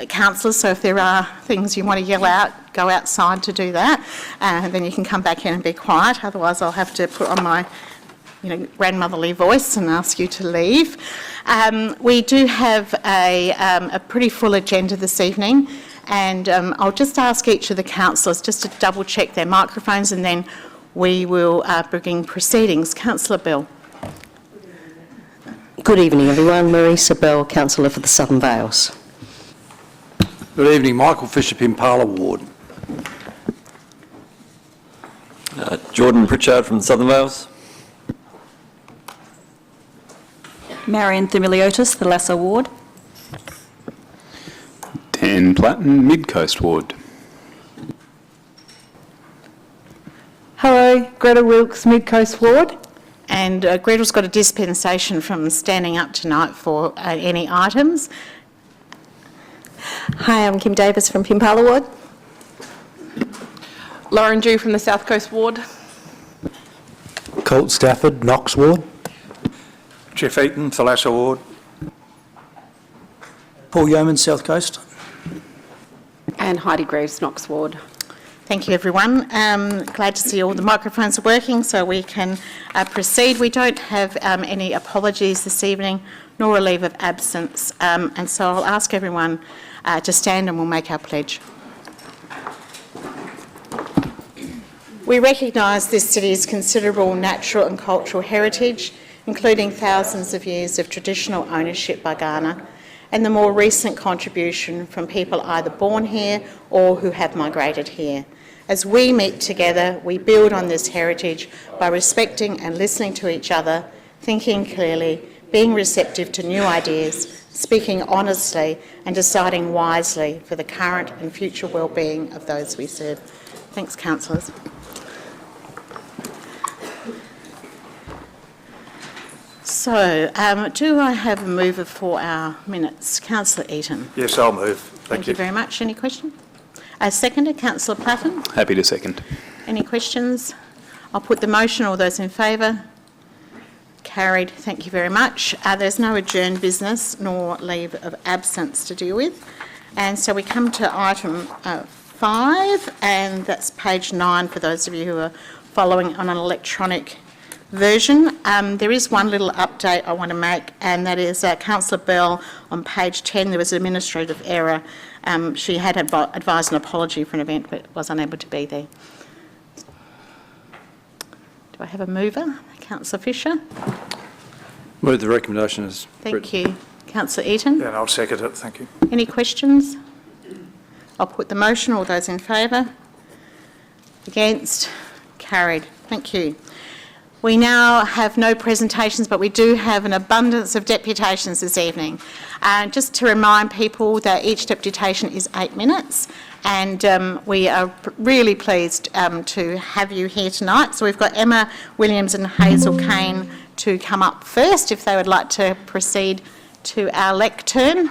councillors, so if there are things you want to yell out, go outside to do that, and then you can come back in and be quiet. Otherwise, I'll have to put on my grandmotherly voice and ask you to leave. We do have a pretty full agenda this evening, and I'll just ask each of the councillors just to double check their microphones, and then we will begin proceedings. Councillor Bell. Good evening, everyone. Marisa Bell, Councillor for the Southern Vales. Good evening, Michael Fisher, Impala Ward. Jordan Pritchard from the Southern Vales. Marion Thimiliotis, the Lassa Ward. Dan Platten, Mid Coast Ward. Hello, Greta Wilkes, Mid Coast Ward. And Gretel's got a dispensation from standing up tonight for any items. Hi, I'm Kim Davis from Pimpala Ward. Lauren Dew from the South Coast Ward. Colt Stafford, Knox Ward. Jeff Eaton, Thalassa Ward. Paul Yeomans, South Coast. And Heidi Graves, Knox Ward. Thank you, everyone. Glad to see all the microphones are working so we can proceed. We don't have any apologies this evening, nor a leave of absence, and so I'll ask everyone to stand and we'll make our pledge. We recognise this city's considerable natural and cultural heritage, including thousands of years of traditional ownership by Ghana, and the more recent contribution from people either born here or who have migrated here. As we meet together, we build on this heritage by respecting and listening to each other, thinking clearly, being receptive to new ideas, speaking honestly and deciding wisely for the current and future well-being of those we serve. Thanks, councillors. So, do I have a mover for our minutes? Councillor Eaton. Yes, I'll move. Thank you very much. Any question? Seconder, Councillor Platten. Happy to second. Any questions? I'll put the motion. All those in favour? Carried. Thank you very much. There's no adjourned business nor leave of absence to deal with. And so we come to item 5, and that's page 9 for those of you who are following on an electronic version. There is one little update I want to make, and that is Councillor Bell on page 10. There was an administrative error. She had advised an apology for an event but was unable to be there. Do I have a mover? Councillor Fisher. Move the recommendation as Thank you. Councillor Eaton. Yeah, and I'll second it. Thank you. Any questions? I'll put the motion. All those in favour? Against? Carried. Thank you. We now have no presentations, but we do have an abundance of deputations this evening. Just to remind people that each deputation is 8 minutes, and we are really pleased to have you here tonight. So we've got Emma Williams and Hazel Kane to come up first if they would like to proceed to our lectern.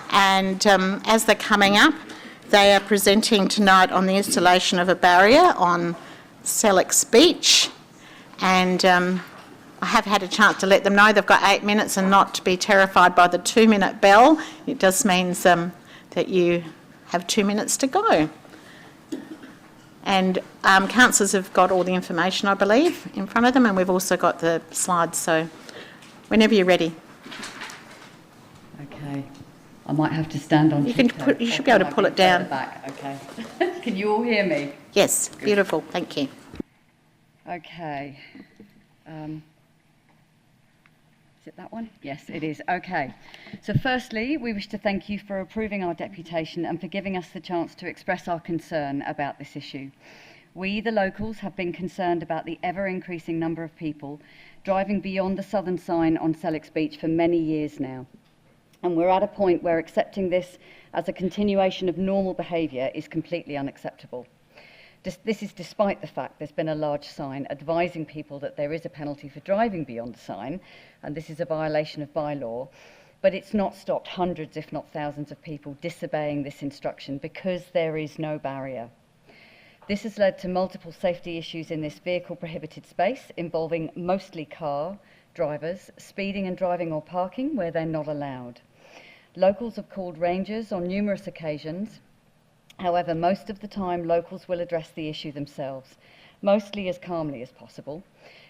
And as they're coming up, they are presenting tonight on the installation of a barrier on SELLICKS Beach. And I have had a chance to let them know they've got 8 minutes and not to be terrified by the 2-minute bell. It just means that you have 2 minutes to go. And councillors have got all the information, I believe, in front of them, and we've also got the slides, so whenever you're ready. Okay. I might have to stand on. You should be able to pull it down. Back. Okay. Can you all hear me? Yes, good. Beautiful, thank you. Okay. Is it that one? Yes, it is. Okay. So firstly, we wish to thank you for approving our deputation and for giving us the chance to express our concern about this issue. We, the locals, have been concerned about the ever-increasing number of people driving beyond the southern sign on SELLICKS Beach for many years now. And we're at a point where accepting this as a continuation of normal behaviour is completely unacceptable. This is despite the fact there's been a large sign advising people that there is a penalty for driving beyond the sign, and this is a violation of bylaw, but it's not stopped hundreds, if not thousands, of people disobeying this instruction because there is no barrier. This has led to multiple safety issues in this vehicle prohibited space, involving mostly car drivers speeding and driving or parking where they're not allowed. Locals have called rangers on numerous occasions. However, most of the time, locals will address the issue themselves, mostly as calmly as possible,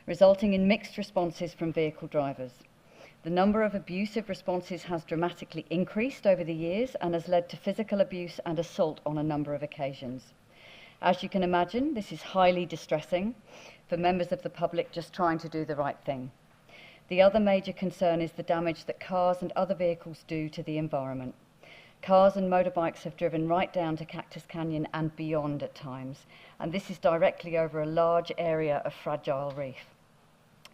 resulting in mixed responses from vehicle drivers. The number of abusive responses has dramatically increased over the years and has led to physical abuse and assault on a number of occasions. As you can imagine, this is highly distressing for members of the public just trying to do the right thing. The other major concern is the damage that cars and other vehicles do to the environment. Cars and motorbikes have driven right down to Cactus Canyon and beyond at times, and this is directly over a large area of fragile reef.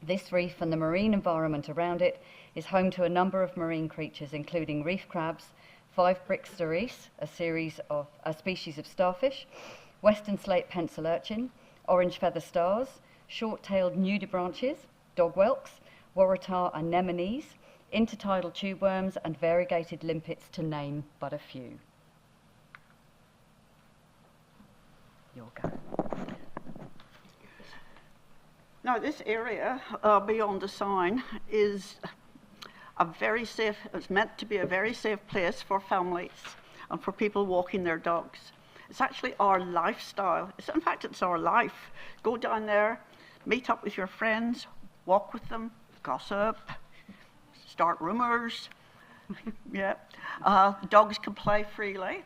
This reef and the marine environment around it is home to a number of marine creatures, including reef crabs, 5-brick cerise, a species of starfish, western slate pencil urchin, orange feather stars, short-tailed nudibranches, dog whelks, waratah anemones, intertidal tube worms, and variegated limpets, to name but a few. Your go. Now, this area beyond the sign is a very safe, it's meant to be a very safe place for families and for people walking their dogs. It's actually our lifestyle. In fact, it's our life. Go down there, meet up with your friends, walk with them, gossip, start rumours. Yeah, dogs can play freely.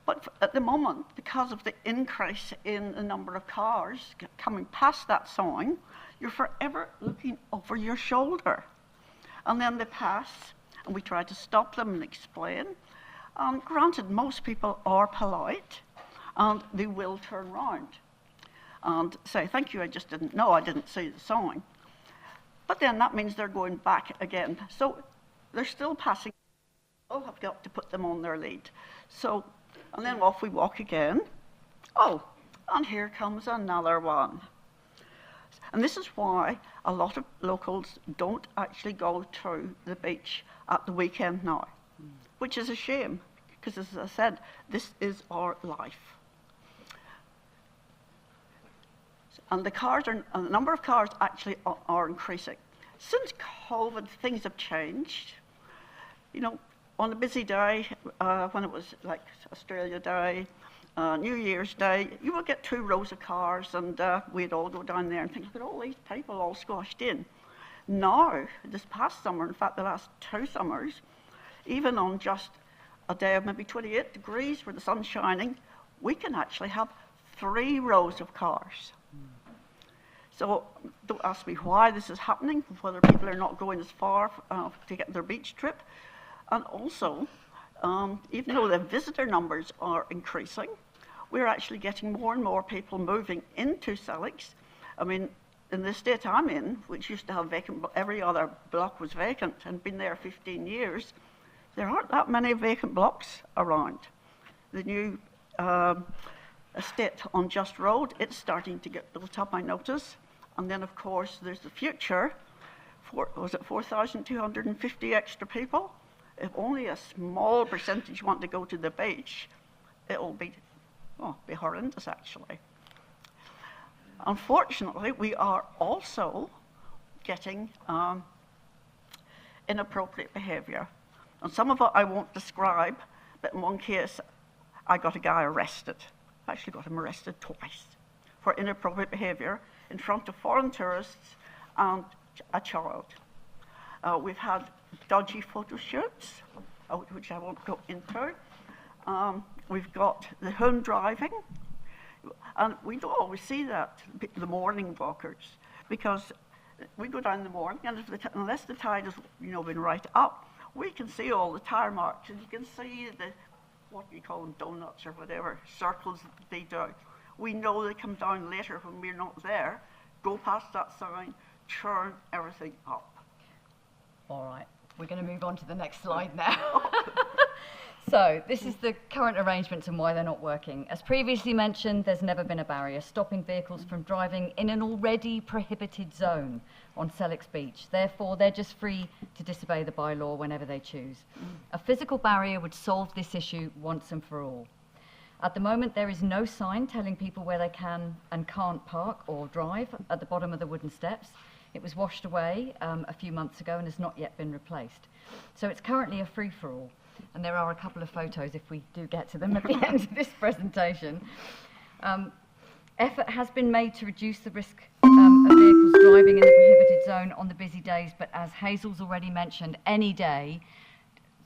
But at the moment, because of the increase in the number of cars coming past that sign, you're forever looking over your shoulder. And then they pass, and we try to stop them and explain. Granted, most people are polite, and they will turn round and say, thank you, I just didn't know, I didn't see the sign. But then that means they're going back again. So they're still passing. Oh, I've got to put them on their lead. So, and then off we walk again. Oh, and here comes another one. And this is why a lot of locals don't actually go to the beach at the weekend now, which is a shame, because as I said, this is our life. And the number of cars actually are increasing. Since COVID, things have changed. You know, on a busy day, when it was like Australia Day, New Year's Day, you would get 2 rows of cars, and we'd all go down there and think, look at all these people all squashed in. Now, this past summer, in fact the last 2 summers, even on just a day of maybe 28 degrees where the sun's shining, we can actually have 3 rows of cars. So don't ask me why this is happening, whether people are not going as far to get their beach trip. And also, even though the visitor numbers are increasing, we're actually getting more and more people moving into SELLICKS. I mean, in the estate I'm in, which used to have vacant, every other block was vacant and been there 15 years, there aren't that many vacant blocks around. The new estate on Just Road, it's starting to get built up, I notice. And then, of course, there's the future. Was it 4,250 extra people? If only a small percentage want to go to the beach, it'll be horrendous, actually. Unfortunately, we are also getting inappropriate behaviour. And some of it I won't describe, but in one case, I got a guy arrested. I actually got him arrested twice for inappropriate behaviour in front of foreign tourists and a child. We've had dodgy photo shoots, which I won't go into. We've got the home driving, and we don't always see that, the morning walkers, because we go down in the morning, and unless the tide has been right up, we can see all the tire marks, and you can see the, what you call them, donuts or whatever, circles that they do. We know they come down later when we're not there, go past that sign, churn everything up. All right, we're going to move on to the next slide now. So this is the current arrangements and why they're not working. As previously mentioned, there's never been a barrier stopping vehicles from driving in an already prohibited zone on SELLICKS Beach. Therefore, they're just free to disobey the bylaw whenever they choose. A physical barrier would solve this issue once and for all. At the moment, there is no sign telling people where they can and can't park or drive at the bottom of the wooden steps. It was washed away a few months ago and has not yet been replaced. So it's currently a free-for-all. And there are a couple of photos if we do get to them at the end of this presentation. Effort has been made to reduce the risk of vehicles driving in the prohibited zone on the busy days, but as Hazel's already mentioned, any day,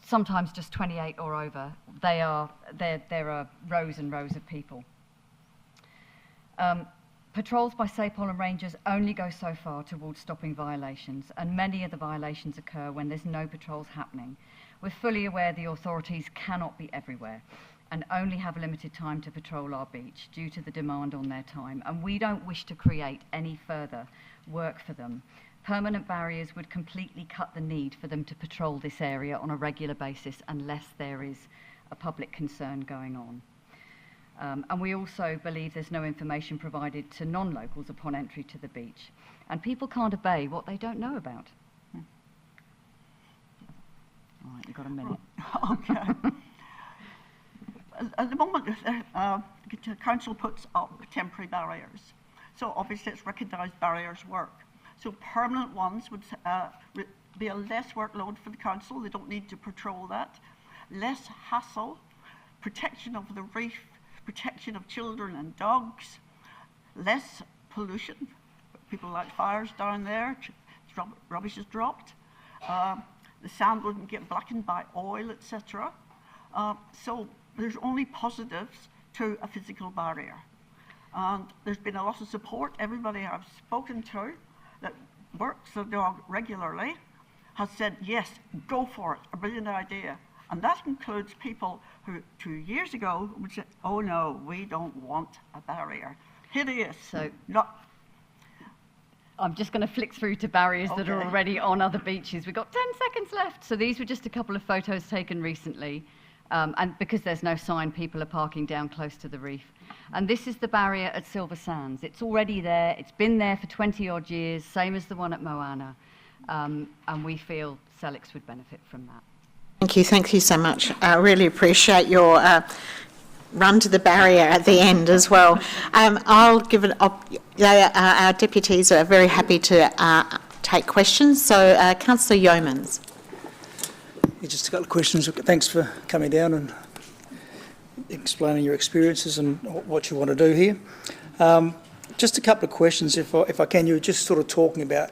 sometimes just 28 or over, there are rows and rows of people. Patrols by SAPOL and rangers only go so far towards stopping violations, and many of the violations occur when there's no patrols happening. We're fully aware the authorities cannot be everywhere and only have limited time to patrol our beach due to the demand on their time, and we don't wish to create any further work for them. Permanent barriers would completely cut the need for them to patrol this area on a regular basis unless there is a public concern going on. And we also believe there's no information provided to non-locals upon entry to the beach. And people can't obey what they don't know about. All right, you've got a minute. Okay. At the moment, the council puts up temporary barriers. So obviously it's recognised barriers work. So permanent ones would be a less workload for the council. They don't need to patrol that. Less hassle, protection of the reef, protection of children and dogs, less pollution. People light fires down there, rubbish is dropped. The sand wouldn't get blackened by oil, etc. So there's only positives to a physical barrier. And there's been a lot of support. Everybody I've spoken to that works the dog regularly has said, yes, go for it, a brilliant idea. And that includes people who 2 years ago would say, oh no, we don't want a barrier. Hideous. So not. I'm just going to flick through to barriers that are already on other beaches. We've got 10 seconds left. So these were just a couple of photos taken recently. And because there's no sign, people are parking down close to the reef. And this is the barrier at Silver Sands. It's already there. It's been there for 20 odd years, same as the one at Moana. And we feel SELLICKS would benefit from that. Thank you so much. I really appreciate your run to the barrier at the end as well. I'll give it up. Our deputies are very happy to take questions. So, Councillor YEOMANS. Yeah, just a couple of questions. Thanks for coming down and explaining your experiences and what you want to do here. Just a couple of questions, if I can. You were just sort of talking about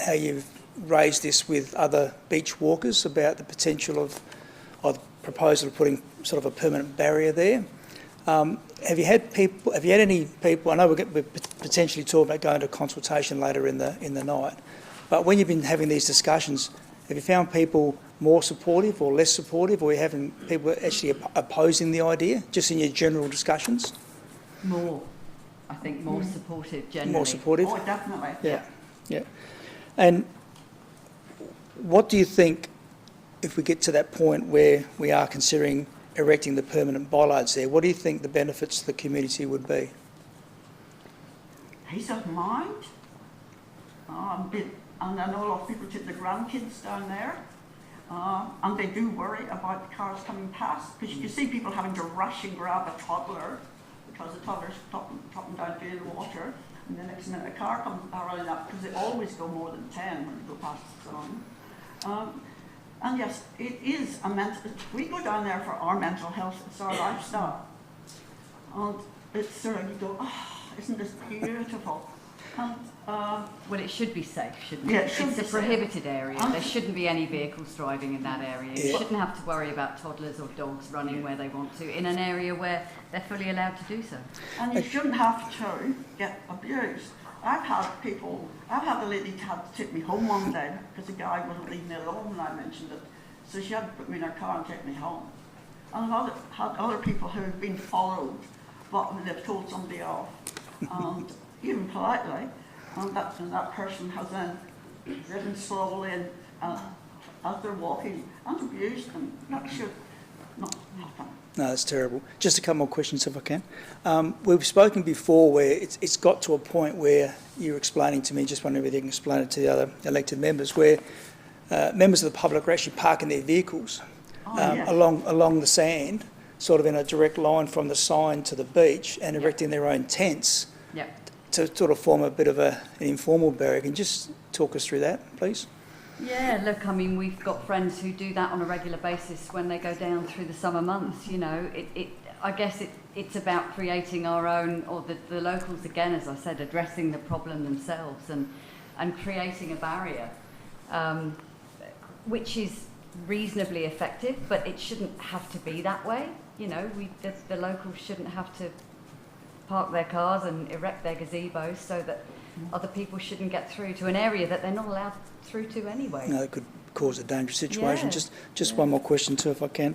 how you've raised this with other beach walkers about the potential of the proposal of putting sort of a permanent barrier there. Have you had any people? I know we're potentially talking about going to consultation later in the night, but when you've been having these discussions, have you found people more supportive or less supportive, or are you having people actually opposing the idea, just in your general discussions? More. I think more supportive generally. More supportive? Oh, definitely. Yeah. And what do you think, if we get to that point where we are considering erecting the permanent bollards there, what do you think the benefits to the community would be? Peace of mind. And I know a lot of people take their grandkids down there, and they do worry about the cars coming past, because you can see people having to rush and grab a toddler because the toddler's topping down to the water, and the next minute a car comes barreling up, because they always go more than 10 when they go past the zone. And yes, it is a mental. We go down there for our mental health. It's our lifestyle, and it's sort of, you go, oh, isn't this beautiful? And, well, it should be safe, shouldn't it? Yeah, it's a prohibited area. There shouldn't be any vehicles driving in that area. You shouldn't have to worry about toddlers or dogs running where they want to in an area where they're fully allowed to do so. And you shouldn't have to get abused. I've had the lady had to take me home one day because the guy wasn't leaving me alone when I mentioned it. So she had to put me in her car and take me home. And I've had other people who have been followed, but they've told somebody off, and even politely, and that person has then driven slowly and as they're walking and abused them. That should not happen. No, that's terrible. Just a couple more questions, if I can. We've spoken before where it's got to a point where you're explaining to me, just wondering whether you can explain it to the other elected members, where members of the public are actually parking their vehicles along the sand, sort of in a direct line from the sign to the beach, and erecting their own tents to sort of form a bit of an informal barrier. Can you just talk us through that, please? Yeah, look, I mean, we've got friends who do that on a regular basis when they go down through the summer months, you know. I guess it's about creating our own, or the locals, again, as I said, addressing the problem themselves and creating a barrier, which is reasonably effective, but it shouldn't have to be that way. You know, the locals shouldn't have to park their cars and erect their gazebos so that other people shouldn't get through to an area that they're not allowed through to anyway. No, it could cause a dangerous situation. Yeah. Just one more question too, if I can.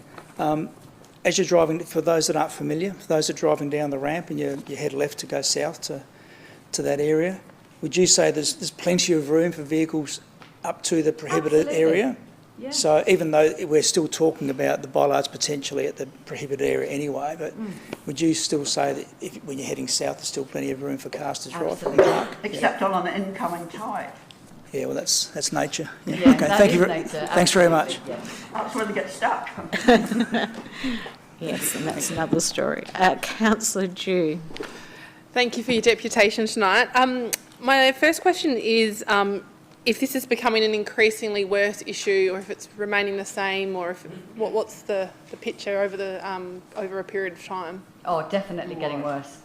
As you're driving, for those that aren't familiar, for those that are driving down the ramp and you head left to go south to that area, would you say there's plenty of room for vehicles up to the prohibited Absolutely. area? Yeah. So even though we're still talking about the bollards potentially at the prohibited area anyway, but would you still say that when you're heading south, there's still plenty of room for cars to drive and park? Except on an incoming tide. Yeah, well, that's nature. Yeah. Yeah, Okay, that thank is you. nature, Thanks very much. absolutely, yeah. That's where they get stuck. Yes, and that's another story. Councillor Dew. Thank you for your deputation tonight. My first question is if this is becoming an increasingly worse issue, or if it's remaining the same, or if what's the picture over a period of time? Oh, definitely getting worse.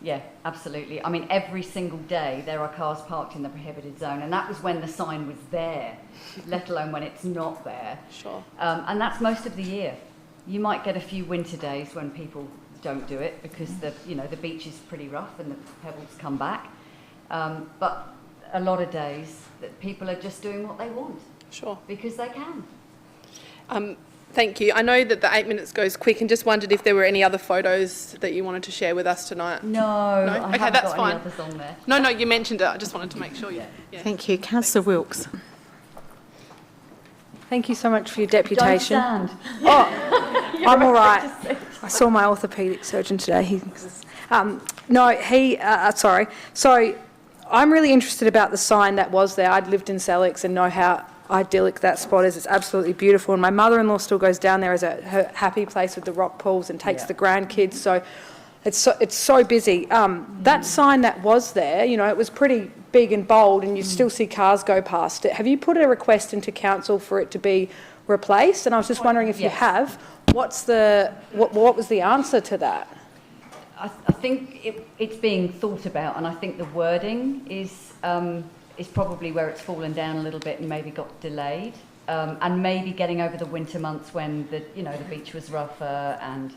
Yeah, absolutely. I mean, every single day there are cars parked in the prohibited zone, and that was when the sign was there, let alone when it's not there. Sure. And that's most of the year. You might get a few winter days when people don't do it because the beach is pretty rough and the pebbles come back. But a lot of days that people are just doing what they want. Sure. Because they can. Thank you. I know that the 8 minutes goes quick, and just wondered if there were any other photos that you wanted to share with us tonight. No, I Okay, haven't that's got fine. any others on there. No, you mentioned it. I just wanted to make sure. Yeah. Thank you. Councillor Wilkes. Thank you so much for your Don't deputation. stand. Oh, I'm all right. I saw my orthopaedic surgeon today. Sorry. So I'm really interested about the sign that was there. I'd lived in SELLICKS and know how idyllic that spot is. It's absolutely beautiful. And my mother-in-law still goes down there as her happy place with the rock pools and takes the grandkids. So it's so busy. That sign that was there, you know, it was pretty big and bold, and you still see cars go past it. Have you put a request into council for it to be replaced? And I was just wondering if you have, what was the answer to that? I think it's being thought about, and I think the wording is probably where it's fallen down a little bit and maybe got delayed, and maybe getting over the winter months when the beach was rougher and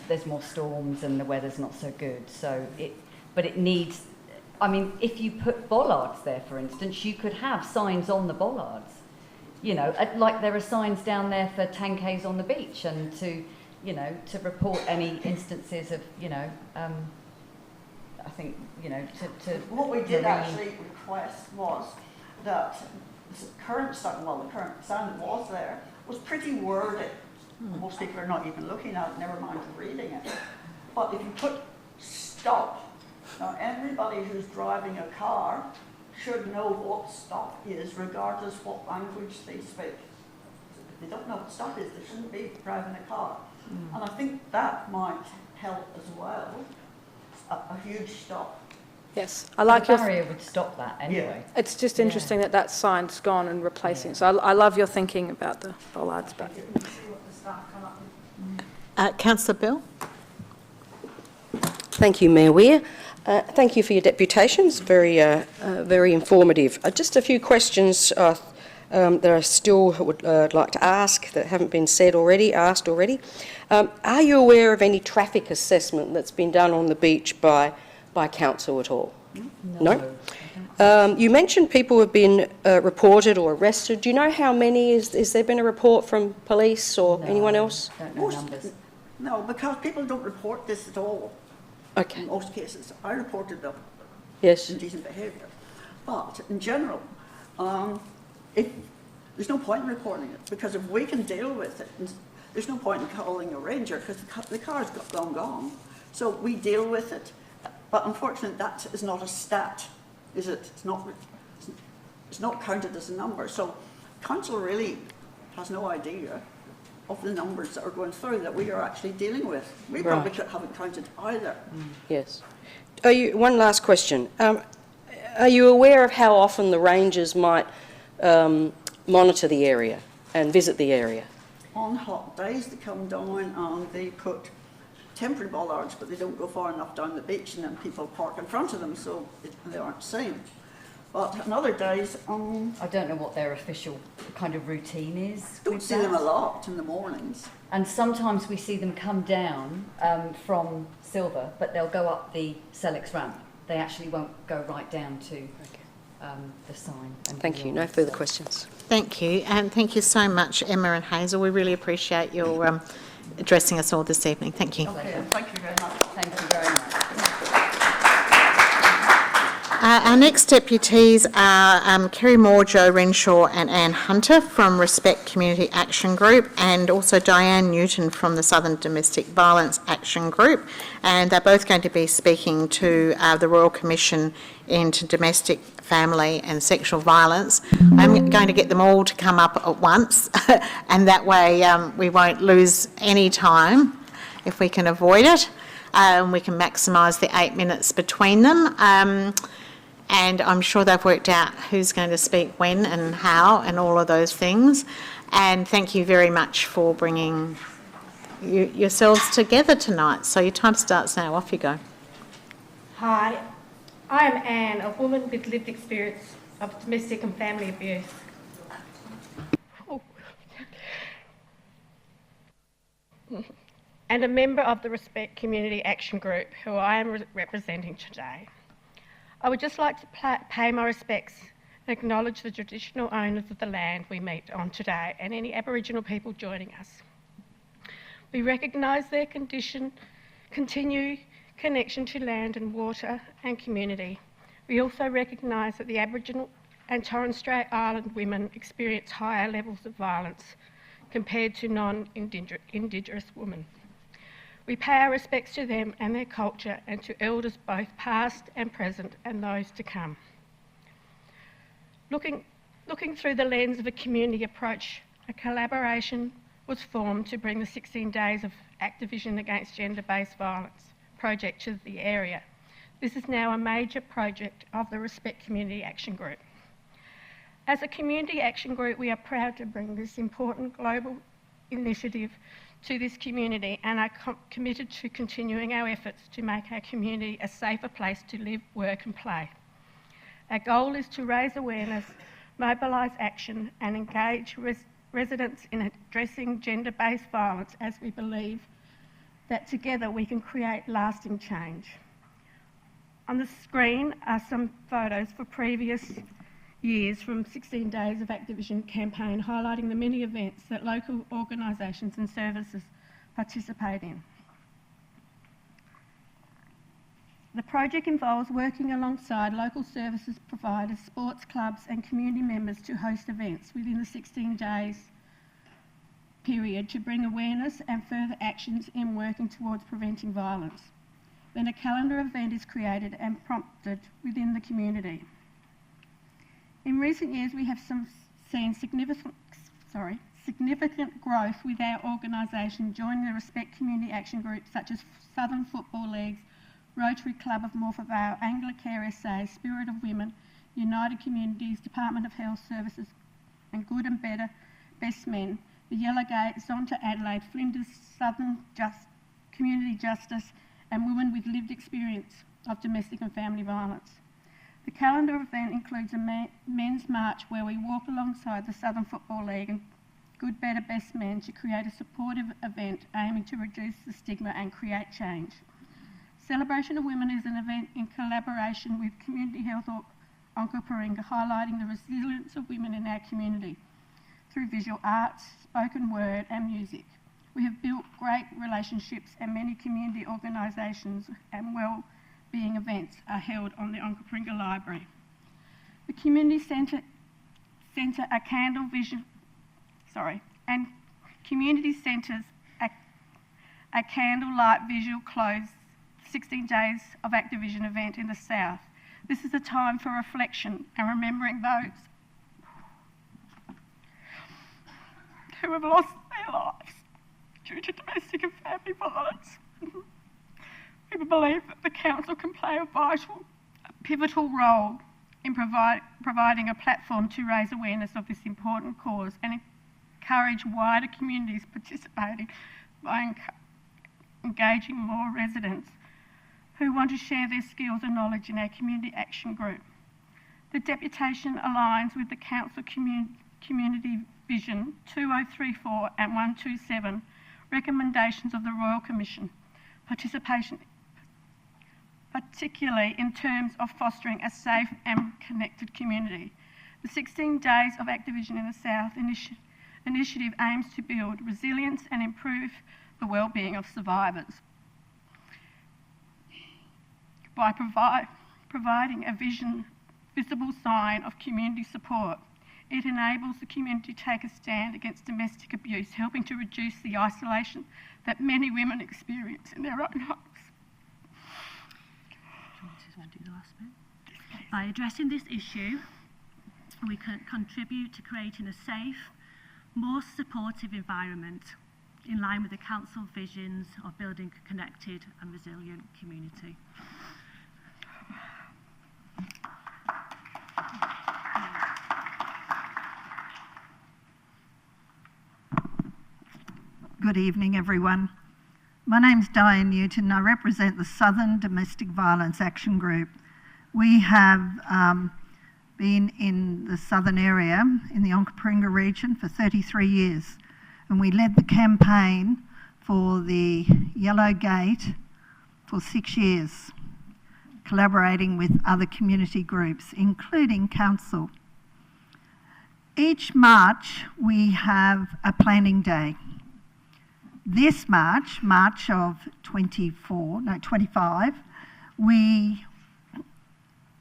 there's more storms and the weather's not so good. So but it needs. I mean, if you put bollards there, for instance, you could have signs on the bollards. Like there are signs down there for 10Ks on the beach, and to report any instances of, I think, to What we did actually request was that the current sign that was there was pretty wordy. Most people are not even looking at it, never mind reading it. But if you put stop, now everybody who's driving a car should know what stop is, regardless what language they speak. If they don't know what stop is, they shouldn't be driving a car. And I think that might help as well, a huge stop. Yes, I like the your... barrier would stop that anyway. It's just interesting that sign's gone and replacing. So I love your thinking about the bollards. But Councillor Bill. Thank you, Mayor Weir. Thank you for your deputations. Very informative. Just a few questions that I still would like to ask that haven't been asked already. Are you aware of any traffic assessment that's been done on the beach by council at all? No? You mentioned people have been reported or arrested. Do you know how many? Is there been a report from police or anyone else? Don't know numbers. No, because people don't report this at all. Okay. In most cases, I reported them. Yes. Indecent behaviour. But in general, there's no point in reporting it, because if we can deal with it, there's no point in calling a ranger, because the car's gone. So we deal with it. But unfortunately, that is not a stat, is it? It's not counted as a number. So council really has no idea of the numbers that are going through that we are actually dealing with. We probably haven't counted either. Yes. One last question. Are you aware of how often the rangers might monitor the area and visit the area? On hot days, they come down and they put temporary bollards, but they don't go far enough down the beach, and then people park in front of them, so they aren't seen. But on other days, I don't know what their official kind of routine is. don't see them a lot in the mornings. And sometimes we see them come down from Silver, but they'll go up the SELLICKS ramp. They actually won't go right down to the sign. Thank you. No further questions. Thank you, and thank you so much, Emma and Hazel. We really appreciate your addressing us all this evening. Thank you. Okay, thank you very much. Thank you very much. Our next deputies are Kerry Moore, Jo Renshaw and Anne Hunter from Respect Community Action Group, and also Dianne Newton from the Southern Domestic Violence Action Group, and they're both going to be speaking to the Royal Commission into Domestic, Family and Sexual Violence. I'm going to get them all to come up at once and that way we won't lose any time if we can avoid it. We can maximise the 8 minutes between them. And I'm sure they've worked out who's going to speak when and how and all of those things. And thank you very much for bringing yourselves together tonight. So your time starts now. Off you go. Hi, I am Anne, a woman with lived experience of domestic and family abuse. And a member of the Respect Community Action Group, who I am representing today. I would just like to pay my respects and acknowledge the traditional owners of the land we meet on today and any Aboriginal people joining us. We recognise their continued connection to land and water and community. We also recognise that the Aboriginal and Torres Strait Island women experience higher levels of violence compared to non-Indigenous women. We pay our respects to them and their culture and to elders both past and present and those to come. Looking through the lens of a community approach, a collaboration was formed to bring the 16 Days of Activision Against Gender-Based Violence project to the area. This is now a major project of the Respect Community Action Group. As a community action group, we are proud to bring this important global initiative to this community and are committed to continuing our efforts to make our community a safer place to live, work and play. Our goal is to raise awareness, mobilise action and engage residents in addressing gender-based violence, as we believe that together we can create lasting change. On the screen are some photos for previous years from 16 Days of Activision campaign, highlighting the many events that local organisations and services participate in. The project involves working alongside local services providers, sports clubs and community members to host events within the 16 days period to bring awareness and further actions in working towards preventing violence. Then a calendar event is created and prompted within the community. In recent years, we have seen significant growth with our organisation joining the Respect Community Action Group, such as Southern Football Leagues, Rotary Club of Morpeth Vale, Anglicare SA, Spirit of Women, United Communities, Department of Health Services and Good and Better Best Men, the Yellow Gate, Zonta Adelaide, Flinders, Southern Community Justice and Women with Lived Experience of Domestic and Family Violence. The calendar event includes a men's march where we walk alongside the Southern Football League and Good, Better, Best Men to create a supportive event aiming to reduce the stigma and create change. Celebration of Women is an event in collaboration with Community Health Onkaparinga, highlighting the resilience of women in our community through visual arts, spoken word and music. We have built great relationships and many community organisations and well-being events are held on the Onkaparinga Library. The Community Centre and community centres a candlelight visual close 16 Days of Activision event in the South. This is a time for reflection and remembering those who have lost their lives due to domestic and family violence. We believe that the Council can play a pivotal role in providing a platform to raise awareness of this important cause and encourage wider communities participating by engaging more residents who want to share their skills and knowledge in our community action group. The deputation aligns with the Council Community Vision 2034 and 127 recommendations of the Royal Commission, participation, particularly in terms of fostering a safe and connected community. The 16 Days of Activision in the South initiative aims to build resilience and improve the well-being of survivors by providing a visible sign of community support. It enables the community to take a stand against domestic abuse, helping to reduce the isolation that many women experience in their own homes. By addressing this issue, we can contribute to creating a safe, more supportive environment in line with the Council visions of building a connected and resilient community. Good evening, everyone. My name's Dianne Newton and I represent the Southern Domestic Violence Action Group. We have been in the southern area, in the Onkaparinga region, for 33 years, and we led the campaign for the Yellow Gate for 6 years, collaborating with other community groups, including council. Each March, we have a planning day. This March of 25,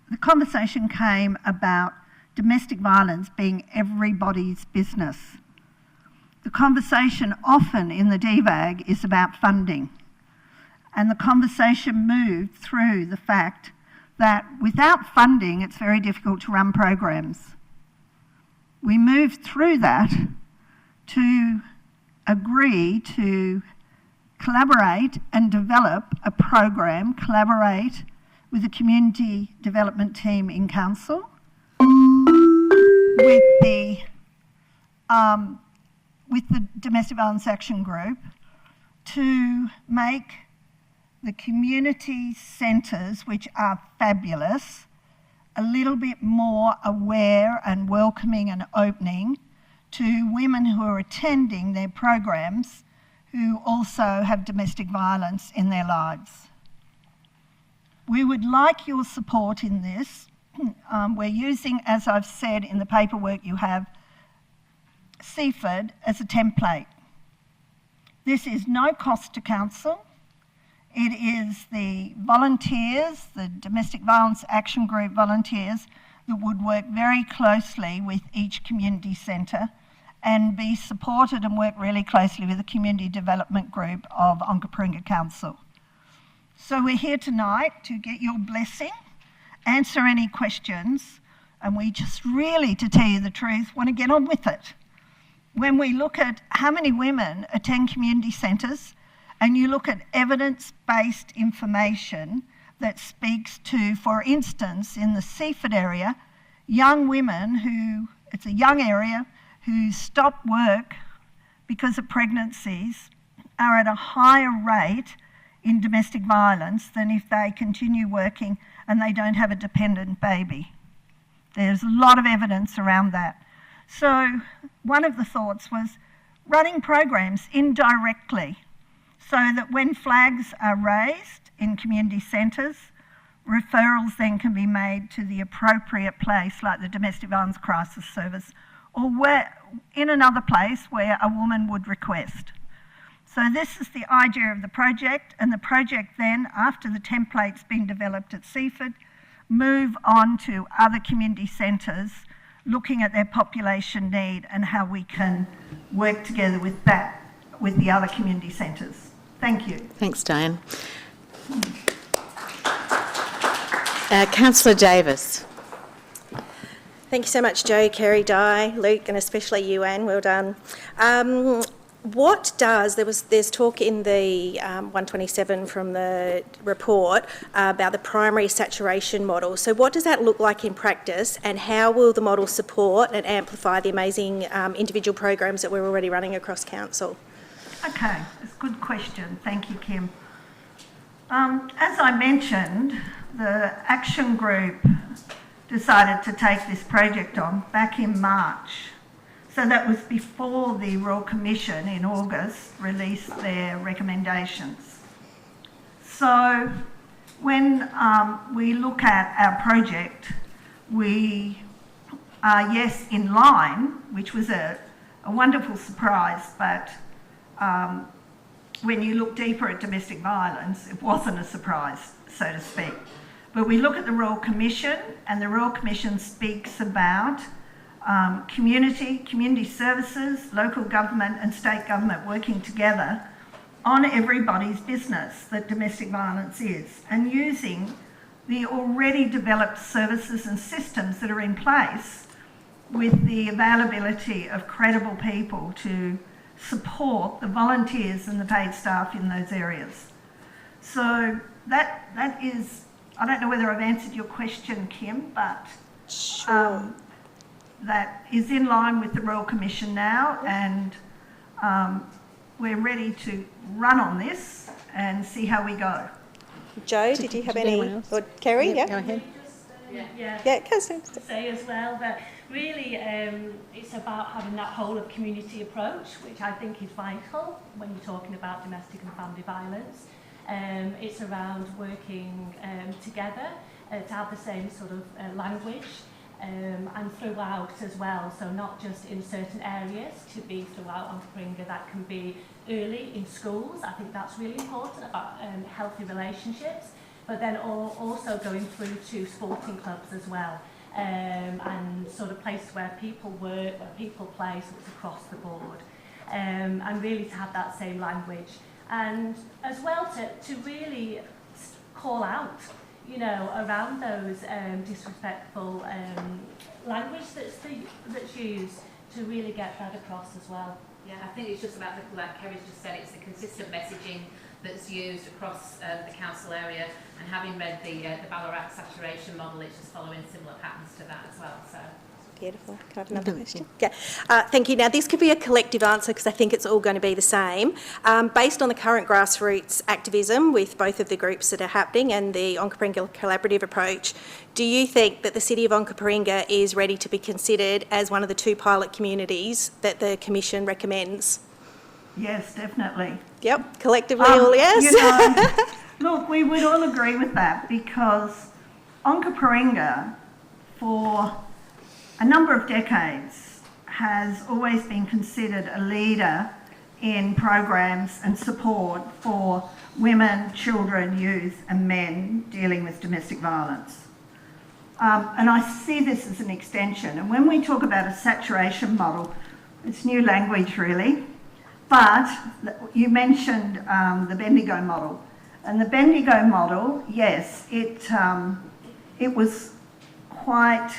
the conversation came about domestic violence being everybody's business. The conversation often in the DVAG is about funding, and the conversation moved through the fact that without funding it's very difficult to run programs. We moved through that to agree to collaborate and develop a program, collaborate with the community development team in council, with the Domestic Violence Action Group, to make the community centres, which are fabulous, a little bit more aware and welcoming and opening to women who are attending their programs who also have domestic violence in their lives. We would like your support in this. We're using, as I've said in the paperwork you have, CFID as a template. This is no cost to council. It is the volunteers, the Domestic Violence Action Group volunteers, that would work very closely with each community centre and be supported and work really closely with the Community Development Group of Onkaparinga Council. So we're here tonight to get your blessing, answer any questions, and we just really, to tell you the truth, want to get on with it. When we look at how many women attend community centres, and you look at evidence-based information that speaks to, for instance, in the Seaford area, young women who, it's a young area, who stop work because of pregnancies are at a higher rate in domestic violence than if they continue working and they don't have a dependent baby. There's a lot of evidence around that. So one of the thoughts was running programs indirectly so that when flags are raised in community centres, referrals then can be made to the appropriate place, like the Domestic Violence Crisis Service, or where, in another place where a woman would request. So this is the idea of the project, and the project then, after the template's been developed at Seaford, move on to other community centres, looking at their population need and how we can work together with that, with the other community centres. Thank you. Thanks, Diane. Councillor Davis. Thank you so much, Joe, Kerry, Di, Luke, and especially you, Anne. Well done. What does, there's talk in the 127 from the report about the primary saturation model. So what does that look like in practice, and how will the model support and amplify the amazing individual programs that we're already running across council? Okay, that's a good question. Thank you, Kim. As I mentioned, the action group decided to take this project on back in March. So that was before the Royal Commission in August released their recommendations. So when we look at our project, we are, yes, in line, which was a wonderful surprise, but when you look deeper at domestic violence, it wasn't a surprise, so to speak. But we look at the Royal Commission, and the Royal Commission speaks about community services, local government and state government working together on everybody's business that domestic violence is, and using the already developed services and systems that are in place with the availability of credible people to support the volunteers and the paid staff in those areas. So that is, I don't know whether I've answered your question, Kim, but that is in line with the Royal Commission now, and we're ready to run on this and see how we go. Jo, did you have any? Or Kerry, yeah? Go ahead. Yeah, say as well that really it's about having that whole of community approach, which I think is vital when you're talking about domestic and family violence. It's around working together to have the same sort of language and throughout as well, so not just in certain areas, to be throughout Onkaparinga. That can be early in schools. I think that's really important about healthy relationships, but then also going through to sporting clubs as well, and sort of places where people work, where people play, so it's across the board, and really to have that same language, and as well to really call out, you know, around those disrespectful language that's used, to really get that across as well. Yeah, I think it's just about, like Kerry's just said, it's the consistent messaging that's used across the council area, and having read the Ballarat saturation model, it's just following similar patterns to that as well. So. Beautiful. Can I have another question? Yeah. Thank you. Now, this could be a collective answer because I think it's all going to be the same. Based on the current grassroots activism with both of the groups that are happening and the Onkaparinga collaborative approach, do you think that the City of Onkaparinga is ready to be considered as one of the 2 pilot communities that the Commission recommends? Yes, definitely. Yep, collectively all yes. You know, look, we would all agree with that, because Onkaparinga, for a number of decades, has always been considered a leader in programs and support for women, children, youth and men dealing with domestic violence. And I see this as an extension. And when we talk about a saturation model, it's new language really, but you mentioned the Bendigo model. And the Bendigo model, yes, it was quite...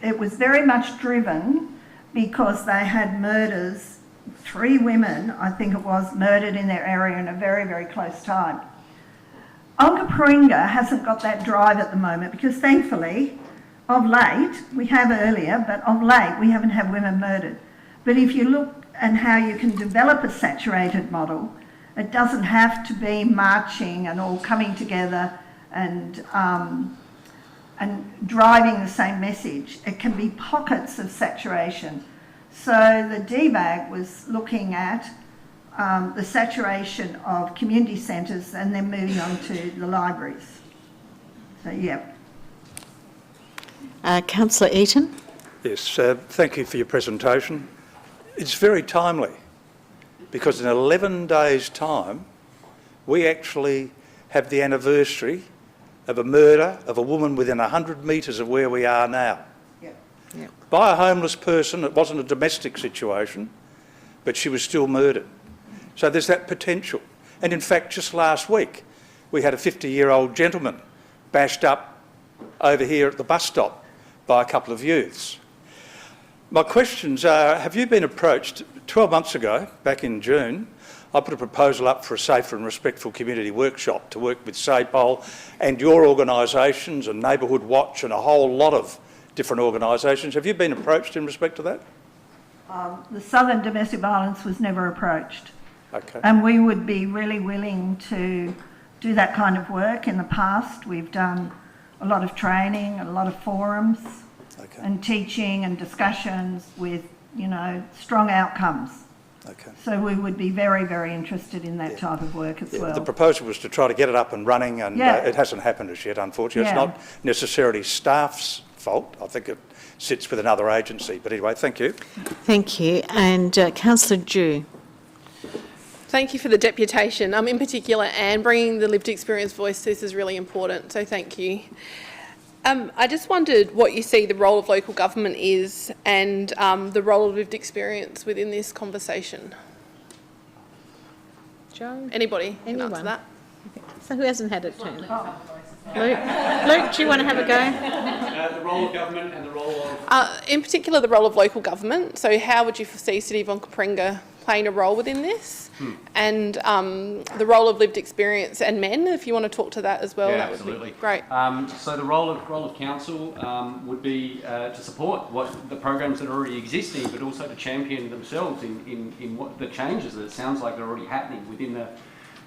it was very much driven because they had murders, 3 women, I think it was, murdered in their area in a very, very close time. Onkaparinga hasn't got that drive at the moment because thankfully, of late, we have earlier, but of late we haven't had women murdered. But if you look at how you can develop a saturated model, it doesn't have to be marching and all coming together and driving the same message. It can be pockets of saturation. So the DBAG was looking at the saturation of community centres and then moving on to the libraries. So, yeah. Councillor Eaton. Yes, thank you for your presentation. It's very timely because in 11 days' time, we actually have the anniversary of a murder of a woman within 100 metres of where we are now. Yep. By a homeless person. It wasn't a domestic situation, but she was still murdered. So there's that potential. And in fact, just last week, we had a 50-year-old gentleman bashed up over here at the bus stop by a couple of youths. My questions are, have you been approached 12 months ago, back in June, I put a proposal up for a safer and respectful community workshop to work with SAPOL and your organisations and Neighbourhood Watch and a whole lot of different organisations. Have you been approached in respect to that? The Southern Domestic Violence was never approached. Okay. And we would be really willing to do that kind of work. In the past, we've done a lot of training, a lot of forums, and teaching and discussions with, you know, strong outcomes. Okay. So we would be very, very interested in that type of work as well. The proposal was to try to get it up and running, and it hasn't happened as yet, unfortunately. It's not necessarily staff's fault. I think it sits with another agency. But anyway, thank you. Thank you. And Councillor Dew. Thank you for the deputation. In particular, Anne, bringing the lived experience voice to this is really important, so thank you. I just wondered what you see the role of local government is and the role of lived experience within this conversation. Joe? Anybody can answer that. So who hasn't had it turn? Luke, do you want to have a go? The role of government and the role of... In particular, the role of local government. So how would you foresee City of Onkaparinga playing a role within this? And the role of lived experience and men, if you want to talk to that as well, that would be great. So the role of council would be to support what the programs that are already existing, but also to champion themselves in what the changes that it sounds like are already happening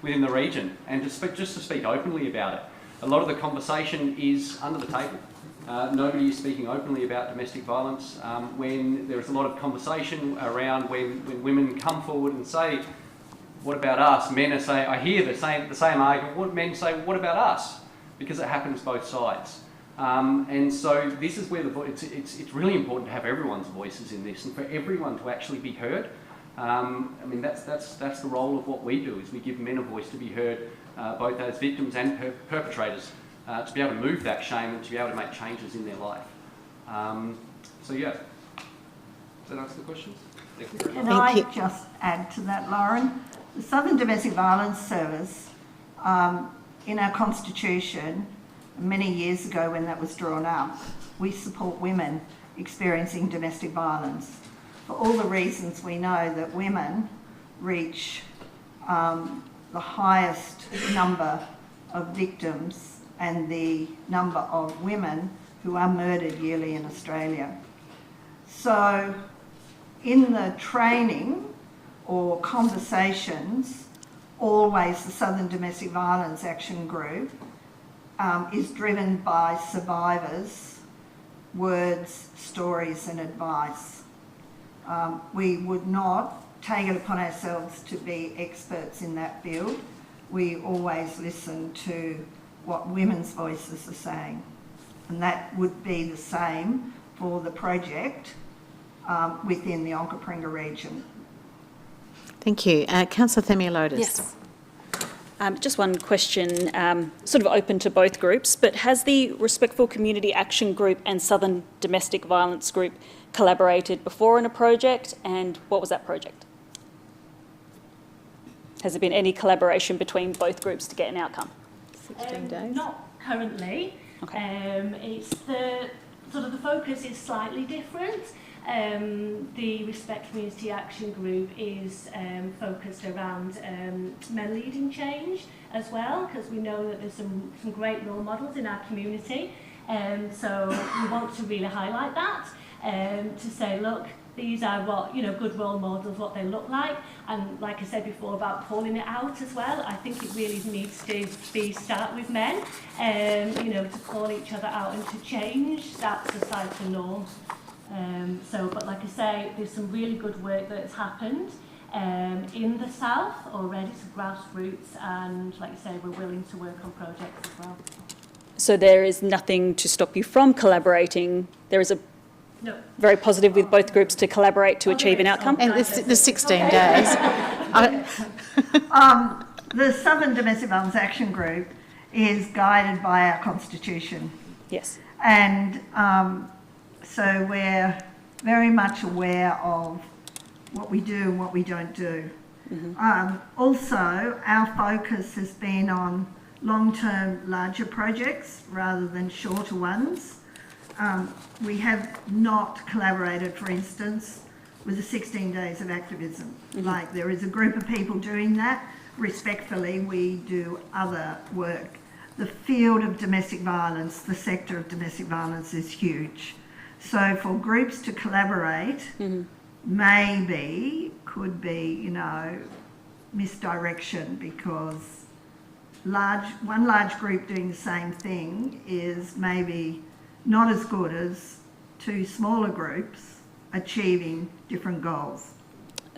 within the region, and to speak openly about it. A lot of the conversation is under the table. Nobody is speaking openly about domestic violence. When there is a lot of conversation around when women come forward and say, what about us? Men are saying, I hear the same argument. What men say, what about us? Because it happens both sides. And so this is where it's really important to have everyone's voices in this and for everyone to actually be heard. I mean, that's the role of what we do, is we give men a voice to be heard, both as victims and perpetrators, to be able to move that shame and to be able to make changes in their life. So yeah, does that answer the questions? Thank you very much. Can I just add to that, Lauren? The Southern Domestic Violence Service, in our constitution, many years ago when that was drawn up, we support women experiencing domestic violence. For all the reasons we know that women reach the highest number of victims and the number of women who are murdered yearly in Australia. So in the training or conversations, always the Southern Domestic Violence Action Group is driven by survivors' words, stories and advice. We would not take it upon ourselves to be experts in that field. We always listen to what women's voices are saying. And that would be the same for the project within the Onkaparinga region. Thank you. Councillor Themialotis. Yes. Just one question, sort of open to both groups, but has the Respectful Community Action Group and Southern Domestic Violence Group collaborated before in a project, and what was that project? Has there been any collaboration between both groups to get an outcome? 16 days? Not currently. Okay. It's the focus is slightly different. The Respect Community Action Group is focused around men leading change as well, because we know that there's some great role models in our community. So we want to really highlight that, to say, look, these are what, good role models, what they look like. And like I said before about calling it out as well, I think it really needs to start with men, to call each other out and to change that societal norm. But like I say, there's some really good work that's happened in the south already, some grassroots, and like I say, we're willing to work on projects as well. So there is nothing to stop you from collaborating. There is a very positive with both groups to collaborate to achieve an outcome. And the 16 days. The Southern Domestic Violence Action Group is guided by our constitution. Yes. And so we're very much aware of what we do and what we don't do. Mm-hmm. Also, our focus has been on long-term larger projects rather than shorter ones. we have not collaborated, for instance, with the 16 days of activism. Like, there is a group of people doing that. Respectfully, we do other work. The field of domestic violence, the sector of domestic violence is huge. So for groups to collaborate, maybe could be, you know, misdirection, because one large group doing the same thing is maybe not as good as two smaller groups achieving different goals.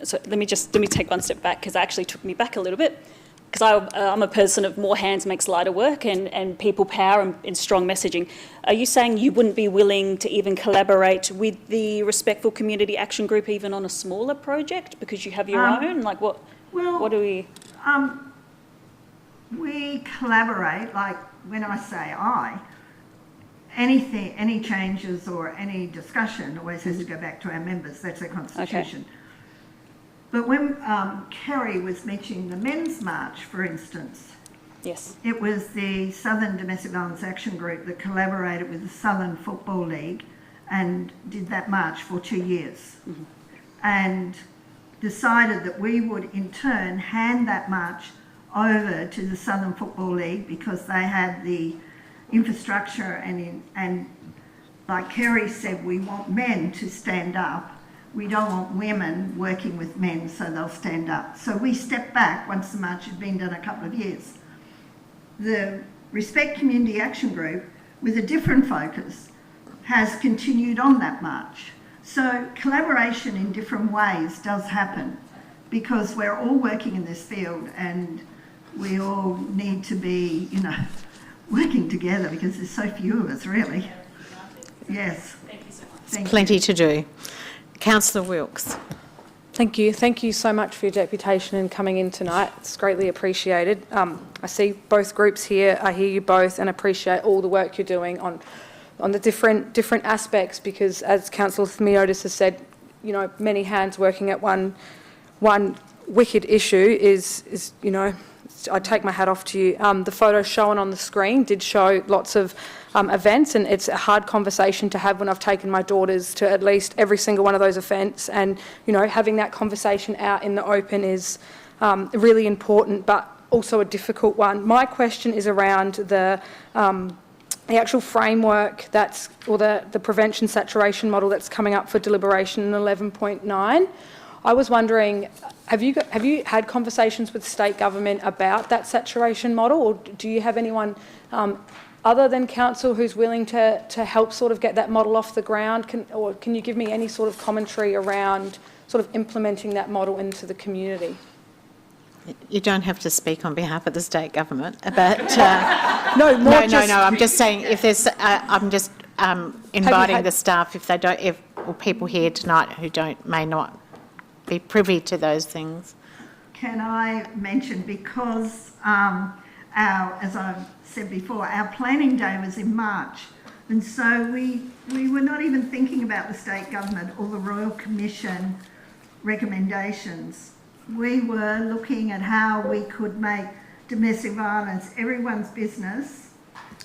So let me take one step back, because it actually took me back a little bit, because I'm a person of more hands makes lighter work and people power and strong messaging. Are you saying you wouldn't be willing to even collaborate with the Respectful Community Action Group even on a smaller project because you have your own? Like what do we... We collaborate, like when I say any changes or any discussion always has to go back to our members. That's their constitution. Okay. But when Kerry was mentioning the Men's March, for instance, yes, it was the Southern Domestic Violence Action Group that collaborated with the Southern Football League and did that march for 2 years, and decided that we would in turn hand that march over to the Southern Football League because they had the infrastructure and like Kerry said, we want men to stand up. We don't want women working with men so they'll stand up. So we stepped back once the march had been done a couple of years. The Respect Community Action Group, with a different focus, has continued on that march. So collaboration in different ways does happen because we're all working in this field and we all need to be, you know, working together because there's so few of us, really. Yes. Thank you so much. There's plenty to do. Councillor Wilkes. Thank you. Thank you so much for your deputation and coming in tonight. It's greatly appreciated. I see both groups here. I hear you both and appreciate all the work you're doing on the different aspects because, as Councillor Themiotis has said, you know, many hands working at one wicked issue is you know, I take my hat off to you. The photos shown on the screen did show lots of events, and it's a hard conversation to have when I've taken my daughters to at least every single one of those events, and you know, having that conversation out in the open is really important, but also a difficult one. My question is around the actual framework or the prevention saturation model that's coming up for deliberation in 11.9. I was wondering, have you had conversations with state government about that saturation model, or do you have anyone other than council who's willing to help sort of get that model off the ground? Can you give me any sort of commentary around sort of implementing that model into the community? You don't have to speak on behalf of the state government, but no, I'm just saying if there's, I'm just inviting the staff or people here tonight who may not be privy to those things. Can I mention, because as I've said before, our planning day was in March, and so we were not even thinking about the state government or the Royal Commission recommendations. We were looking at how we could make domestic violence everyone's business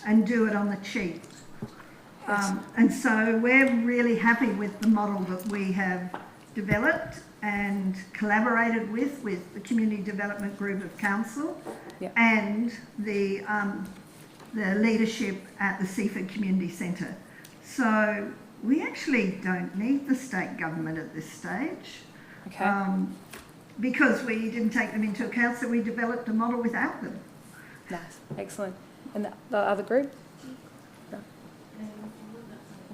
and do it on the cheap. And so we're really happy with the model that we have developed and collaborated with the Community Development Group of Council and the leadership at the Seaford Community Centre. So we actually don't need the state government at this stage. Okay. Because we didn't take them into account, so we developed a model without them. Nice, excellent. And the other group? No.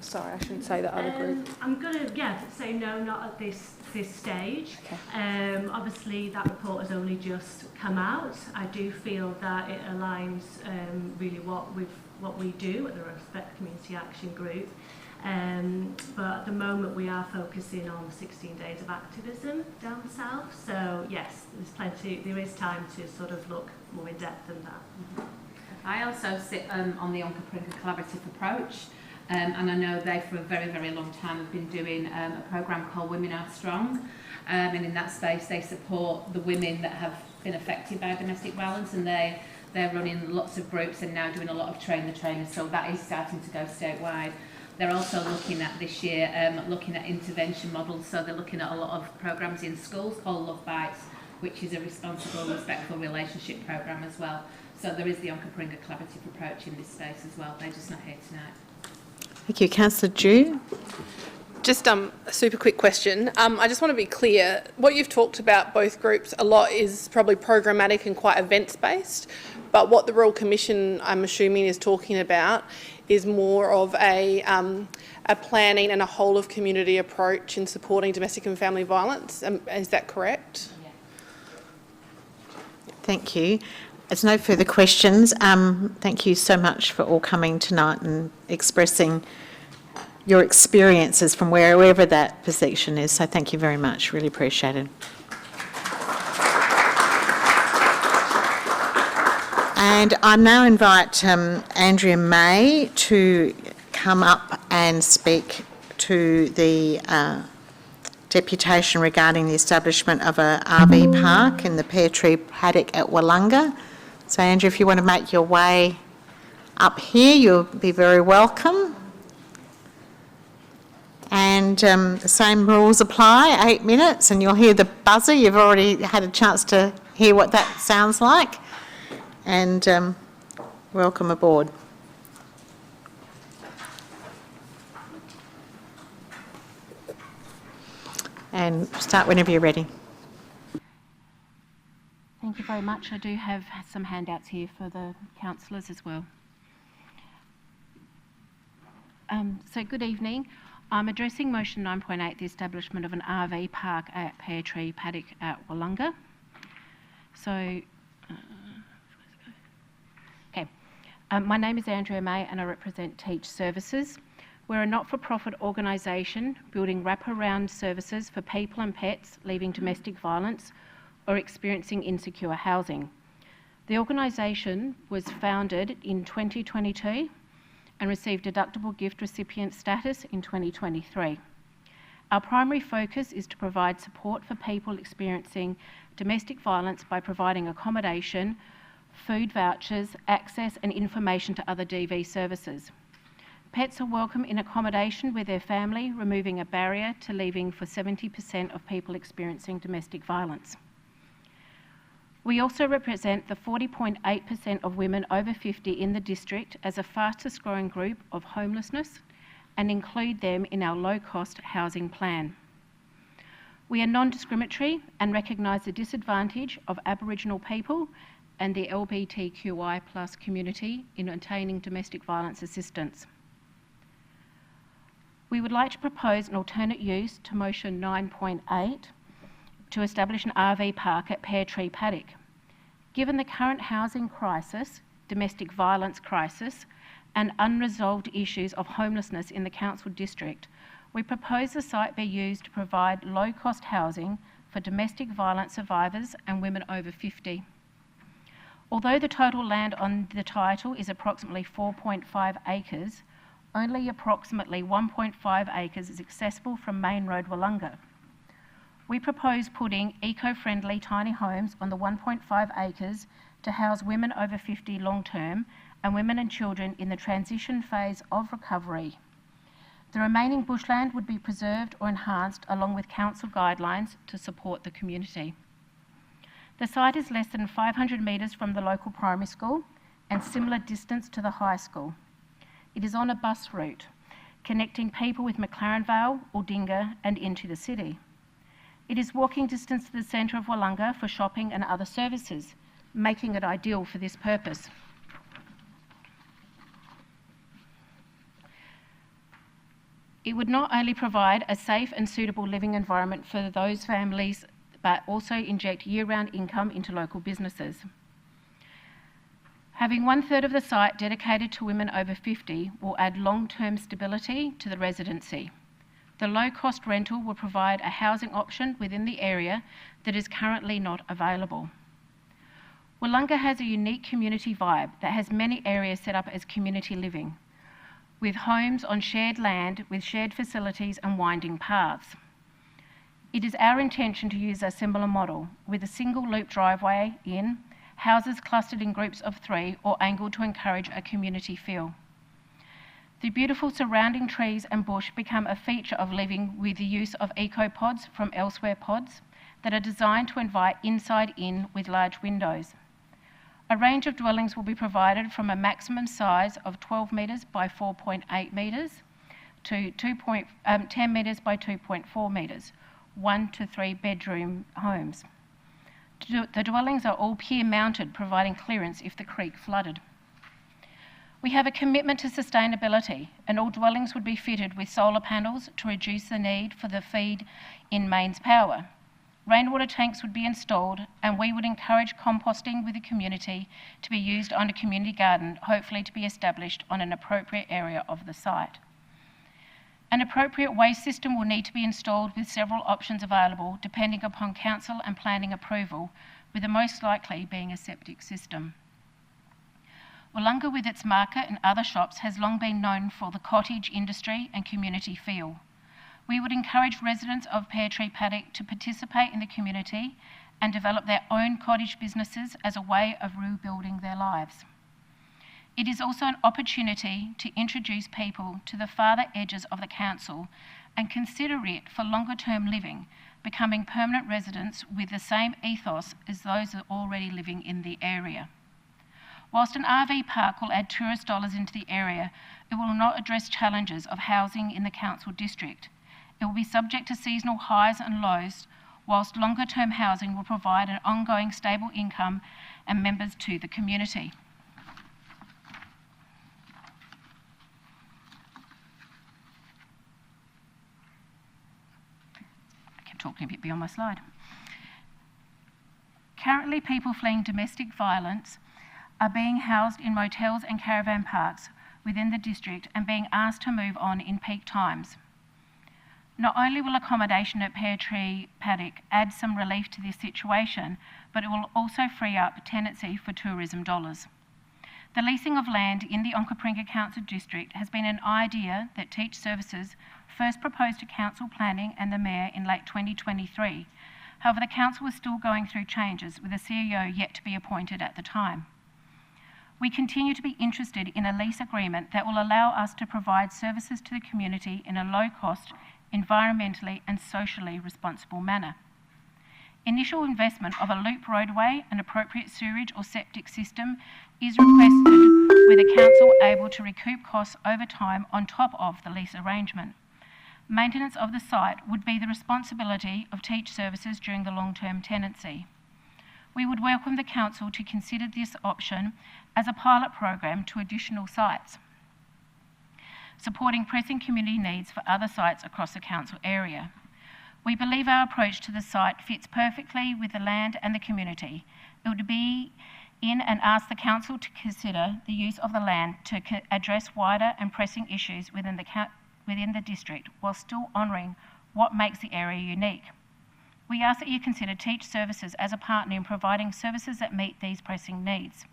Sorry, I shouldn't say the other group. I'm going to, say no, not at this stage. Okay. Obviously, that report has only just come out. I do feel that it aligns really what we do at the Respect Community Action Group. But at the moment we are focusing on 16 days of activism down south. So yes, there is time to sort of look more in depth than that. I also sit on the Onkaparinga collaborative approach, and I know they for a very, very long time have been doing a programme called Women Are Strong, and in that space they support the women that have been affected by domestic violence, and they're running lots of groups and now doing a lot of train the trainers, so that is starting to go statewide. They're also looking at this year, looking at intervention models. So they're looking at a lot of programmes in schools called Love Bites, which is a responsible, respectful relationship programme as well. So there is the Onkaparinga collaborative approach in this space as well. They're just not here tonight. Thank you. Councillor Dew. Just a super quick question. I just want to be clear, what you've talked about, both groups, a lot is probably programmatic and quite events-based, but what the Royal Commission, I'm assuming, is talking about is more of a planning and a whole-of-community approach in supporting domestic and family violence. Is that correct? Yeah. Thank you. There's no further questions. Thank you so much for all coming tonight and expressing your experiences from wherever that perception is. So thank you very much. Really appreciate it. And I now invite Andrea May to come up and speak to the deputation regarding the establishment of a RV park in the Pear Tree Paddock at Woodlanda. So Andrea, if you want to make your way up here, you'll be very welcome. And the same rules apply, 8 minutes, and you'll hear the buzzer. You've already had a chance to hear what that sounds like. And welcome aboard. And start whenever you're ready. Thank you very much. I do have some handouts here for the councillors as well. So good evening. I'm addressing motion 9.8, the establishment of an RV park at Pear Tree Paddock at Woodlanda. So, my name is Andrea May and I represent Teach Services. We're a not-for-profit organisation building wraparound services for people and pets leaving domestic violence or experiencing insecure housing. The organisation was founded in 2022 and received deductible gift recipient status in 2023. Our primary focus is to provide support for people experiencing domestic violence by providing accommodation, food vouchers, access and information to other DV services. Pets are welcome in accommodation with their family, removing a barrier to leaving for 70% of people experiencing domestic violence. We also represent the 40.8% of women over 50 in the district as a fastest growing group of homelessness and include them in our low-cost housing plan. We are non-discriminatory and recognise the disadvantage of Aboriginal people and the LGBTQI+ community in obtaining domestic violence assistance. We would like to propose an alternate use to motion 9.8 to establish an RV park at Pear Tree Paddock. Given the current housing crisis, domestic violence crisis, and unresolved issues of homelessness in the council district, we propose the site be used to provide low-cost housing for domestic violence survivors and women over 50. Although the total land on the title is approximately 4.5 acres, only approximately 1.5 acres is accessible from Main Road, Woodlanda. We propose putting eco-friendly tiny homes on the 1.5 acres to house women over 50 long-term and women and children in the transition phase of recovery. The remaining bushland would be preserved or enhanced along with council guidelines to support the community. The site is less than 500 metres from the local primary school and similar distance to the high school. It is on a bus route, connecting people with McLaren Vale, Aldinga and into the city. It is walking distance to the centre of Woodlanda for shopping and other services, making it ideal for this purpose. It would not only provide a safe and suitable living environment for those families, but also inject year-round income into local businesses. Having 1/3 of the site dedicated to women over 50 will add long-term stability to the residency. The low-cost rental will provide a housing option within the area that is currently not available. Woodlanda has a unique community vibe that has many areas set up as community living, with homes on shared land with shared facilities and winding paths. It is our intention to use a similar model with a single loop driveway in, houses clustered in groups of 3 or angled to encourage a community feel. The beautiful surrounding trees and bush become a feature of living with the use of eco-pods from elsewhere pods that are designed to invite inside in with large windows. A range of dwellings will be provided from a maximum size of 12 metres by 4.8 metres to 10 metres by 2.4 metres, 1 to 3 bedroom homes. The dwellings are all pier mounted, providing clearance if the creek flooded. We have a commitment to sustainability, and all dwellings would be fitted with solar panels to reduce the need for the feed in mains power. Rainwater tanks would be installed, and we would encourage composting with the community to be used on a community garden, hopefully to be established on an appropriate area of the site. An appropriate waste system will need to be installed with several options available depending upon council and planning approval, with the most likely being a septic system. Woolunga, with its market and other shops, has long been known for the cottage industry and community feel. We would encourage residents of Pear Tree Paddock to participate in the community and develop their own cottage businesses as a way of rebuilding their lives. It is also an opportunity to introduce people to the farther edges of the council and consider it for longer term living, becoming permanent residents with the same ethos as those already living in the area. Whilst an RV park will add tourist dollars into the area, it will not address challenges of housing in the council district. It will be subject to seasonal highs and lows, whilst longer term housing will provide an ongoing stable income and members to the community. I kept talking a bit beyond my slide. Currently, people fleeing domestic violence are being housed in motels and caravan parks within the district and being asked to move on in peak times. Not only will accommodation at Pear Tree Paddock add some relief to this situation, but it will also free up tenancy for tourism dollars. The leasing of land in the Onkaparinga Council District has been an idea that Teach Services first proposed to Council Planning and the Mayor in late 2023. However, the Council was still going through changes, with a CEO yet to be appointed at the time. We continue to be interested in a lease agreement that will allow us to provide services to the community in a low-cost, environmentally and socially responsible manner. Initial investment of a loop roadway, an appropriate sewerage or septic system is requested, with the council able to recoup costs over time on top of the lease arrangement. Maintenance of the site would be the responsibility of Teach Services during the long-term tenancy. We would welcome the council to consider this option as a pilot program to additional sites, supporting pressing community needs for other sites across the council area. We believe our approach to the site fits perfectly with the land and the community. It would be in and ask the council to consider the use of the land to address wider and pressing issues within the district, while still honouring what makes the area unique. We ask that you consider Teach Services as a partner in providing services that meet these pressing needs.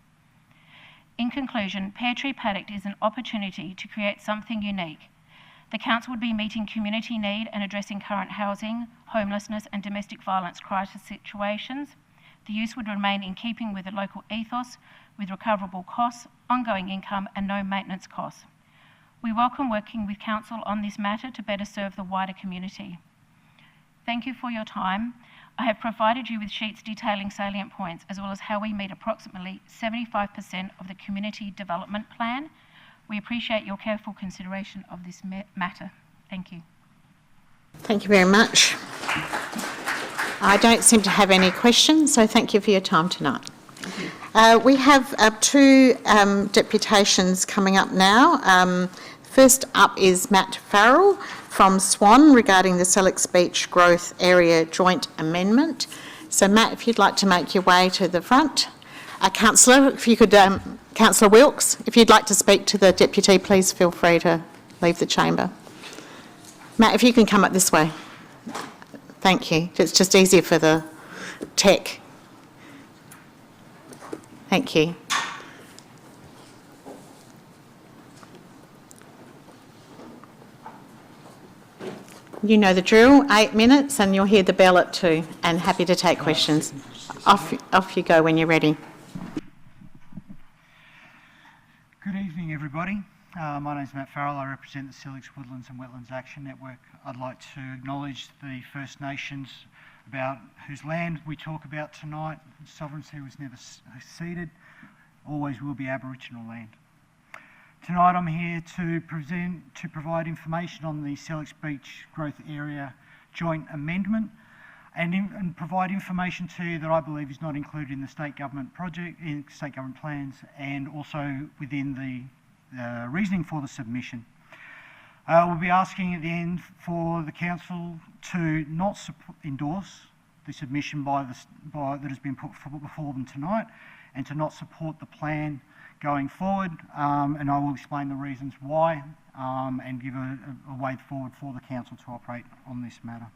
In conclusion, Pear Tree Paddock is an opportunity to create something unique. The council would be meeting community need and addressing current housing, homelessness and domestic violence crisis situations. The use would remain in keeping with the local ethos, with recoverable costs, ongoing income and no maintenance costs. We welcome working with council on this matter to better serve the wider community. Thank you for your time. I have provided you with sheets detailing salient points, as well as how we meet approximately 75% of the community development plan. We appreciate your careful consideration of this matter. Thank you. Thank you very much. I don't seem to have any questions, so thank you for your time tonight. We have two deputations coming up now. First up is Matt Farrell from Swan regarding the SELLICKS Beach Growth Area Joint Amendment. So Matt, if you'd like to make your way to the front. Councillor, if you could, Councillor Wilkes, if you'd like to speak to the deputy, please feel free to leave the chamber. Matt, if you can come up this way. Thank you. It's just easier for the tech. Thank you. You know the drill, 8 minutes, and you'll hear the bell at 2, and happy to take questions. Off you go when you're ready. Good evening, everybody. My name is Matt Farrell. I represent the SELLICKS Woodlands and Wetlands Action Network. I'd like to acknowledge the First Nations about whose land we talk about tonight. Sovereignty was never ceded, always will be Aboriginal land. Tonight I'm here to provide information on the SELLICKS Beach Growth Area Joint Amendment and provide information to you that I believe is not included in the state government project, in state government plans, and also within the reasoning for the submission. We'll be asking at the end for the council to not endorse the submission that has been put before them tonight, and to not support the plan going forward, and I will explain the reasons why and give a way forward for the council to operate on this matter.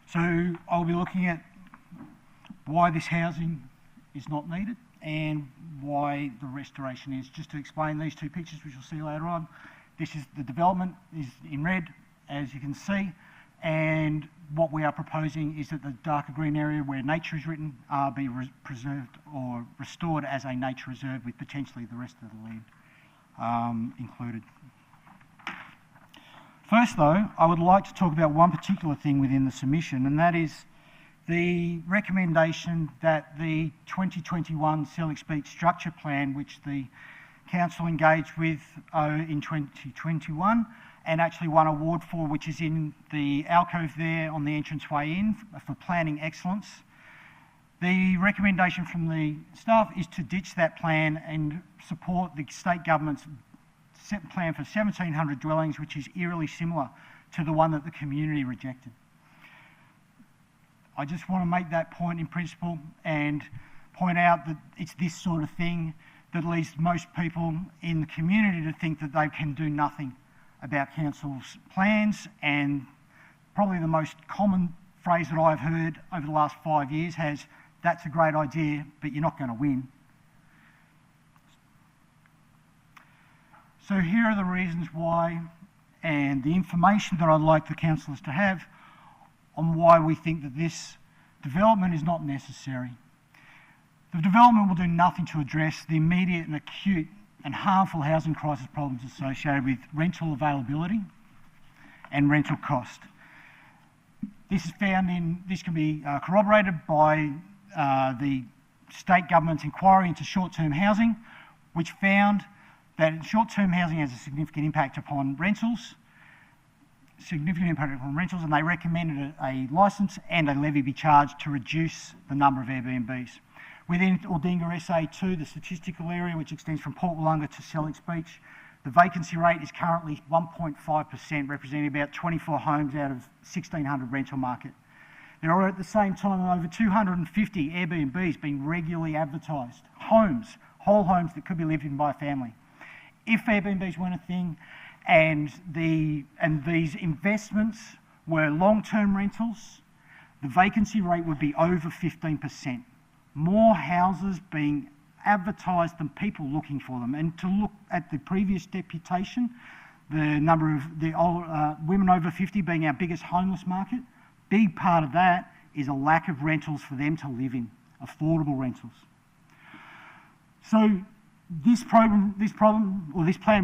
So I'll be looking at why this housing is not needed and why the restoration is. Just to explain these two pictures, which you'll see later on, this is the development is in red, as you can see, and what we are proposing is that the darker green area where nature is written be preserved or restored as a nature reserve, with potentially the rest of the land included. First though, I would like to talk about one particular thing within the submission, and that is the recommendation that the 2021 SELLICKS Beach Structure Plan, which the council engaged with in 2021 and actually won an award for, which is in the alcove there on the entranceway in for planning excellence. The recommendation from the staff is to ditch that plan and support the state government's plan for 1,700 dwellings, which is eerily similar to the one that the community rejected. I just want to make that point in principle and point out that it's this sort of thing that leads most people in the community to think that they can do nothing about council's plans, and probably the most common phrase that I've heard over the last 5 years has, "That's a great idea, but you're not going to win." So here are the reasons why, and the information that I'd like the councillors to have on why we think that this development is not necessary. The development will do nothing to address the immediate and acute and harmful housing crisis problems associated with rental availability and rental cost. This can be corroborated by the state government's inquiry into short-term housing, which found that short-term housing has a significant impact upon rentals, and they recommended a licence and a levy be charged to reduce the number of Airbnbs. Within Aldinga SA2, the statistical area, which extends from Port Woolunga to SELLICKS Beach, the vacancy rate is currently 1.5%, representing about 24 homes out of 1,600 rental market. There are at the same time over 250 Airbnbs being regularly advertised, homes, whole homes that could be lived in by a family. If Airbnbs weren't a thing, and these investments were long-term rentals, the vacancy rate would be over 15%. More houses being advertised than people looking for them. And to look at the previous deputation, the number of the women over 50 being our biggest homeless market, big part of that is a lack of rentals for them to live in, affordable rentals. So this plan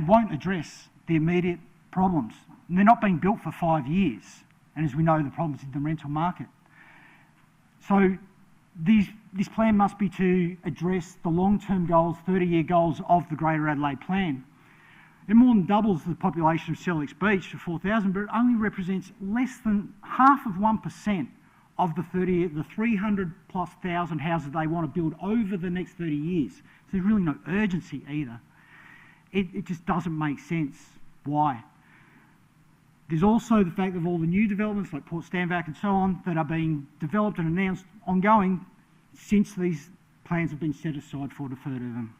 won't address the immediate problems. And they're not being built for 5 years. And as we know, the problems in the rental market. So this plan must be to address the long-term goals, 30-year goals of the Greater Adelaide Plan. It more than doubles the population of SELLICKS Beach to 4,000, but it only represents less than 0.5% of the 300+ thousand houses they want to build over the next 30 years. So there's really no urgency either. It just doesn't make sense. Why? There's also the fact of all the new developments like Port Stanvac and so on that are being developed and announced ongoing since these plans have been set aside for defer to them.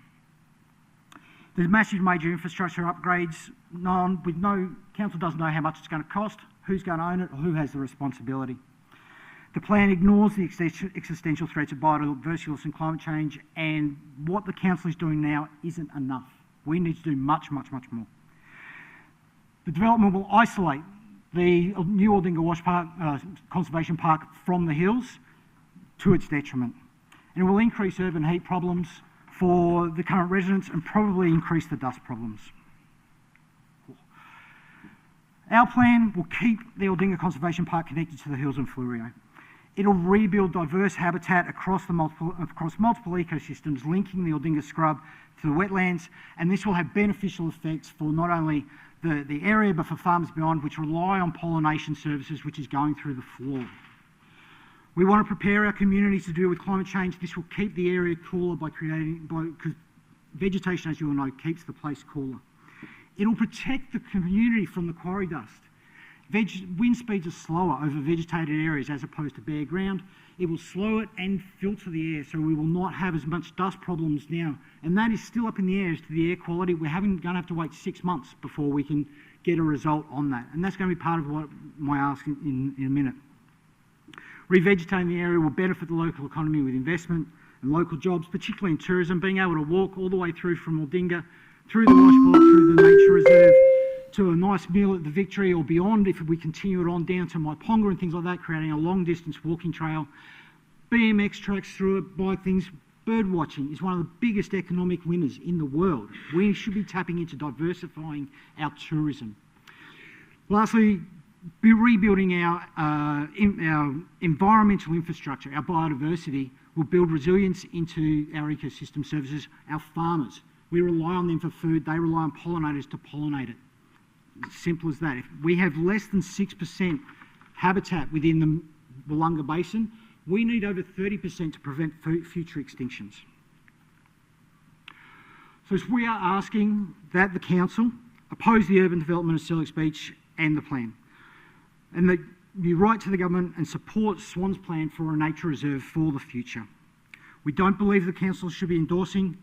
There's massive major infrastructure upgrades. Council doesn't know how much it's going to cost, who's going to own it, or who has the responsibility. The plan ignores the existential threats of biodiversity loss and climate change, and what the council is doing now isn't enough. We need to do much, much, much more. The development will isolate the new Aldinga Wash Park, Conservation Park from the hills to its detriment. And it will increase urban heat problems for the current residents and probably increase the dust problems. Our plan will keep the Aldinga Conservation Park connected to the hills and Fleurieu. It'll rebuild diverse habitat across multiple ecosystems, linking the Aldinga scrub to the wetlands, and this will have beneficial effects for not only the area but for farmers beyond, which rely on pollination services, which is going through the floor. We want to prepare our communities to deal with climate change. This will keep the area cooler because vegetation, as you all know, keeps the place cooler. It'll protect the community from the quarry dust. Wind speeds are slower over vegetated areas as opposed to bare ground. It will slow it and filter the air, so we will not have as much dust problems now. And that is still up in the air as to the air quality. We're going to have to wait 6 months before we can get a result on that. And that's going to be part of what my ask in a minute. Revegetating the area will benefit the local economy with investment and local jobs, particularly in tourism, being able to walk all the way through from Aldinga, through the washpot, through the nature reserve, to a nice meal at the Victory or beyond if we continue it on down to Maiponga and things like that, creating a long distance walking trail. BMX tracks through it, bike things. Bird watching is one of the biggest economic winners in the world. We should be tapping into diversifying our tourism. Lastly, be rebuilding our environmental infrastructure, our biodiversity, will build resilience into our ecosystem services. Our farmers, we rely on them for food, they rely on pollinators to pollinate it. Simple as that. If we have less than 6% habitat within the Woolunga Basin, we need over 30% to prevent future extinctions. So we are asking that the Council oppose the urban development of Sellicks Beach and the plan, and that you write to the government and support Swan's plan for a nature reserve for the future. We don't believe the Council should be endorsing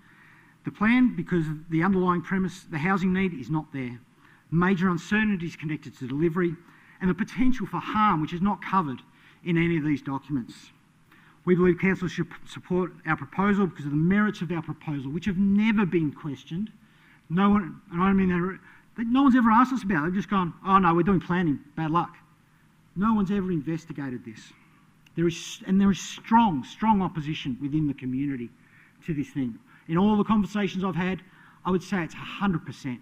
the plan because the underlying premise, the housing need, is not there. Major uncertainties connected to delivery and the potential for harm, which is not covered in any of these documents. We believe Council should support our proposal because of the merits of our proposal, which have never been questioned. No one, and I mean no one's ever asked us about it. They've just gone, oh no, we're doing planning, bad luck. No one's ever investigated this. There is strong opposition within the community to this thing. In all the conversations I've had, I would say it's 100%.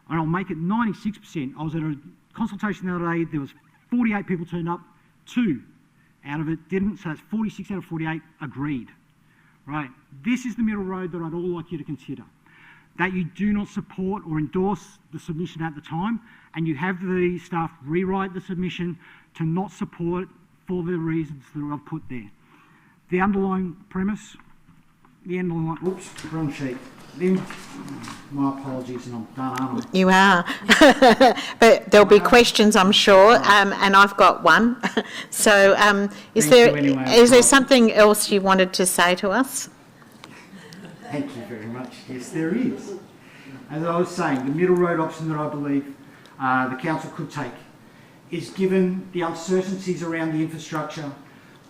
And I'll make it 96%. I was at a consultation the other day, there was 48 people turned up, 2 out of it didn't, so that's 46 out of 48 agreed. Right, this is the middle road that I'd all like you to consider. That you do not support or endorse the submission at the time, and you have the staff rewrite the submission to not support for the reasons that I've put there. The underlying premise, oops, wrong sheet. My apologies, and I'm done, aren't I? You are. But there'll be questions, I'm sure, and I've got one. So is there something else you wanted to say to us? Thank you very much. Yes, there is. As I was saying, the middle road option that I believe the Council could take is, given the uncertainties around the infrastructure,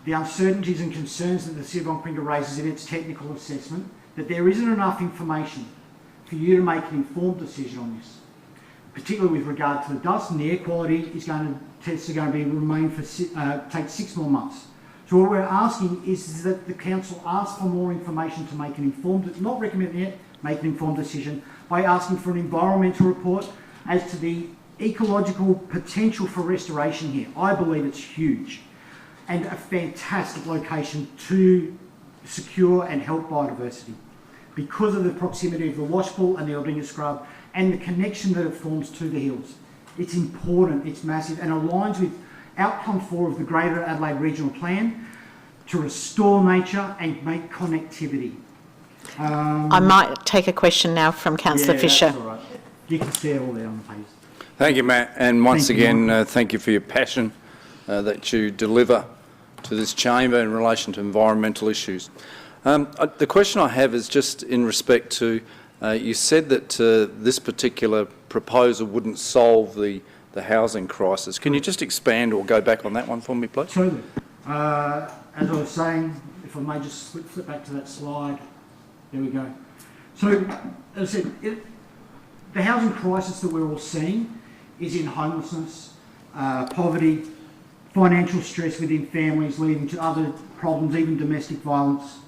the uncertainties and concerns that the City of Onkaparinga raises in its technical assessment, that there isn't enough information for you to make an informed decision on this, particularly with regard to the dust, and the air quality tests are going to remain for take 6 more months. So what we're asking is that the Council ask for more information to make an informed, not recommend it, make an informed decision by asking for an environmental report as to the ecological potential for restoration here. I believe it's huge and a fantastic location to secure and help biodiversity because of the proximity of the washpool and the Aldinga scrub and the connection that it forms to the hills. It's important, it's massive, and aligns with outcome 4 of the Greater Adelaide Regional Plan to restore nature and make connectivity. I might take a question now from Councillor Fisher. That's all right. You can see it all there on the page. Thank you, Matt, and once again, thank you for your passion that you deliver to this chamber in relation to environmental issues. The question I have is just in respect to, you said that this particular proposal wouldn't solve the housing crisis. Can you just expand or go back on that one for me, please? Absolutely. As I was saying, if I may just flip back to that slide. There we go. So, as I said, the housing crisis that we're all seeing is in homelessness, poverty, financial stress within families leading to other problems, even domestic violence.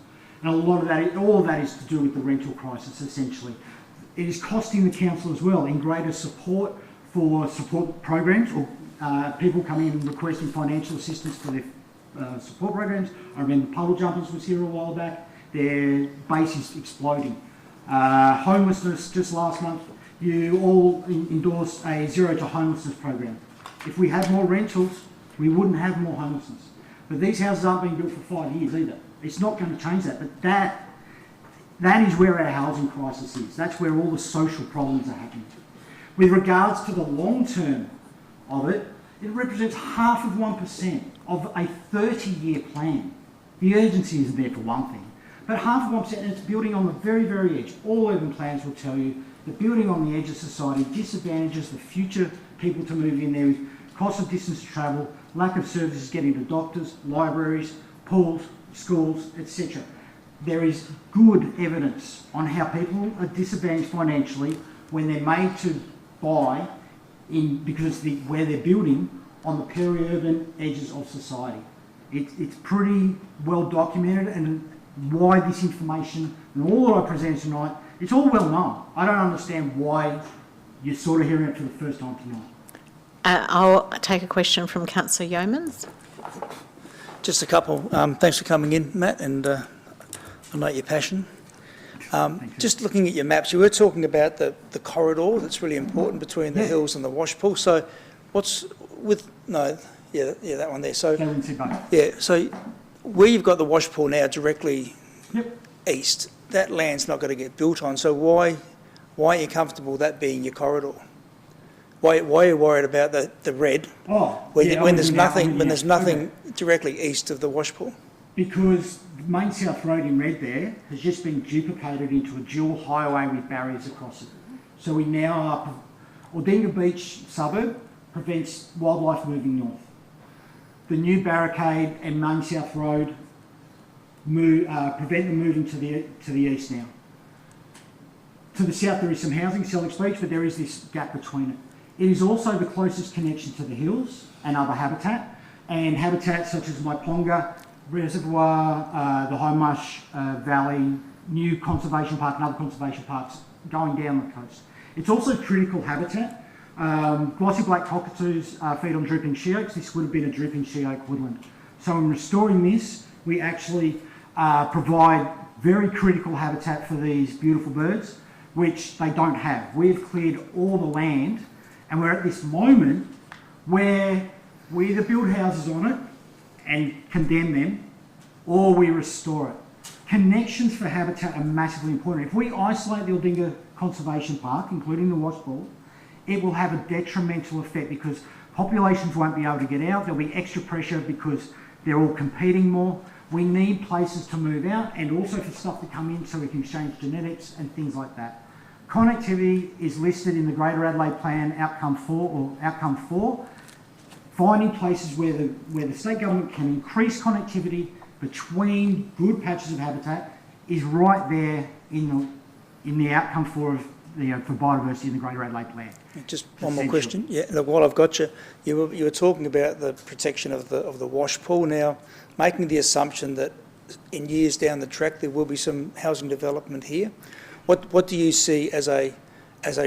And a lot of that, all of that is to do with the rental crisis, essentially. It is costing the council as well in greater support for support programs or people coming in and requesting financial assistance for their support programs. I remember Puddle Jumpers was here a while back. Their base is exploding. Homelessness, just last month, you all endorsed a zero to homelessness program. If we had more rentals, we wouldn't have more homelessness. But these houses aren't being built for 5 years either. It's not going to change that, but that is where our housing crisis is. That's where all the social problems are happening. With regards to the long term of it, it represents 1% of a 30-year plan. The urgency isn't there for one thing, but 1%, and it's building on the very, very edge. All urban plans will tell you that building on the edge of society disadvantages the future people to move in there with cost of distance to travel, lack of services getting to doctors, libraries, pools, schools, etc. There is good evidence on how people are disadvantaged financially when they're made to buy in because where they're building on the peri-urban edges of society. It's pretty well documented, and why this information and all that I present tonight, it's all well known. I don't understand why you're sort of hearing it for the first time tonight. I'll take a question from Councillor Yeomans. Just a couple. Thanks for coming in, Matt, and I note your passion. Just looking at your maps, you were talking about the corridor that's really important between the hills and the wash pool. So what's with, no, yeah, that one there. So, yeah, so where you've got the wash pool now directly east, that land's not going to get built on. So why are you comfortable that being your corridor? Why are you worried about the red when there's nothing directly east of the wash pool? Because Main South Road in red there has just been duplicated into a dual highway with barriers across it. So we now are, Aldinga Beach suburb prevents wildlife moving north. The new barricade and Main South Road prevent them moving to the east now. To the south there is some housing, SELLICKS Beach, but there is this gap between it. It is also the closest connection to the hills and other habitat, and habitats such as Maiponga Reservoir, the High Marsh Valley, new conservation park and other conservation parks going down the coast. It's also critical habitat. Glossy black cockatoos feed on drooping she oaks. This would have been a drooping she oak woodland. So in restoring this, we actually provide very critical habitat for these beautiful birds, which they don't have. We've cleared all the land, and we're at this moment where we either build houses on it and condemn them, or we restore it. Connections for habitat are massively important. If we isolate the Aldinga Conservation Park, including the wash pool, it will have a detrimental effect because populations won't be able to get out. There'll be extra pressure because they're all competing more. We need places to move out and also for stuff to come in so we can exchange genetics and things like that. Connectivity is listed in the Greater Adelaide Plan Outcome 4, finding places where the state government can increase connectivity between good patches of habitat is right there in the Outcome 4 of for biodiversity in the Greater Adelaide Plan. Just one more question. Yeah, look, while I've got you, you were talking about the protection of the wash pool. Now, making the assumption that in years down the track there will be some housing development here. What do you see as a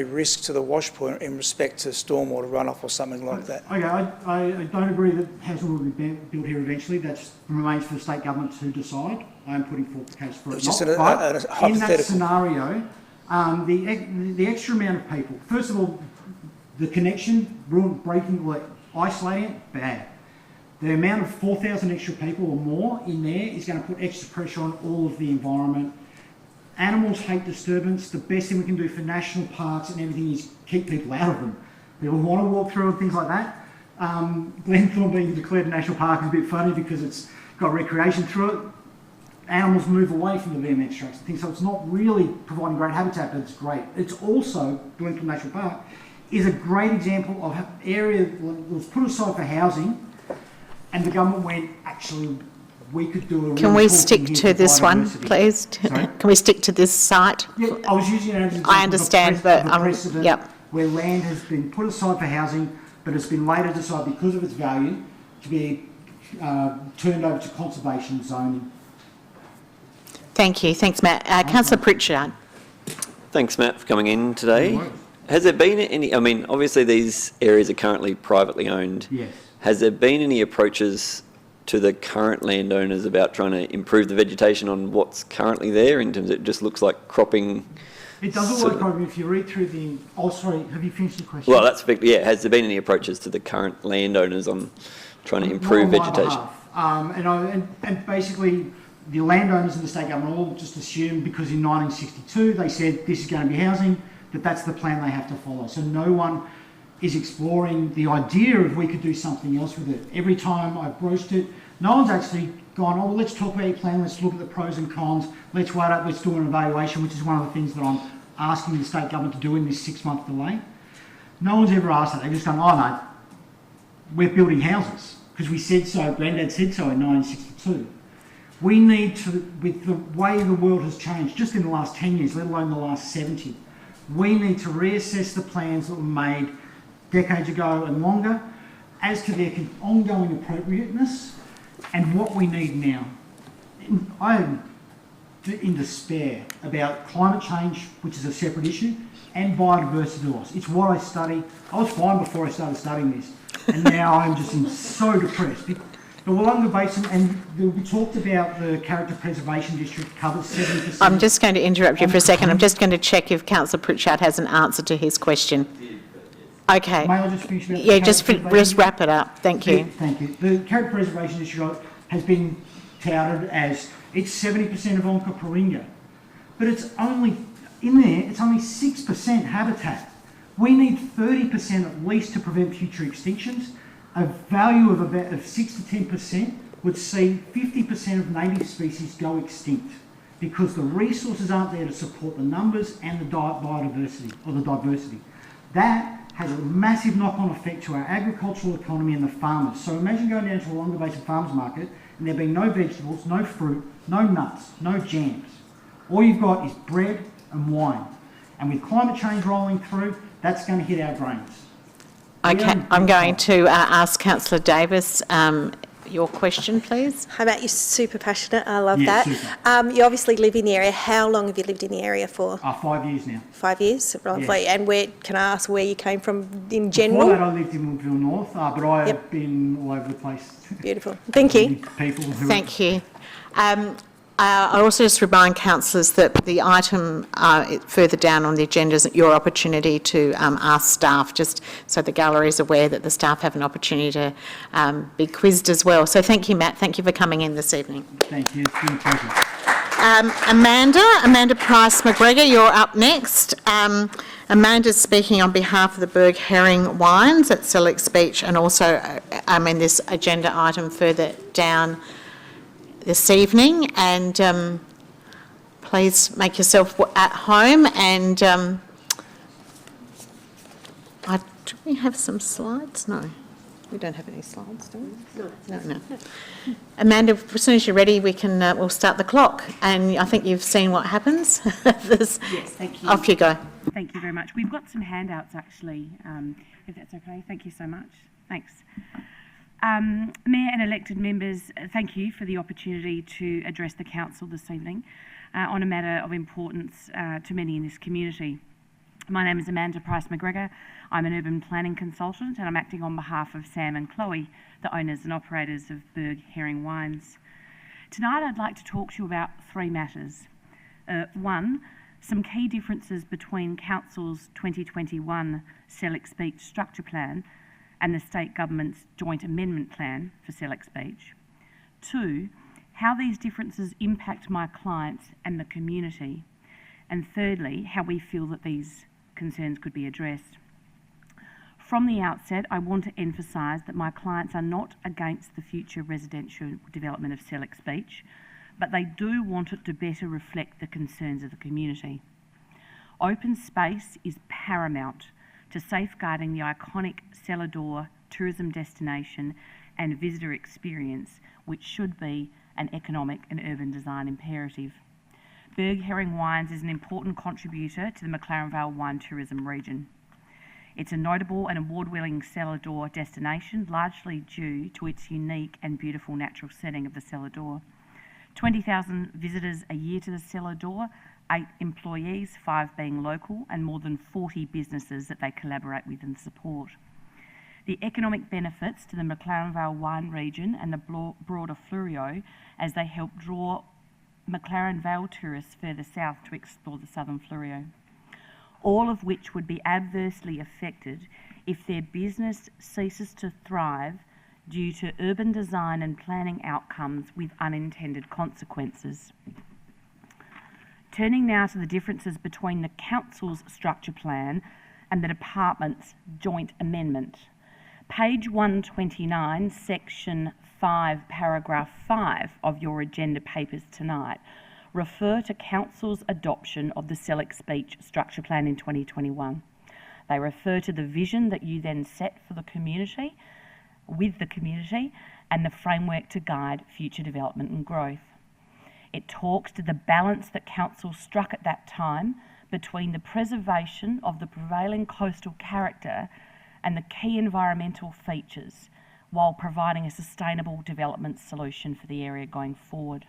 risk to the wash pool in respect to stormwater runoff or something like that? Okay, I don't agree that housing will be built here eventually. That remains for the state government to decide. I am putting forth the case for it. Just in that scenario, the extra amount of people, first of all, the connection, breaking, or isolating it, bad. The amount of 4,000 extra people or more in there is going to put extra pressure on all of the environment. Animals hate disturbance. The best thing we can do for national parks and everything is keep people out of them. People want to walk through and things like that. Glenthorne being declared a national park is a bit funny because it's got recreation through it. Animals move away from the VMX tracks and things, so it's not really providing great habitat, but it's great. It's also, Glenthorne National Park is a great example of an area that was put aside for housing, and the government went, actually, we could do a... Can we stick to this one, please? Sorry? Can we stick to this site? Yeah, I was using it as an example. I understand, but where land has been put aside for housing, but it's been later decided because of its value to be turned over to conservation zoning. Thank you. Thanks, Matt. Councillor Pritchard. Thanks, Matt, for coming in today. Has there been any, I mean, obviously these areas are currently privately owned. Yes. Has there been any approaches to the current landowners about trying to improve the vegetation on what's currently there, in terms of it just looks like cropping? It doesn't work problem if you read through the... Oh, sorry, have you finished your question? Well, that's, yeah, has there been any approaches to the current landowners on trying to improve vegetation? And basically, the landowners and the state government all just assumed, because in 1962 they said this is going to be housing, that's the plan they have to follow. So no one is exploring the idea of we could do something else with it. Every time I've broached it, no one's actually gone, oh, well, let's talk about your plan, let's look at the pros and cons, let's wait up, let's do an evaluation, which is one of the things that I'm asking the state government to do in this 6-month delay. No one's ever asked that. They've just gone, oh no, we're building houses, because we said so, Granddad said so in 1962. We need to, with the way the world has changed, just in the last 10 years, let alone the last 70, we need to reassess the plans that were made decades ago and longer as to their ongoing appropriateness and what we need now. I am in despair about climate change, which is a separate issue, and biodiversity loss. It's what I study. I was fine before I started studying this, and now I'm just so depressed. The Woolunga Basin, and we talked about the Character Preservation District covers 70%. I'm just going to interrupt you for a second. I'm just going to check if Councillor Pritchard has an answer to his question. Okay. May I just finish about yeah, just wrap it up. Thank you. Thank you. The Character Preservation District has been touted as it's 70% of Onkaparinga, but it's only, in there, it's only 6% habitat. We need 30% at least to prevent future extinctions. A value of about 6 to 10% would see 50% of native species go extinct because the resources aren't there to support the numbers and the biodiversity or the diversity. That has a massive knock-on effect to our agricultural economy and the farmers. So imagine going down to a Woolunga Basin farmers market and there being no vegetables, no fruit, no nuts, no jams. All you've got is bread and wine. And with climate change rolling through, that's going to hit our brains. Okay, I'm going to ask Councillor Davis your question, please. Hi, Matt, you're super passionate. I love Yeah, that. You obviously live in the area. How long have you lived in the area for? 5 years now. 5 years, lovely. Yeah. And where, can I ask where you came from in general? Before that, I lived in Woodville North, but I have been all over the place. Beautiful. Thank you. Thank you. I also just remind councillors that the item further down on the agenda is your opportunity to ask staff, just so the gallery is aware that the staff have an opportunity to be quizzed as well. So thank you, Matt. Thank you for coming in this evening. Thank you. It's been a pleasure. Amanda Price-McGregor, you're up next. Amanda's speaking on behalf of the BERG Herring Wines at SELLICKS Beach, and also in this agenda item further down this evening, and please make yourself at home. And do we have some slides? No, we don't have any slides, do we? No. Amanda, as soon as you're ready, we can we'll start the clock. And I think you've seen what happens. Yes, thank you. Off you go. Thank you very much. We've got some handouts actually, if that's okay. Thank you so much. Thanks. Mayor and elected members, thank you for the opportunity to address the Council this evening on a matter of importance to many in this community. My name is Amanda Price-McGregor. I'm an urban planning consultant, and I'm acting on behalf of Sam and Chloe, the owners and operators of BERG Herring Wines. Tonight I'd like to talk to you about 3 matters. One, some key differences between Council's 2021 SELLICKS Beach Structure Plan and the State Government's Joint Amendment Plan for SELLICKS Beach. 2, how these differences impact my clients and the community. And thirdly, how we feel that these concerns could be addressed. From the outset, I want to emphasise that my clients are not against the future residential development of SELLICKS Beach, but they do want it to better reflect the concerns of the community. Open space is paramount to safeguarding the iconic cellar door tourism destination and visitor experience, which should be an economic and urban design imperative. BERG Herring Wines is an important contributor to the McLaren Vale wine tourism region. It's a notable and award-winning cellar door destination, largely due to its unique and beautiful natural setting of the cellar door. 20,000 visitors a year to the cellar door, 8 employees, 5 being local, and more than 40 businesses that they collaborate with and support. The economic benefits to the McLaren Vale wine region and the broader Fleurieu as they help draw McLaren Vale tourists further south to explore the southern Fleurieu, all of which would be adversely affected if their business ceases to thrive due to urban design and planning outcomes with unintended consequences. Turning now to the differences between the Council's structure plan and the Department's joint amendment. Page 129, Section 5, Paragraph 5 of your agenda papers tonight refer to Council's adoption of the SELLICKS Beach Structure Plan in 2021. They refer to the vision that you then set for the community, with the community, and the framework to guide future development and growth. It talks to the balance that Council struck at that time between the preservation of the prevailing coastal character and the key environmental features while providing a sustainable development solution for the area going forward.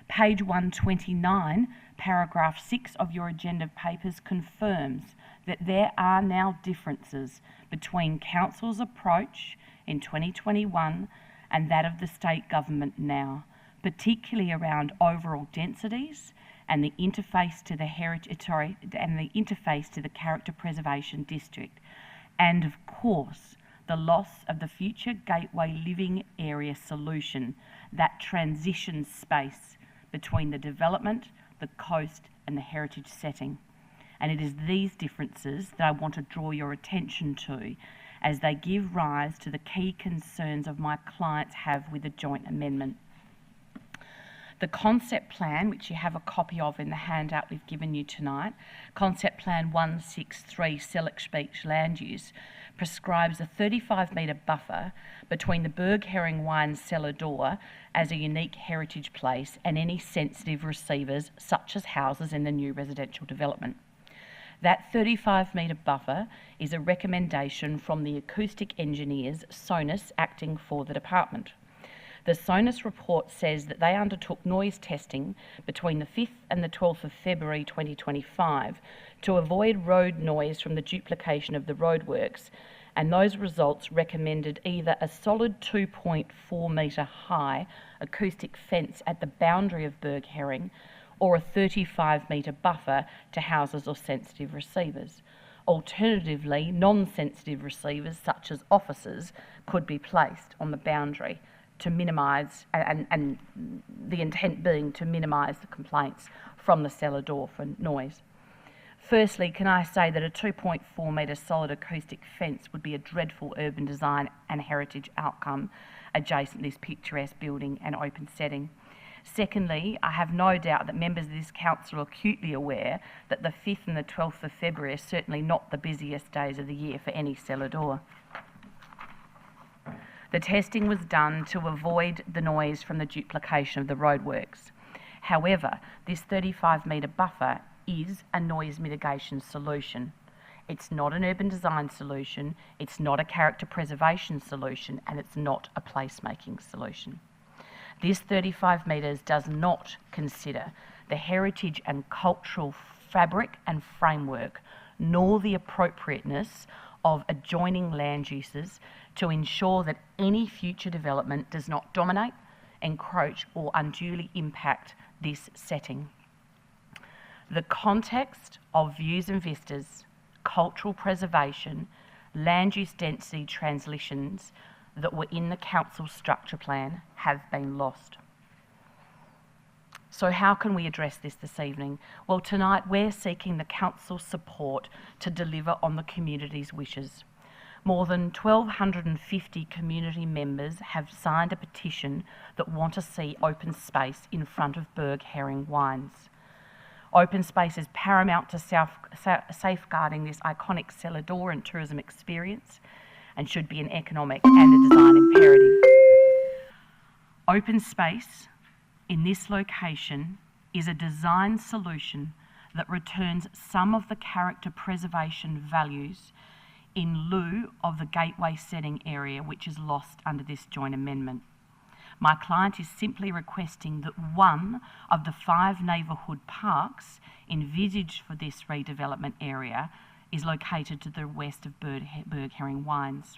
Page 129, paragraph 6 of your agenda papers confirms that there are now differences between Council's approach in 2021 and that of the state government now, particularly around overall densities and the interface to the character preservation district, and of course the loss of the future gateway living area solution, that transition space between the development, the coast and the heritage setting. And it is these differences that I want to draw your attention to as they give rise to the key concerns of my clients have with the joint amendment. The concept plan, which you have a copy of in the handout we've given you tonight, Concept Plan 163 SELLICKS Beach Land Use, prescribes a 35-metre buffer between the Berg Herring Wine cellar door as a unique heritage place and any sensitive receivers such as houses in the new residential development. That 35-metre buffer is a recommendation from the acoustic engineers, SONUS, acting for the department. The SONUS report says that they undertook noise testing between the 5th and the 12th of February 2025 to avoid road noise from the duplication of the roadworks, and those results recommended either a solid 2.4 metre high acoustic fence at the boundary of Berg Herring or a 35-metre buffer to houses or sensitive receivers. Alternatively, non-sensitive receivers such as offices could be placed on the boundary to minimise, and the intent being to minimise the complaints from the cellar door for noise. Firstly, can I say that a 2.4 metre solid acoustic fence would be a dreadful urban design and heritage outcome adjacent to this picturesque building and open setting. Secondly, I have no doubt that members of this council are acutely aware that the 5th and the 12th of February are certainly not the busiest days of the year for any cellar door. The testing was done to avoid the noise from the duplication of the roadworks. However, this 35-metre buffer is a noise mitigation solution. It's not an urban design solution, it's not a character preservation solution, and it's not a placemaking solution. This 35 metres does not consider the heritage and cultural fabric and framework, nor the appropriateness of adjoining land uses to ensure that any future development does not dominate, encroach or unduly impact this setting. The context of views and vistas, cultural preservation, land use density transitions that were in the council structure plan have been lost. So how can we address this evening? Well, tonight we're seeking the council's support to deliver on the community's wishes. More than 1,250 community members have signed a petition that want to see open space in front of Berg Herring Wines. Open space is paramount to safeguarding this iconic cellar door and tourism experience and should be an economic and a design imperative. Open space in this location is a design solution that returns some of the character preservation values in lieu of the gateway setting area which is lost under this joint amendment. My client is simply requesting that one of the 5 neighbourhood parks envisaged for this redevelopment area is located to the west of Berg Herring Wines.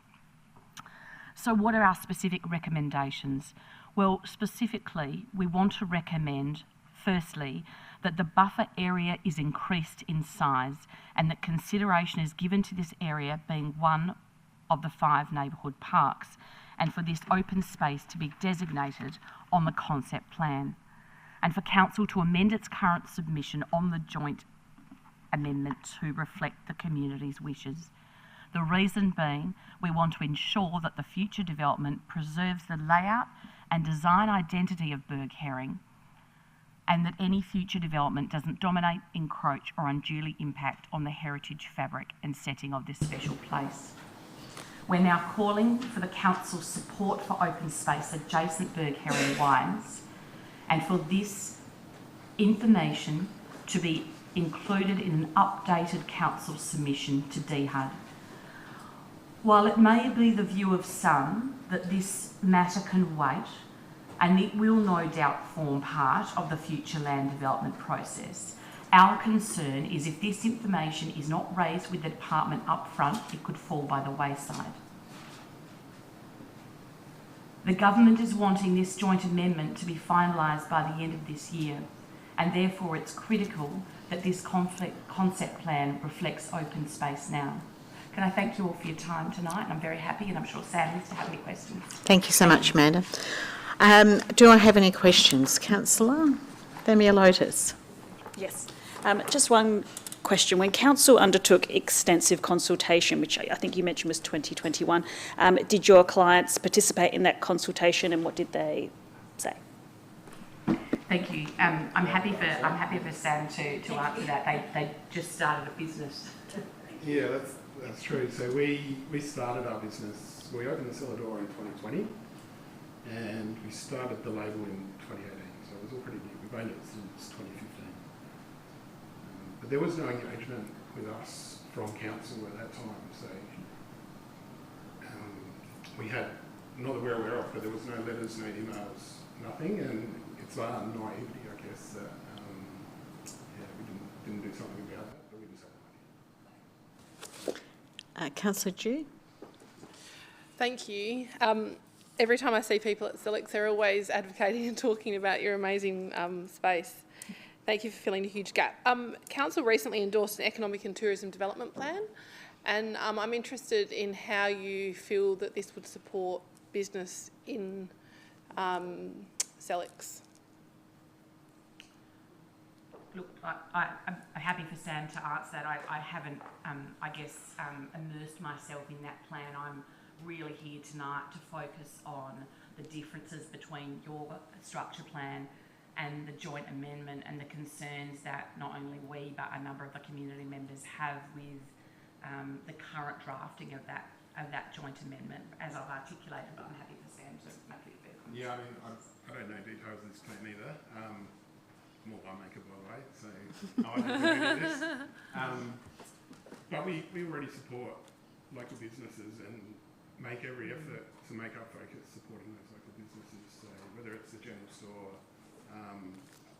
So what are our specific recommendations? Well, specifically, we want to recommend, firstly, that the buffer area is increased in size and that consideration is given to this area being one of the 5 neighbourhood parks, and for this open space to be designated on the concept plan, and for Council to amend its current submission on the joint amendment to reflect the community's wishes. The reason being, we want to ensure that the future development preserves the layout and design identity of Berg Herring, and that any future development doesn't dominate, encroach or unduly impact on the heritage fabric and setting of this special place. We're now calling for the Council's support for open space adjacent Berg Herring Wines, and for this information to be included in an updated Council submission to DHUD. While it may be the view of some that this matter can wait, and it will no doubt form part of the future land development process, our concern is if this information is not raised with the department up front, it could fall by the wayside. The government is wanting this joint amendment to be finalised by the end of this year, and therefore it's critical that this concept plan reflects open space now. Can I thank you all for your time tonight? I'm very happy, and I'm sure Sam needs to have any questions. Thank you so much, Amanda. Do I have any questions? Councillor Lotus. Yes. Just one question. When Council undertook extensive consultation, which I think you mentioned was 2021, did your clients participate in that consultation, and what did they say? Thank you. I'm happy for Sam to answer that. They just started a business. Yeah, that's true. So we started our business. We opened the cellar door in 2020, and we started the label in 2018. So it was all pretty new. We've owned it since 2015. But there was no engagement with us from council at that time. So we had, not that we're aware of, but there was no letters, no emails, nothing. And it's our naivety, I guess, that we didn't do something about that, but we just had money. Councillor Dew. Thank you. Every time I see people at SELLICKS, they're always advocating and talking about your amazing space. Thank you for filling a huge gap. Council recently endorsed an economic and tourism development plan, and I'm interested in how you feel that this would support business in SELLICKS. Look, I'm happy for Sam to answer that. I haven't, immersed myself in that plan. I'm really here tonight to focus on the differences between your structure plan and the joint amendment and the concerns that not only we but a number of the community members have with the current drafting of that joint amendment, as I've articulated. But I'm happy for Sam to make it fair. Yeah, I mean, I don't know details of this plan either. I'm all winemaker, by the way, so I don't do any of this. But we already support local businesses and make every effort to make our focus supporting those local businesses. So whether it's the general store,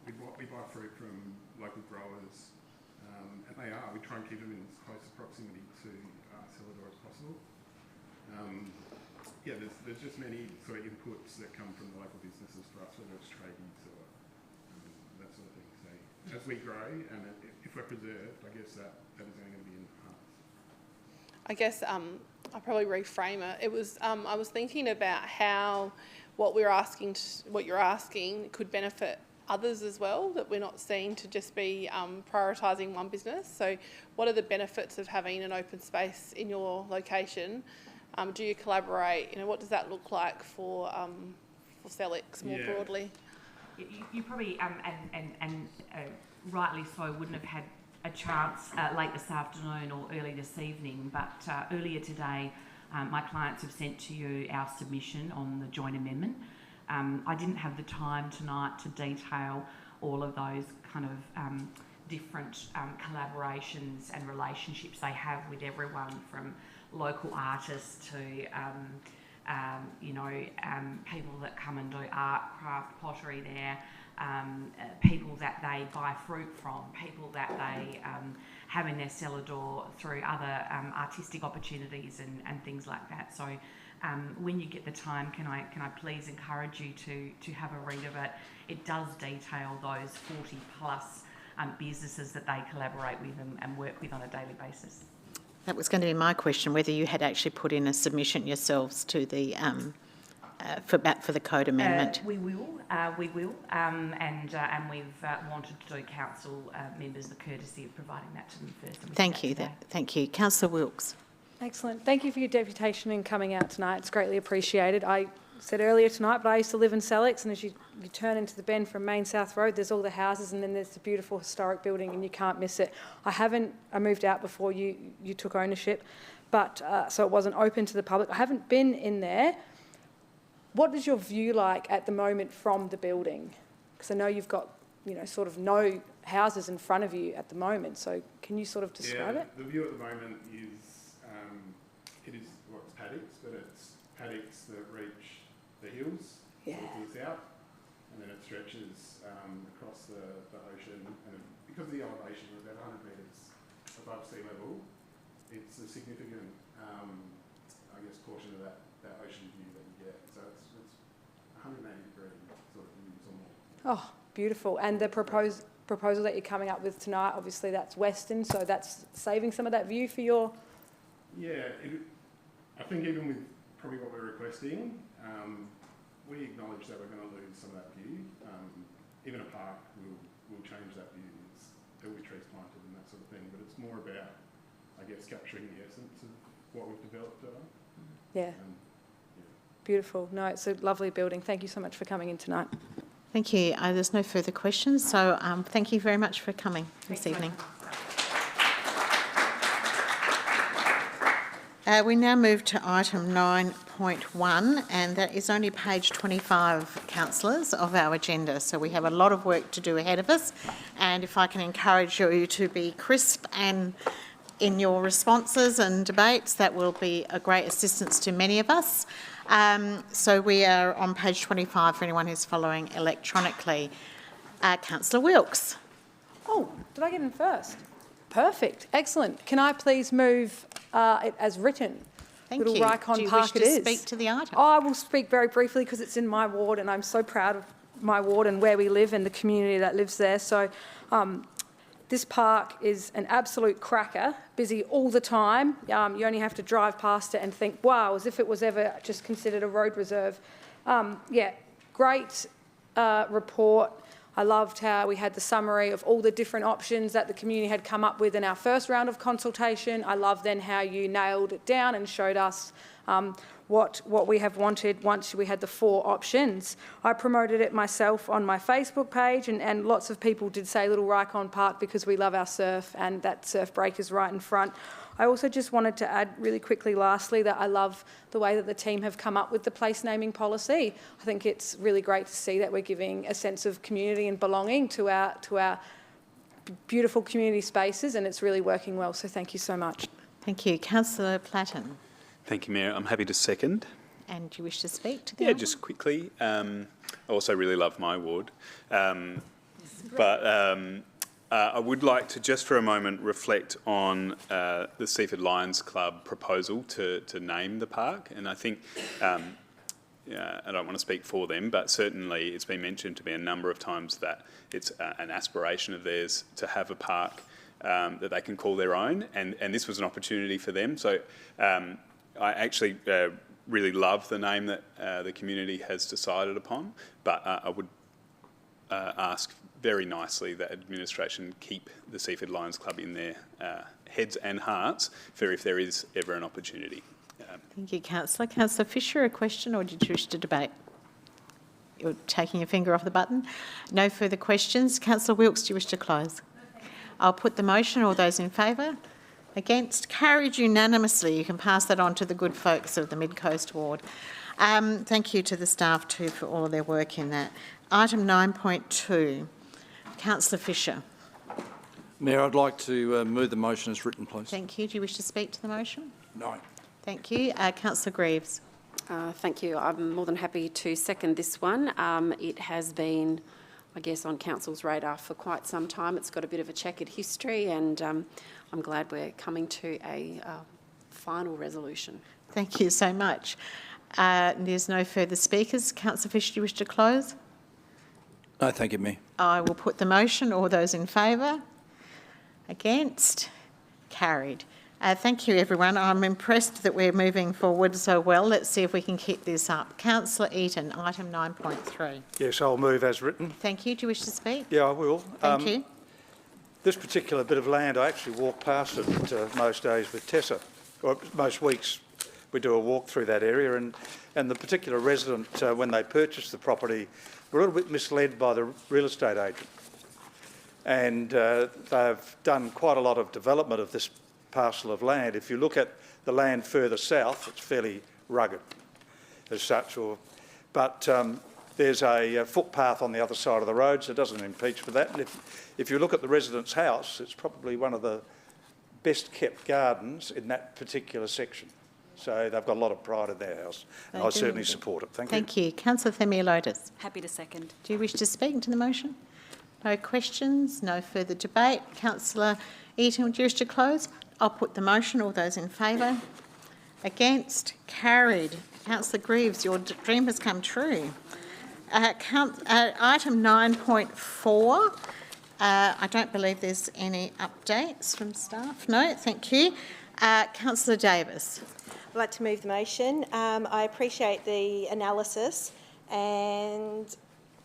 we buy fruit from local growers, and we try and keep them in as close a proximity to cellar door as possible. Yeah, there's just many sort of inputs that come from the local businesses for us, whether it's tradies or that sort of thing. So as we grow and if we're preserved, I guess that is only going to be enhanced. I guess I'll probably reframe it. It was I was thinking about how what you're asking could benefit others as well, that we're not seen to just be prioritising one business. So what are the benefits of having an open space in your location? Do you collaborate? What does that look like for SELLICKS more broadly? You probably, and rightly so, wouldn't have had a chance late this afternoon or early this evening, but earlier today my clients have sent to you our submission on the joint amendment. I didn't have the time tonight to detail all of those kind of different collaborations and relationships they have with everyone, from local artists to people that come and do art, craft, pottery there, people that they buy fruit from, people that they have in their cellar door through other artistic opportunities and things like that. So when you get the time, can I please encourage you to have a read of it? It does detail those 40 plus businesses that they collaborate with and work with on a daily basis. That was going to be my question, whether you had actually put in a submission yourselves to the for the code amendment. We will, and we've wanted to do council members the courtesy of providing that to them first. Thank you. Thank you. Councillor Wilkes. Excellent. Thank you for your deputation and coming out tonight. It's greatly appreciated. I said earlier tonight, but I used to live in Sellicks, and as you turn into the bend from Main South Road, there's all the houses, and then there's the beautiful historic building, and you can't miss it. I moved out before you took ownership, but so it wasn't open to the public. I haven't been in there. What is your view like at the moment from the building? Because I know you've got, sort of no houses in front of you at the moment. So can you sort of describe it? The view at the moment is, it's paddocks, but it's paddocks that reach the hills to the south, and then it stretches across the ocean. And because the elevation is about 100 metres above sea level, it's a significant, portion of that ocean view that you get. So it's 180 degree sort of views or more. Oh, beautiful. And the proposal that you're coming up with tonight, obviously that's western, so that's saving some of that view for your... Yeah, I think even with probably what we're requesting, we acknowledge that we're going to lose some of that view. Even a park will change that view. There'll be trees planted and that sort of thing, but it's more about, capturing the essence of what we've developed. Yeah. Beautiful. No, it's a lovely building. Thank you so much for coming in tonight. Thank you. There's no further questions, so thank you very much for coming this evening. We now move to item 9.1, and that is only page 25, councillors, of our agenda. So we have a lot of work to do ahead of us, and if I can encourage you to be crisp and in your responses and debates, that will be a great assistance to many of us. So we are on page 25 for anyone who's following electronically. Councillor Wilkes. Oh, did I get in first? Perfect. Excellent. Can I please move it as written? Thank Little you. Rykon Do you Park wish to speak to the item? Oh, I will speak very briefly because it's in my ward, and I'm so proud of my ward and where we live and the community that lives there. So this park is an absolute cracker, busy all the time. You only have to drive past it and think, wow, as if it was ever just considered a road reserve. Great report. I loved how we had the summary of all the different options that the community had come up with in our first round of consultation. I love then how you nailed it down and showed us what we have wanted once we had the 4 options. I promoted it myself on my Facebook page, and lots of people did say Little Rykon Park because we love our surf, and that surf break is right in front. I also just wanted to add really quickly, lastly, that I love the way that the team have come up with the place naming policy. I think it's really great to see that we're giving a sense of community and belonging to our beautiful community spaces, and it's really working well. So thank you so much. Thank you. Councillor Platten. Thank you, Mayor. I'm happy to second. And do you wish to speak to the Yeah, item? just quickly. I also really love my ward. I would like to just for a moment reflect on the Seaford Lions Club proposal to name the park. And I think, I don't want to speak for them, but certainly it's been mentioned to me a number of times that it's an aspiration of theirs to have a park that they can call their own. And this was an opportunity for them. So I actually really love the name that the community has decided upon, but I would ask very nicely that administration keep the Seaford Lions Club in their heads and hearts for if there is ever an opportunity. Thank you, Councillor. Councillor Fisher, a question, or did you wish to debate? You're taking your finger off the button. No further questions. Councillor Wilkes, do you wish to close? I'll put the motion. All those in favour? Against? Carried unanimously. You can pass that on to the good folks of the Mid Coast Ward. Thank you to the staff too for all of their work in that. Item 9.2. Councillor Fisher. Mayor, I'd like to move the motion as written, please. Thank you. Do you wish to speak to the motion? No. Thank you. Councillor Greaves. Thank you. I'm more than happy to second this one. It has been, I guess, on Council's radar for quite some time. It's got a bit of a checkered history, and I'm glad we're coming to a final resolution. Thank you so much. There's no further speakers. Councillor Fisher, do you wish to close? No, thank you, Mayor. I will put the motion. All those in favour? Against? Carried. Thank you, everyone. I'm impressed that we're moving forward so well. Let's see if we can keep this up. Councillor Eaton, item 9.3. Yes, I'll move as written. Thank you. Do you wish to speak? Yeah, I will. Thank you. This particular bit of land, I actually walk past it most days with Tessa, or most weeks we do a walk through that area, and the particular resident, when they purchased the property, were a little bit misled by the real estate agent. And they've done quite a lot of development of this parcel of land. If you look at the land further south, it's fairly rugged as such, but there's a footpath on the other side of the road, so it doesn't impeach with that. And if you look at the resident's house, it's probably one of the best kept gardens in that particular section. So they've got a lot of pride in their house, and I certainly support it. Thank you. Thank you. Councillor Themialotis. Happy to second. Do you wish to speak to the motion? No questions, no further debate. Councillor Eaton, do you wish to close? I'll put the motion. All those in favour? Against? Carried. Councillor Greaves, your dream has come true. Item 9.4. I don't believe there's any updates from staff. No, thank you. Councillor Davis. I'd like to move the motion. I appreciate the analysis and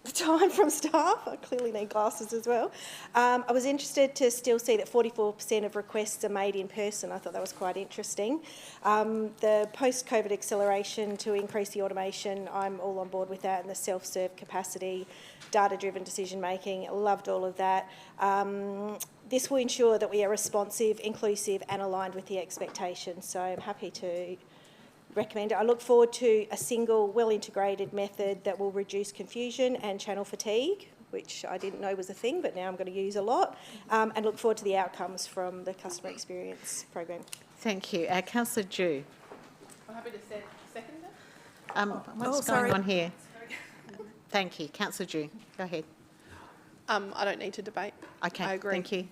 the time from staff. I clearly need glasses as well. I was interested to still see that 44% of requests are made in person. I thought that was quite interesting. The post-COVID acceleration to increase the automation, I'm all on board with that, and the self-serve capacity, data-driven decision-making, loved all of that. This will ensure that we are responsive, inclusive and aligned with the expectations, so I'm happy to recommend it. I look forward to a single, well-integrated method that will reduce confusion and channel fatigue, which I didn't know was a thing, but now I'm going to use a lot, and look forward to the outcomes from the customer experience program. Thank you. Councillor Dew. I'm happy to second it. What's going on here? Thank you. Councillor Dew, go ahead. I don't need to debate. Okay, I agree. thank you.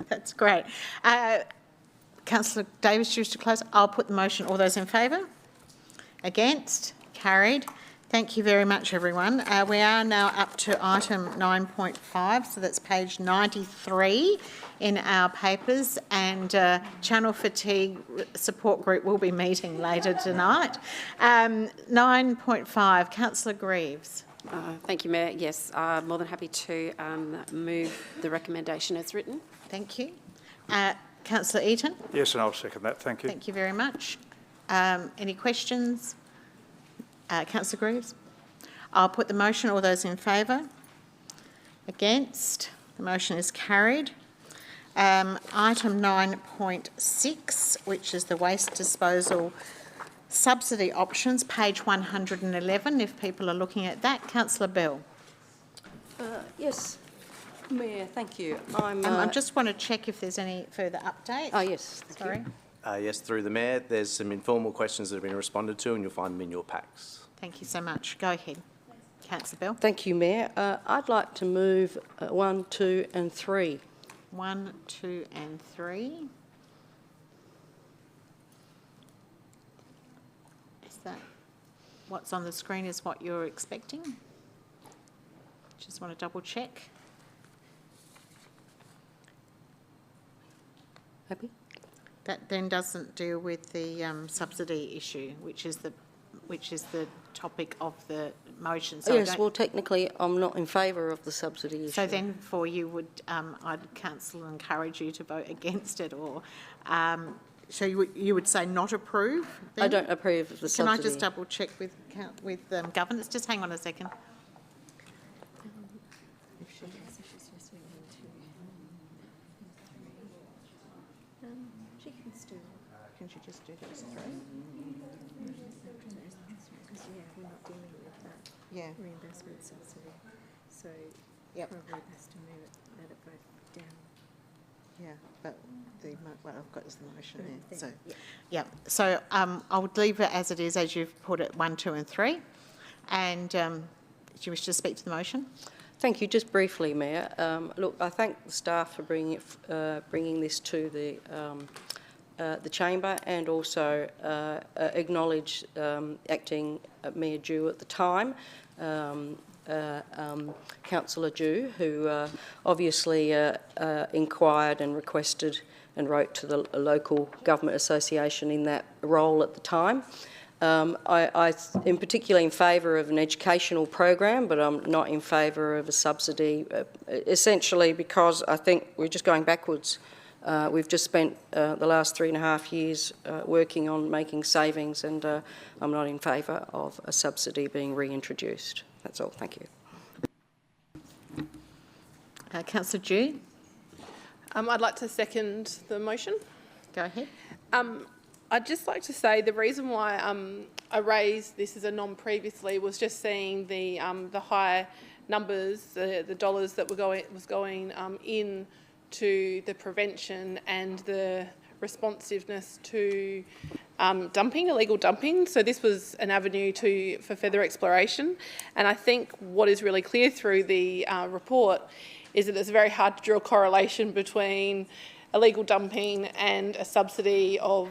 That's great. Councillor Davis, do you wish to close? I'll put the motion. All those in favour? Against? Carried. Thank you very much, everyone. We are now up to item 9.5, so that's page 93 in our papers, and Channel Fatigue Support Group will be meeting later tonight. 9.5, Councillor Greaves. Thank you, Mayor. Yes, I'm more than happy to move the recommendation as written. Thank you. Councillor Eaton? Yes, and I'll second that. Thank you. Thank you very much. Any questions? Councillor Greaves? I'll put the motion. All those in favour? Against? The motion is carried. Item 9.6, which is the waste disposal subsidy options, page 111, if people are looking at that. Councillor Bell. Yes, Mayor, thank you. I just want to check if there's any further update. Oh, yes. Sorry. Yes, through the Mayor, there's some informal questions that have been responded to, and you'll find them in your packs. Thank you so much. Go ahead. Councillor Bell. Thank you, Mayor. I'd like to move 1, 2 and 3. 1, 2 and 3. Is that what's on the screen is what you're expecting? Just want to double check. Happy? That then doesn't deal with the subsidy issue, which is the topic of the motion. So yes, well, technically, I'm not in favour of the subsidy issue. So then, for you, I'd counsel and encourage you to vote against it, or so you would say not approve. Then? I don't approve of the subsidy. Can I just double check with governance? Just hang on a second. Can she just do those 3? Because, yeah, we're not dealing with that reimbursement subsidy. So probably best to move it, let it go down. Yeah. but what I've got is the motion there. So, yeah. So I would leave it as it is, as you've put it, 1, 2 and 3. And do you wish to speak to the motion? Thank you. Just briefly, Mayor. Look, I thank the staff for bringing this to the chamber, and also acknowledge acting Mayor Dew at the time, Councillor Dew, who obviously inquired and requested and wrote to the local government association in that role at the time. I am particularly in favour of an educational program, but I'm not in favour of a subsidy, essentially because I think we're just going backwards. We've just spent the last 3.5 years working on making savings, and I'm not in favour of a subsidy being reintroduced. That's all. Thank you. Councillor Dew. I'd like to second the motion. Go ahead. I'd just like to say the reason why I raised this as a non was just seeing the high numbers, the dollars that was going in to the prevention and the responsiveness to illegal dumping. So this was an avenue for further exploration. And I think what is really clear through the report is that it's very hard to draw a correlation between illegal dumping and a subsidy of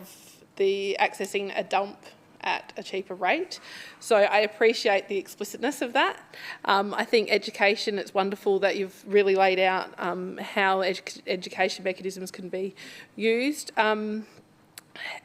the accessing a dump at a cheaper rate. So I appreciate the explicitness of that. I think education, it's wonderful that you've really laid out how education mechanisms can be used.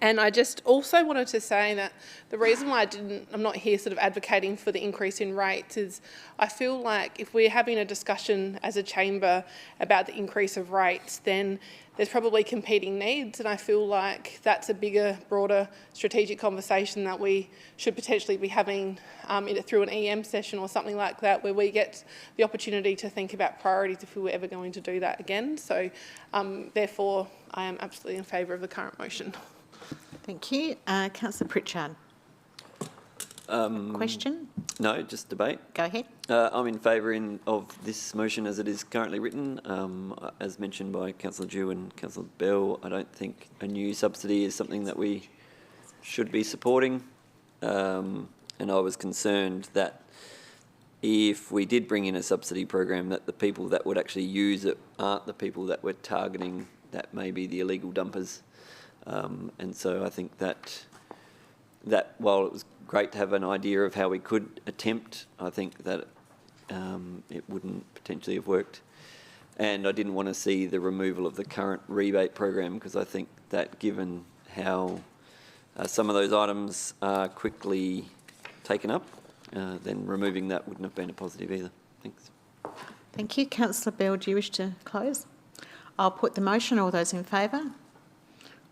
And I just also wanted to say that the reason why I'm not here sort of advocating for the increase in rates is I feel like if we're having a discussion as a chamber about the increase of rates, then there's probably competing needs, and I feel like that's a bigger, broader strategic conversation that we should potentially be having either through an EM session or something like that, where we get the opportunity to think about priorities if we were ever going to do that again. So therefore, I am absolutely in favour of the current motion. Thank you. Councillor Pritchard. Question? No, just debate. Go ahead. I'm in favour of this motion as it is currently written. As mentioned by Councillor Dew and Councillor Bell, I don't think a new subsidy is something that we should be supporting. And I was concerned that if we did bring in a subsidy program, that the people that would actually use it aren't the people that we're targeting, that may be the illegal dumpers. And so I think that while it was great to have an idea of how we could attempt, I think that it wouldn't potentially have worked. And I didn't want to see the removal of the current rebate program, because I think that given how some of those items are quickly taken up, then removing that wouldn't have been a positive either. Thanks. Thank you. Councillor Bell, do you wish to close? I'll put the motion. All those in favour?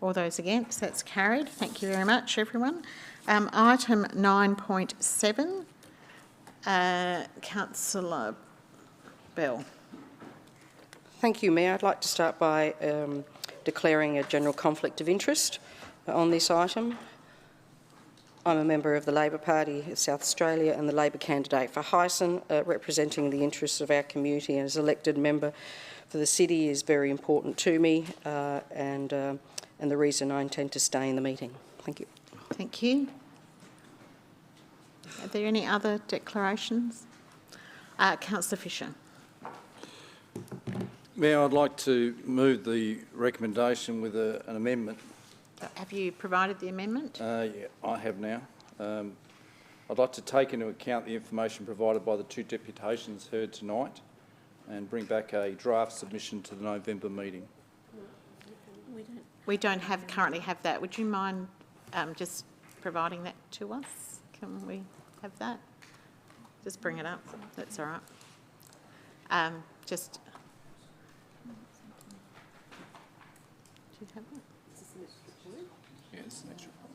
All those against? That's carried. Thank you very much, everyone. Item 9.7, Councillor Bell. Thank you, Mayor. I'd like to start by declaring a general conflict of interest on this item. I'm a member of the Labor Party of South Australia and the Labor candidate for Hyson, representing the interests of our community, and as elected member for the city is very important to me, and the reason I intend to stay in the meeting. Thank you. Thank you. Are there any other declarations? Councillor Fisher. Mayor, I'd like to move the recommendation with an amendment. Have you provided the amendment? Yeah, I have now. I'd like to take into account the information provided by the two deputations heard tonight and bring back a draft submission to the November meeting. We don't currently have that. Would you mind just providing that to us? Can we have that? Just bring it up. That's all right. Just. Do you have it? Yes, next report.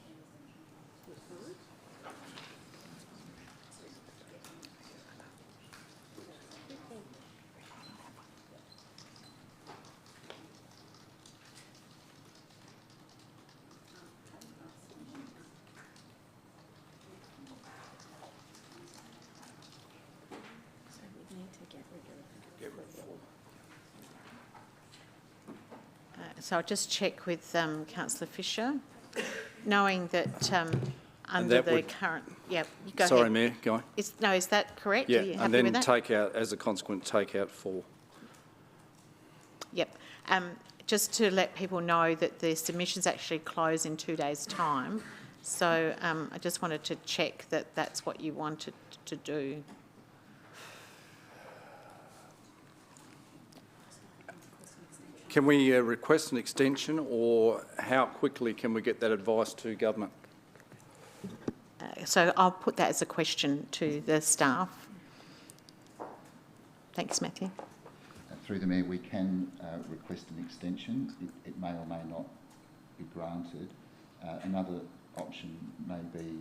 So I'll just check with Councillor Fisher, knowing that under that the would- current... Yeah, you go Sorry, ahead. Mayor, go on. Is that correct? Yeah, Are you happy and then with that? take out, as a consequence, take out 4. Yep. Just to let people know that the submissions actually close in 2 days' time. So I just wanted to check that that's what you wanted to do. Can we request an extension, or how quickly can we get that advice to government? So I'll put that as a question to the staff. Thanks, Matthew. Through the Mayor, we can request an extension. It may or may not be granted. Another option may be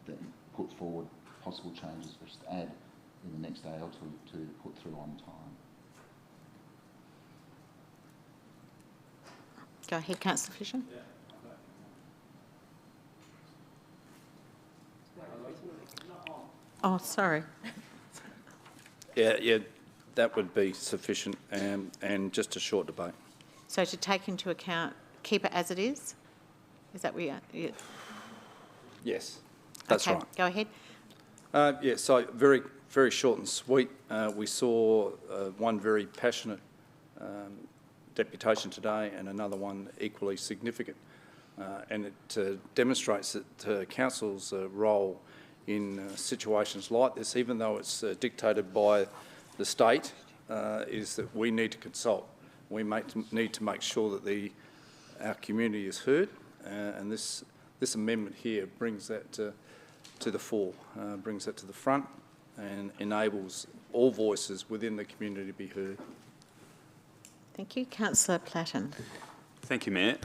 that it puts forward possible changes for us to add in the next day or two to put through on time. Go ahead, Councillor Fisher. Oh, sorry. Yeah, that would be sufficient, and just a short debate. So to take into account, keep it as it is? Is that what you... Yes, that's okay, right. Go ahead. Yeah, so very, very short and sweet. We saw one very passionate deputation today and another one equally significant. And it demonstrates that Council's role in situations like this, even though it's dictated by the state, is that we need to consult. We need to make sure that our community is heard, and this amendment here brings that to the fore, brings that to the front, and enables all voices within the community to be heard. Thank you. Councillor Platten. Thank you, Mayor.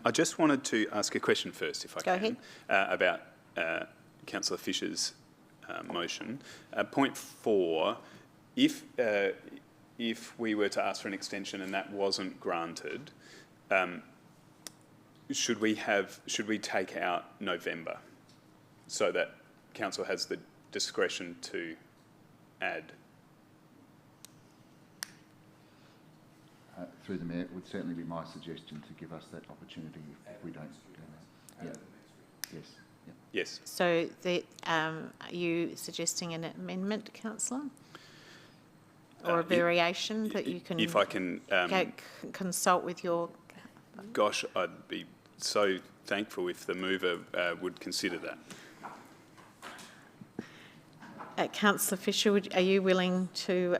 I just wanted to ask a question first, if I Go can, about Councillor Fisher's motion. Point 4, if we were to ask for an extension and that wasn't granted, should we take out November so that Council has the discretion to add? Through the Mayor, it would certainly be my suggestion to give us that opportunity if we don't go that. Yeah. Yes. Yeah. Yes. So are you suggesting an amendment, Councillor? Or a variation that you can... If I can... consult with your... Gosh, I'd be so thankful if the mover would consider that. Councillor Fisher, are you willing to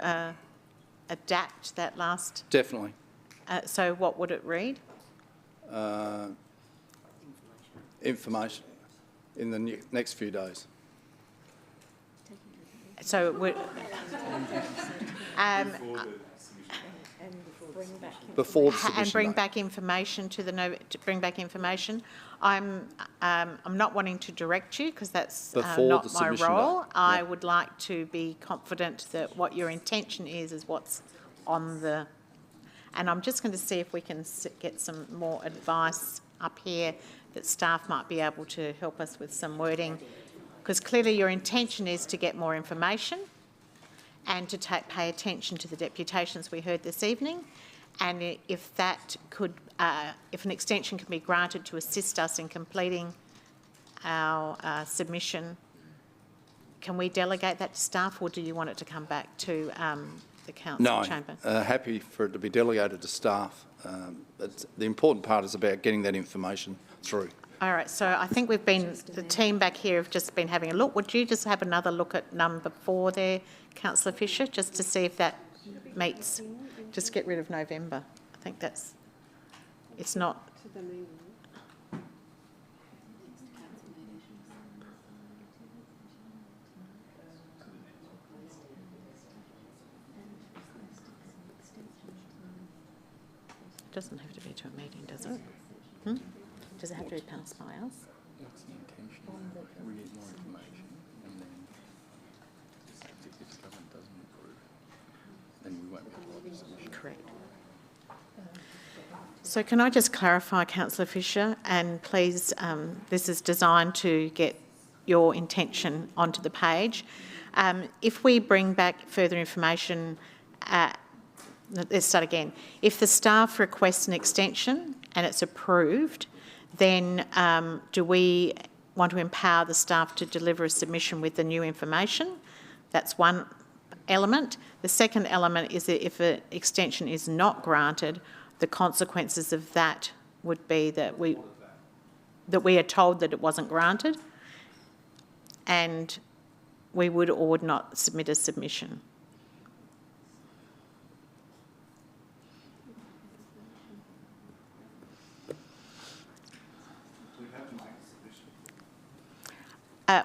adapt that last... Definitely. So what would it read? Information in the next few days. So it would... before the submission and bring date. back information to bring back information. I'm not wanting to direct you because that's not my role. I would like to be confident that what your intention is what's on the... And I'm just going to see if we can get some more advice up here that staff might be able to help us with some wording, because clearly your intention is to get more information and to pay attention to the deputations we heard this evening. And if that could, if an extension can be granted to assist us in completing our submission, can we delegate that to staff, or do you want it to come back to the council chamber? No, happy for it to be delegated to staff. But the important part is about getting that information through. All right, so I think the team back here have just been having a look. Would you just have another look at number 4 there, Councillor Fisher, just to see if that meets, just get rid of November. I think it's not... It doesn't have to be to a meeting, does it? Does it have to be passed by us? That's the intention. We need more information, and then if the government doesn't approve, then we won't be able to submission. Correct. So can I just clarify, Councillor Fisher, and please, this is designed to get your intention onto the page. If we bring back further information let's start again. If the staff requests an extension and it's approved, then do we want to empower the staff to deliver a submission with the new information? That's one element. The second element is that if an extension is not granted, the consequences of that would be that we are told that it wasn't granted, and we would or would not submit a submission.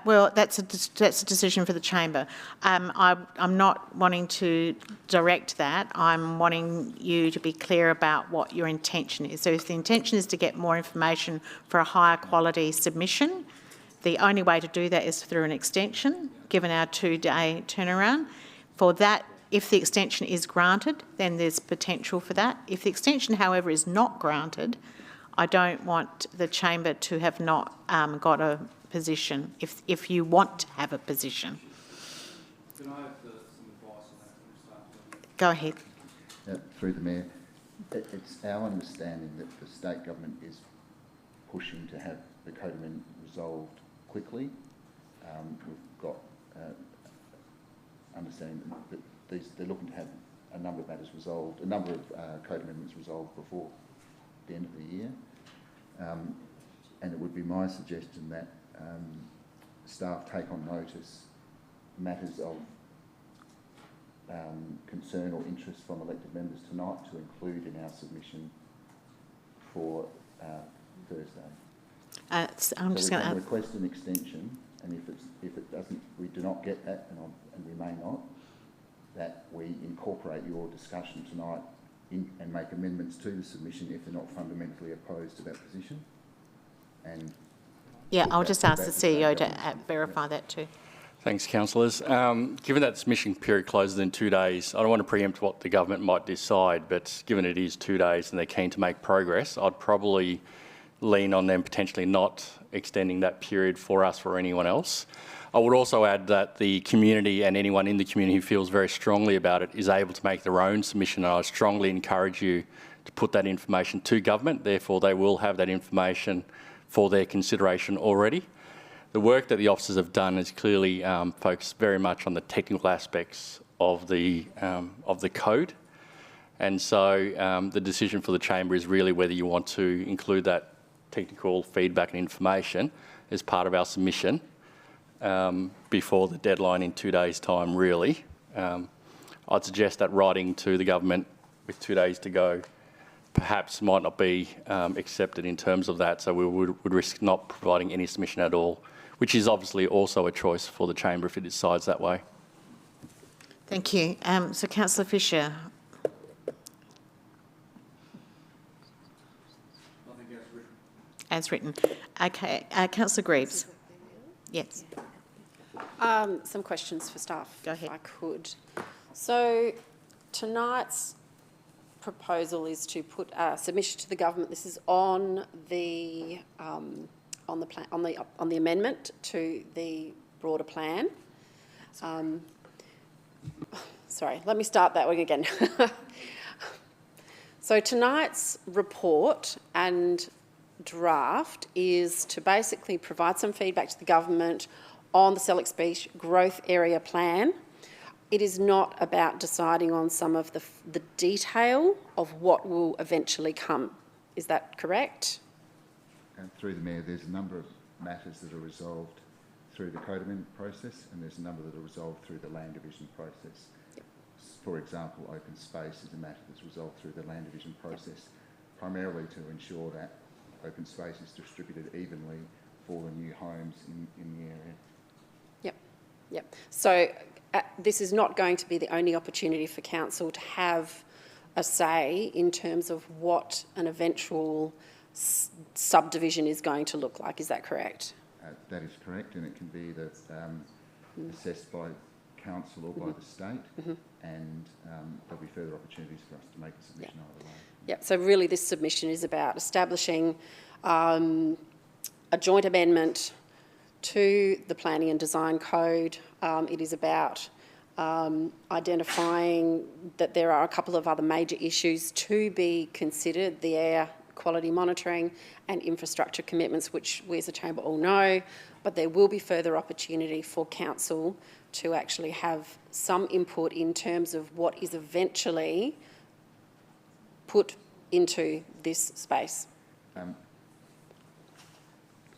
Well, that's a decision for the chamber. I'm not wanting to direct that. I'm wanting you to be clear about what your intention is. So if the intention is to get more information for a higher quality submission, the only way to do that is through an extension, given our 2-day turnaround. For that, if the extension is granted, then there's potential for that. If the extension, however, is not granted, I don't want the chamber to have not got a position, if you want to have a position. Can I have some advice on that? Go ahead. Through the Mayor, it's our understanding that the state government is pushing to have the code amendment resolved quickly. We've got understanding that they're looking to have a number of matters resolved, a number of code amendments resolved before the end of the year. And it would be my suggestion that staff take on notice matters of concern or interest from elected members tonight to include in our submission for Thursday. I'm just going to request an extension, and if it doesn't, we do not get that, and we may not, that we incorporate your discussion tonight and make amendments to the submission if they're not fundamentally opposed to that position. And yeah, I'll just ask the CEO to verify that too. Thanks, councillors. Given that the submission period closes in 2 days, I don't want to preempt what the government might decide, but given it is 2 days and they're keen to make progress, I'd probably lean on them potentially not extending that period for us or anyone else. I would also add that the community and anyone in the community who feels very strongly about it is able to make their own submission, and I strongly encourage you to put that information to government. Therefore, they will have that information for their consideration already. The work that the officers have done is clearly focused very much on the technical aspects of the code, and so the decision for the chamber is really whether you want to include that technical feedback and information as part of our submission before the deadline in 2 days' time, really. I'd suggest that writing to the government with 2 days to go perhaps might not be accepted in terms of that, so we would risk not providing any submission at all, which is obviously also a choice for the chamber if it decides that way. Thank you. So Councillor Fisher. Nothing as written. Okay. Councillor Greaves. Yes. Some questions for staff, Go ahead. if I could. So tonight's proposal is to put a submission to the government. This is on the amendment to the broader plan. Sorry, let me start that one again. So tonight's report and draft is to basically provide some feedback to the government on the SELLICKS Beach growth area plan. It is not about deciding on some of the detail of what will eventually come. Is that correct? Through the Mayor, there's a number of matters that are resolved through the code amendment process, and there's a number that are resolved through the land division process. Yep. For example, open space is a matter that's resolved through the land division process, primarily to ensure that open space is distributed evenly for the new homes in the area. Yep, yep. So this is not going to be the only opportunity for council to have a say in terms of what an eventual subdivision is going to look like. Is that correct? That is correct, and it can be either assessed by council or by the state, and there'll be further opportunities for us to make a submission either way. Yep, so really this submission is about establishing a joint amendment to the Planning and Design Code. It is about identifying that there are a couple of other major issues to be considered, the air quality monitoring and infrastructure commitments, which we as a chamber all know, but there will be further opportunity for council to actually have some input in terms of what is eventually put into this space.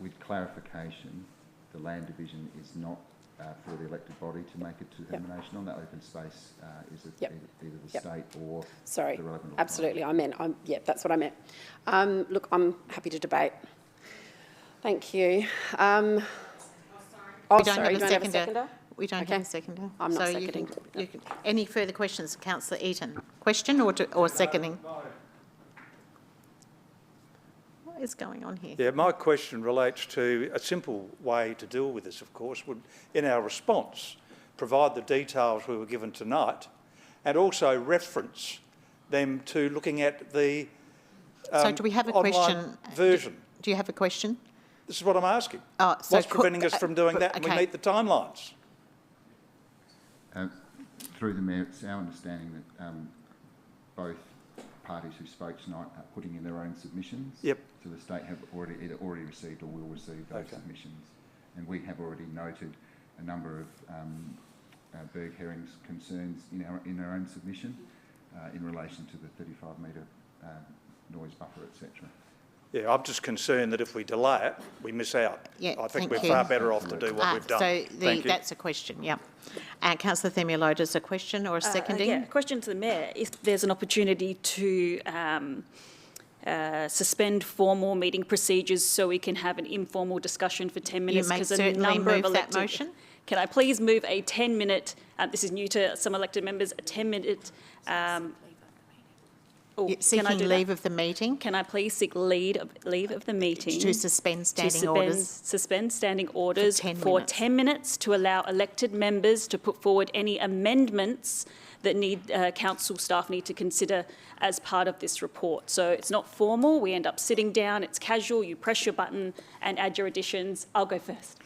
With clarification, the land division is not for the elected body to make a determination on that open space. Is it either the state or the relevant authority? Absolutely. That's what I meant. Look, I'm happy to debate. Thank you. We don't have a seconder. We don't have a seconder. I'm not seconding. Any further questions, Councillor Eaton? Question or seconding? What is going on here? Yeah, my question relates to a simple way to deal with this, of course, would, in our response, provide the details we were given tonight and also reference them to looking at the so do we have a question? Version. Do you have a question? This is what I'm asking. So what's preventing us from doing that and we meet the timelines? Through the Mayor, it's our understanding that both parties who spoke tonight are putting in their own submissions. Yep. So the state have either already received or will receive those submissions. And we have already noted a number of BERG hearings concerns in our own submission in relation to the 35-metre noise buffer, etc. Yeah, I'm just concerned that if we delay it, we miss out. Yeah, I think we're far better off to do what we've done. So that's a question, yeah. Councillor Themialodes, a question or a seconding? Yeah, question to the Mayor. If there's an opportunity to suspend formal meeting procedures so we can have an informal discussion for 10 minutes. You may certainly move that motion. Can I please move a 10-minute, this is new to some elected members, a 10-minute... seeking leave of the meeting. Can I please seek leave of the meeting? To suspend standing orders. Suspend standing orders for 10 minutes to allow elected members to put forward any amendments that council staff need to consider as part of this report. So it's not formal, we end up sitting down, it's casual, you press your button and add your additions. I'll go first.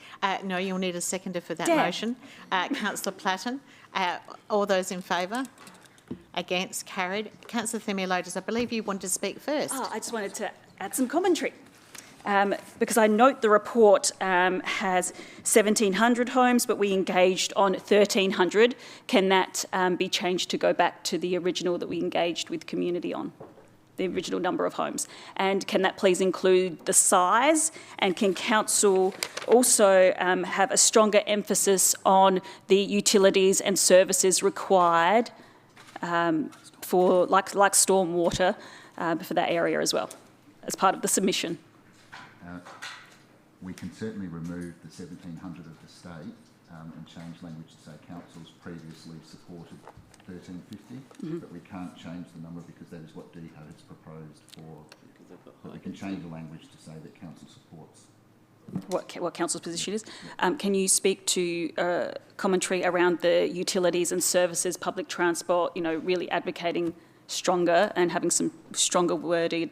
No, you'll need a seconder for that motion. Councillor Platten, all those in favour? Against? Carried. Councillor Themialodes, I believe you wanted to speak first. I just wanted to add some commentary. Because I note the report has 1,700 homes, but we engaged on 1,300. Can that be changed to go back to the original that we engaged with community on, the original number of homes? And can that please include the size? And can council also have a stronger emphasis on the utilities and services required for like stormwater for that area as well, as part of the submission? We can certainly remove the 1,700 of the state and change language to say councils previously supported 1,350, but we can't change the number because that is what DEHO has proposed for. But we can change the language to say that council supports. What council's position is. Can you speak to commentary around the utilities and services, public transport, really advocating stronger and having some stronger words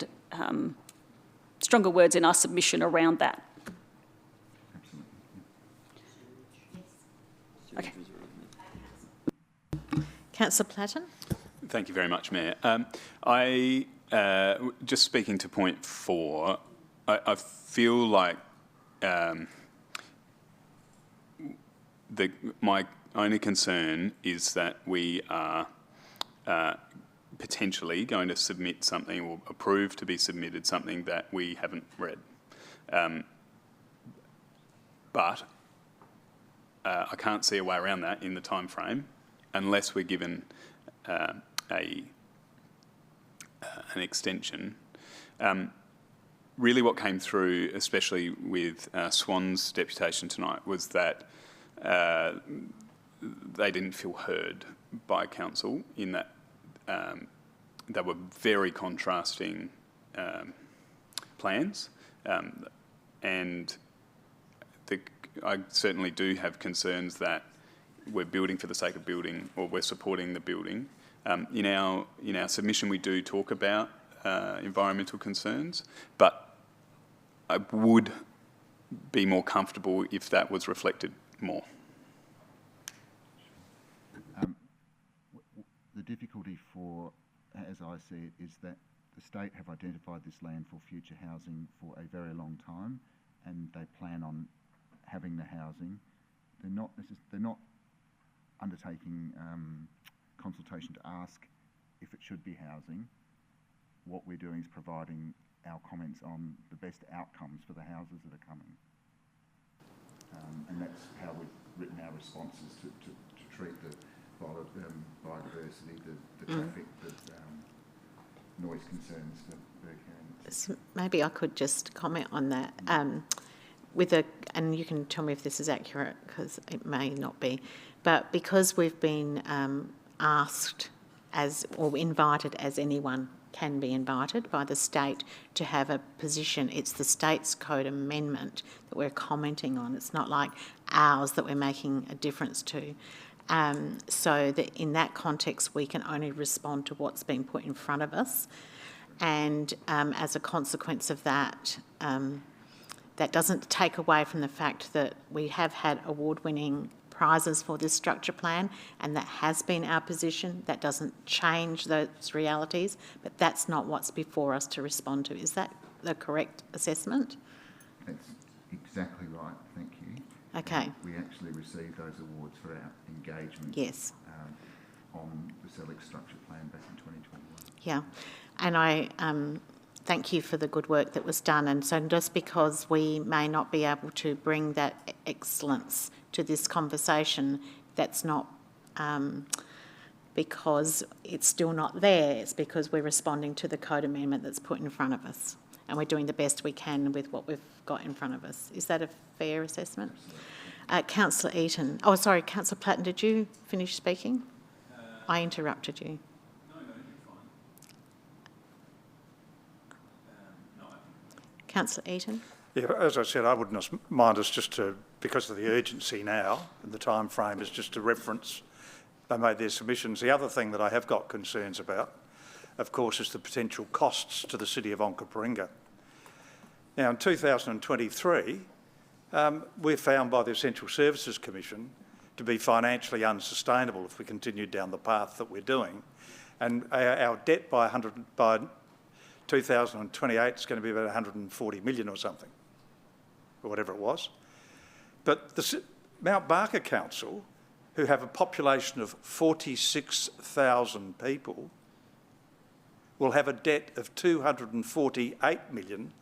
in our submission around that? Okay. Councillor Platten. Thank you very much, Mayor. Just speaking to point 4, I feel like my only concern is that we are potentially going to submit something or approve to be submitted something that we haven't read. But I can't see a way around that in the time frame unless we're given an extension. Really what came through, especially with Swan's deputation tonight, was that they didn't feel heard by council in that they were very contrasting plans. And I certainly do have concerns that we're building for the sake of building, or we're supporting the building. In our submission, we do talk about environmental concerns, but I would be more comfortable if that was reflected more. difficulty for, as I see it, is that the state have identified this land for future housing for a very long time, and they plan on having the housing. They're not undertaking consultation to ask if it should be housing. What we're doing is providing our comments on the best outcomes for the houses that are coming. And that's how we've written our responses to treat the biodiversity, the traffic, the noise concerns for BERG hearings. So maybe I could just comment on that. And you can tell me if this is accurate, because it may not be, but because we've been asked or invited, as anyone can be invited by the state, to have a position, it's the state's code amendment that we're commenting on. It's not like ours that we're making a difference to. So that in that context, we can only respond to what's been put in front of us. And as a consequence of that, that doesn't take away from the fact that we have had award-winning prizes for this structure plan, and that has been our position. That doesn't change those realities, but that's not what's before us to respond to. Is that the correct assessment? That's exactly right, thank you. Okay. We actually received those awards for our engagement Yes. On the SELLICKS structure plan back in 2021. Yeah, and I thank you for the good work that was done. And so just because we may not be able to bring that excellence to this conversation, that's not because it's still not there. It's because we're responding to the code amendment that's put in front of us, and we're doing the best we can with what we've got in front of us. Is that a fair assessment? Councillor Eaton. Oh, sorry, Councillor Platten, did you finish speaking? I interrupted you. No, you're fine. Councillor Eaton. Yeah, as I said, I wouldn't mind us just to, because of the urgency now, and the time frame is just to reference they made their submissions. The other thing that I have got concerns about, of course, is the potential costs to the city of Onkaparinga. Now, in 2023, we're found by the Essential Services Commission to be financially unsustainable if we continue down the path that we're doing. And our debt by 2028 is going to be about 140 million or something, or whatever it was. But the Mount Barker Council, who have a population of 46,000 people, will have a debt of 248 million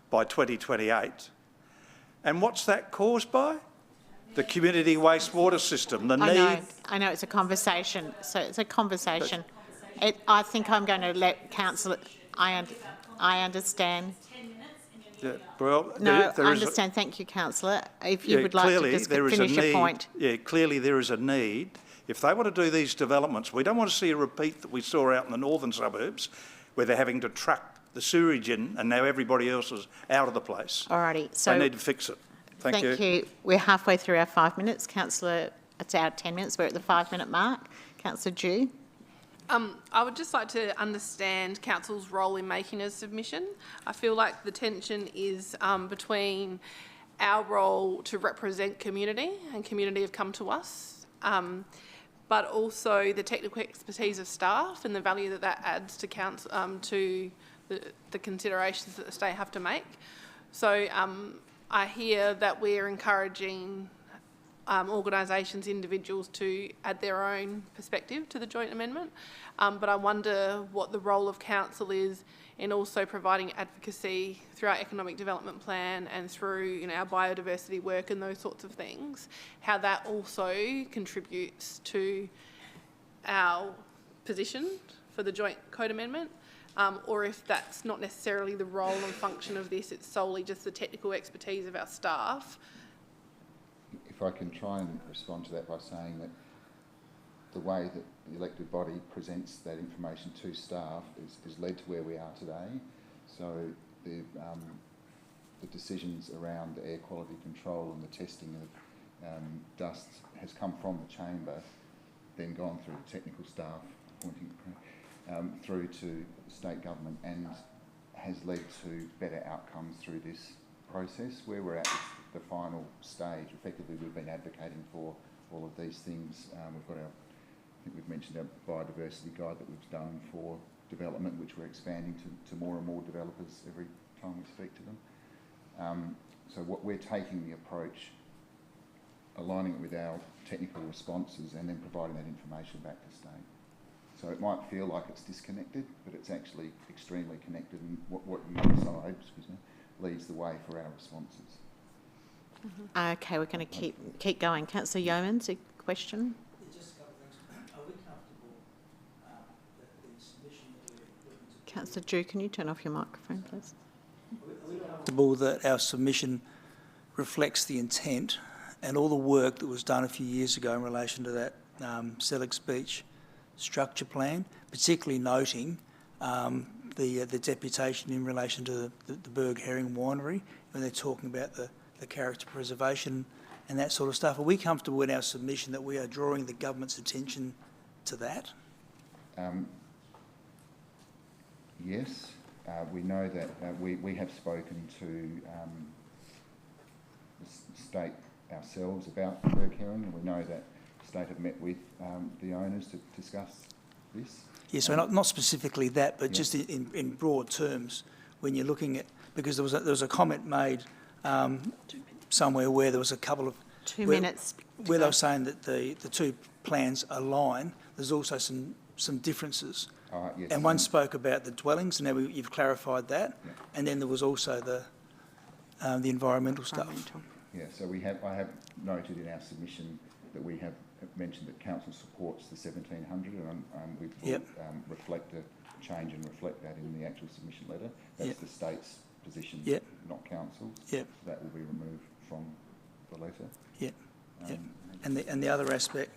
by 2028. And what's that caused by? The community wastewater system, the need... I know, it's a conversation. So it's a conversation. I think I'm going to let Councillor... I understand. Yeah, well, no, I understand. Thank you, Councillor. If you would like to just finish your point. Yeah, clearly there is a need. If they want to do these developments, we don't want to see a repeat that we saw out in the northern suburbs where they're having to truck the sewerage in and now everybody else is out of the place. Alrighty. So they need to fix it. Thank you. We're halfway through our 5 minutes. Councillor, it's our 10 minutes. We're at the 5-minute mark. Councillor Dew. I would just like to understand Council's role in making a submission. I feel like the tension is between our role to represent community, and community have come to us, but also the technical expertise of staff and the value that that adds to council, to the considerations that the state have to make. So I hear that we're encouraging organisations, individuals to add their own perspective to the joint amendment, but I wonder what the role of council is in also providing advocacy through our economic development plan and through our biodiversity work and those sorts of things, how that also contributes to our position for the joint code amendment, or if that's not necessarily the role and function of this, it's solely just the technical expertise of our staff. If I can try and respond to that by saying that the way that the elected body presents that information to staff is led to where we are today. So the decisions around the air quality control and the testing of dust has come from the chamber, then gone through the technical staff, through to the state government, and has led to better outcomes through this process. Where we're at the final stage, effectively we've been advocating for all of these things. We've got our think we've mentioned our biodiversity guide that we've done for development, which we're expanding to more and more developers every time we speak to them. So what we're taking the approach, aligning it with our technical responses and then providing that information back to state. So it might feel like it's disconnected, but it's actually extremely connected, and what you decide, leads the way for our responses. Okay, we're going to keep going. Councillor Yeomans, a question? Just a couple of things. Are we comfortable that the submission that we're looking to... Councillor Drew, can you turn off your microphone, please? Are we comfortable that our submission reflects the intent and all the work that was done a few years ago in relation to that SELLICKS Beach structure plan, particularly noting the deputation in relation to the BERG Herring Winery, when they're talking about the character preservation and that sort of stuff? Are we comfortable in our submission that we are drawing the government's attention to that? Yes, we know that we have spoken to the state ourselves about the BERG herring, and we know that the state have met with the owners to discuss this. Yes, so not specifically that, but just in broad terms, when you're looking at, because there was a comment made somewhere where there was a couple of... 2 minutes. Where they were saying that the two plans align, there's also some differences. Yes. And one spoke about the dwellings, and now you've clarified that, and then there was also the environmental stuff. Yeah, so I have noted in our submission that we have mentioned that council supports the 1,700, and we will reflect a change and reflect that in the actual submission letter. That's the state's position, not council's. So that will be removed from the letter. And the other aspect,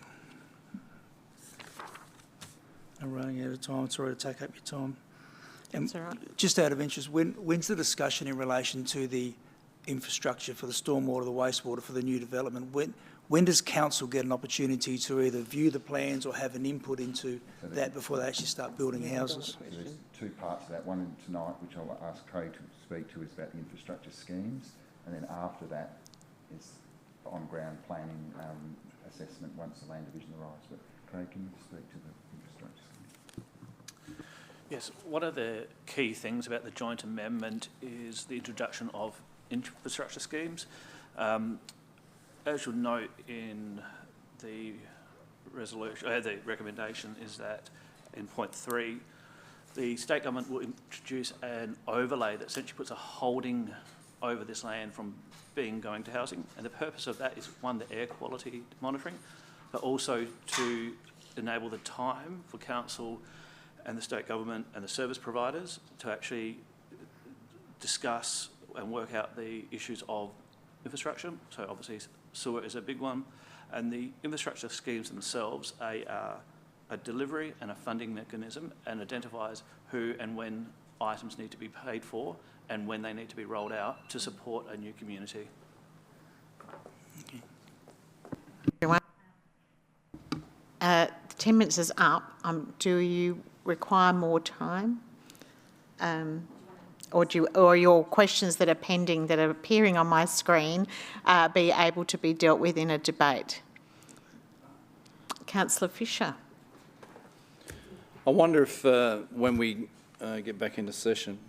I'm running out of time, sorry to take up your time. That's all right. Just out of interest, when's the discussion in relation to the infrastructure for the stormwater, the wastewater for the new development? When does council get an opportunity to either view the plans or have an input into that before they actually start building houses? So there's two parts to that. One tonight, which I'll ask Craig to speak to, is about the infrastructure schemes, and then after that is on-ground planning assessment once the land division arrives. But Craig, can you speak to the infrastructure scheme? Yes, one of the key things about the joint amendment is the introduction of infrastructure schemes. As you'll note in the resolution, the recommendation is that in point 3, the state government will introduce an overlay that essentially puts a holding over this land from going to housing. And the purpose of that is, one, the air quality monitoring, but also to enable the time for council and the state government and the service providers to actually discuss and work out the issues of infrastructure. So obviously sewer is a big one, and the infrastructure schemes themselves are a delivery and a funding mechanism, and identifies who and when items need to be paid for and when they need to be rolled out to support a new community. Everyone. 10 minutes is up. Do you require more time? Or your questions that are pending, that are appearing on my screen, be able to be dealt with in a debate? Councillor Fisher. I wonder if when we get back into session...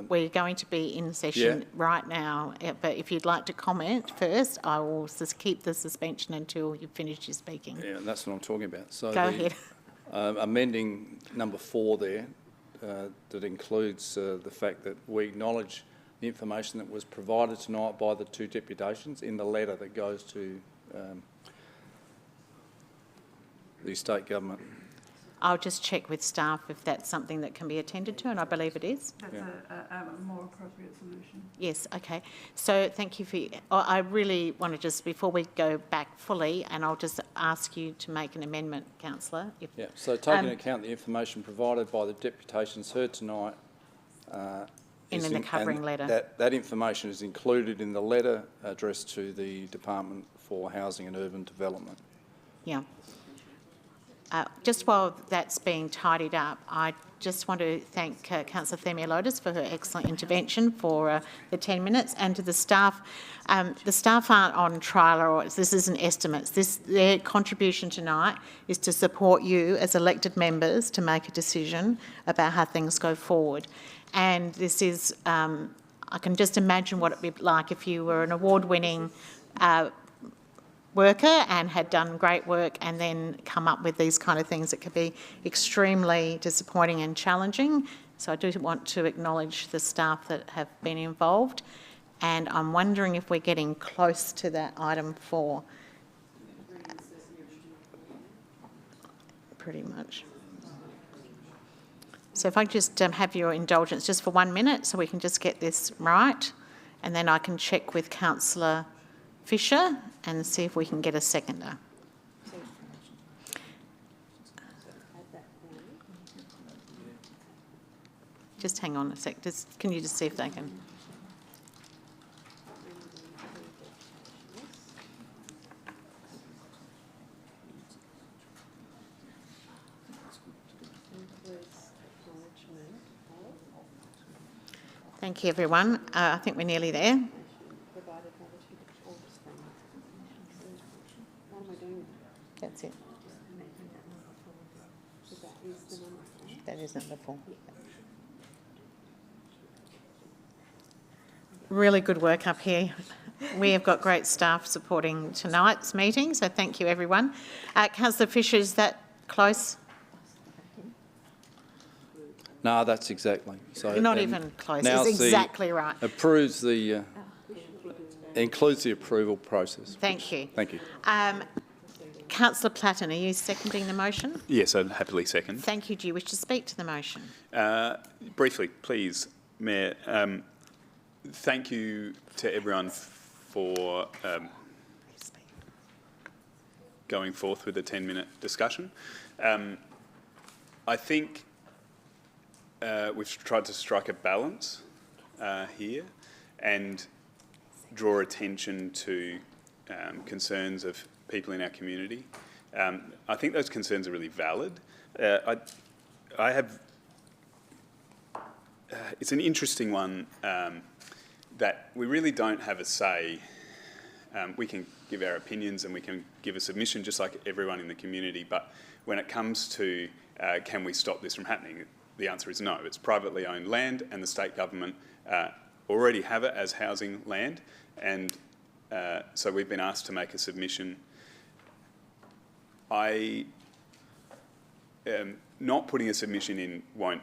We're going to be in session right now, but if you'd like to comment first, I will just keep the suspension until you've finished your speaking. Yeah, that's what I'm talking about. So go ahead. Amending number 4 there, that includes the fact that we acknowledge the information that was provided tonight by the 2 deputations in the letter that goes to the state government. I'll just check with staff if that's something that can be attended to, and I believe it is. That's a more appropriate solution. Yes, okay. So thank you for... I really want to just, before we go back fully, and I'll just ask you to make an amendment, councillor. So taking into account the information provided by the deputations heard tonight... in the covering letter. That information is included in the letter addressed to the Department for Housing and Urban Development. Yeah. Just while that's being tidied up, I just want to thank Councillor Themialotis for her excellent intervention for the 10 minutes, and to the staff. The staff aren't on trial or orders. This isn't estimates. Their contribution tonight is to support you as elected members to make a decision about how things go forward. And this is, I can just imagine what it'd be like if you were an award-winning worker and had done great work and then come up with these kind of things that could be extremely disappointing and challenging. So I do want to acknowledge the staff that have been involved, and I'm wondering if we're getting close to that item 4. Pretty much. So if I just have your indulgence just for 1 minute so we can just get this right, and then I can check with Councillor Fisher and see if we can get a seconder. Just hang on a sec. Can you just see if they can? Thank you, everyone. I think we're nearly there. That's it. That is number 4. Really good work up here. We have got great staff supporting tonight's meeting, so thank you, everyone. Councillor Fisher, is that close? No, that's exactly. So Not even close. It's exactly right. Approves the, includes the approval process. Thank you. Thank you. Councillor Platten, are you seconding the motion? Yes, I'd happily second. Thank you. Do you wish to speak to the motion? Briefly, please, Mayor. Thank you to everyone for going forth with a 10-minute discussion. I think we've tried to strike a balance here and draw attention to concerns of people in our community. I think those concerns are really valid. I have, it's an interesting one that we really don't have a say. We can give our opinions and we can give a submission just like everyone in the community, but when it comes to can we stop this from happening, the answer is no. It's privately owned land and the state government already have it as housing land, and so we've been asked to make a submission. Not putting a submission in won't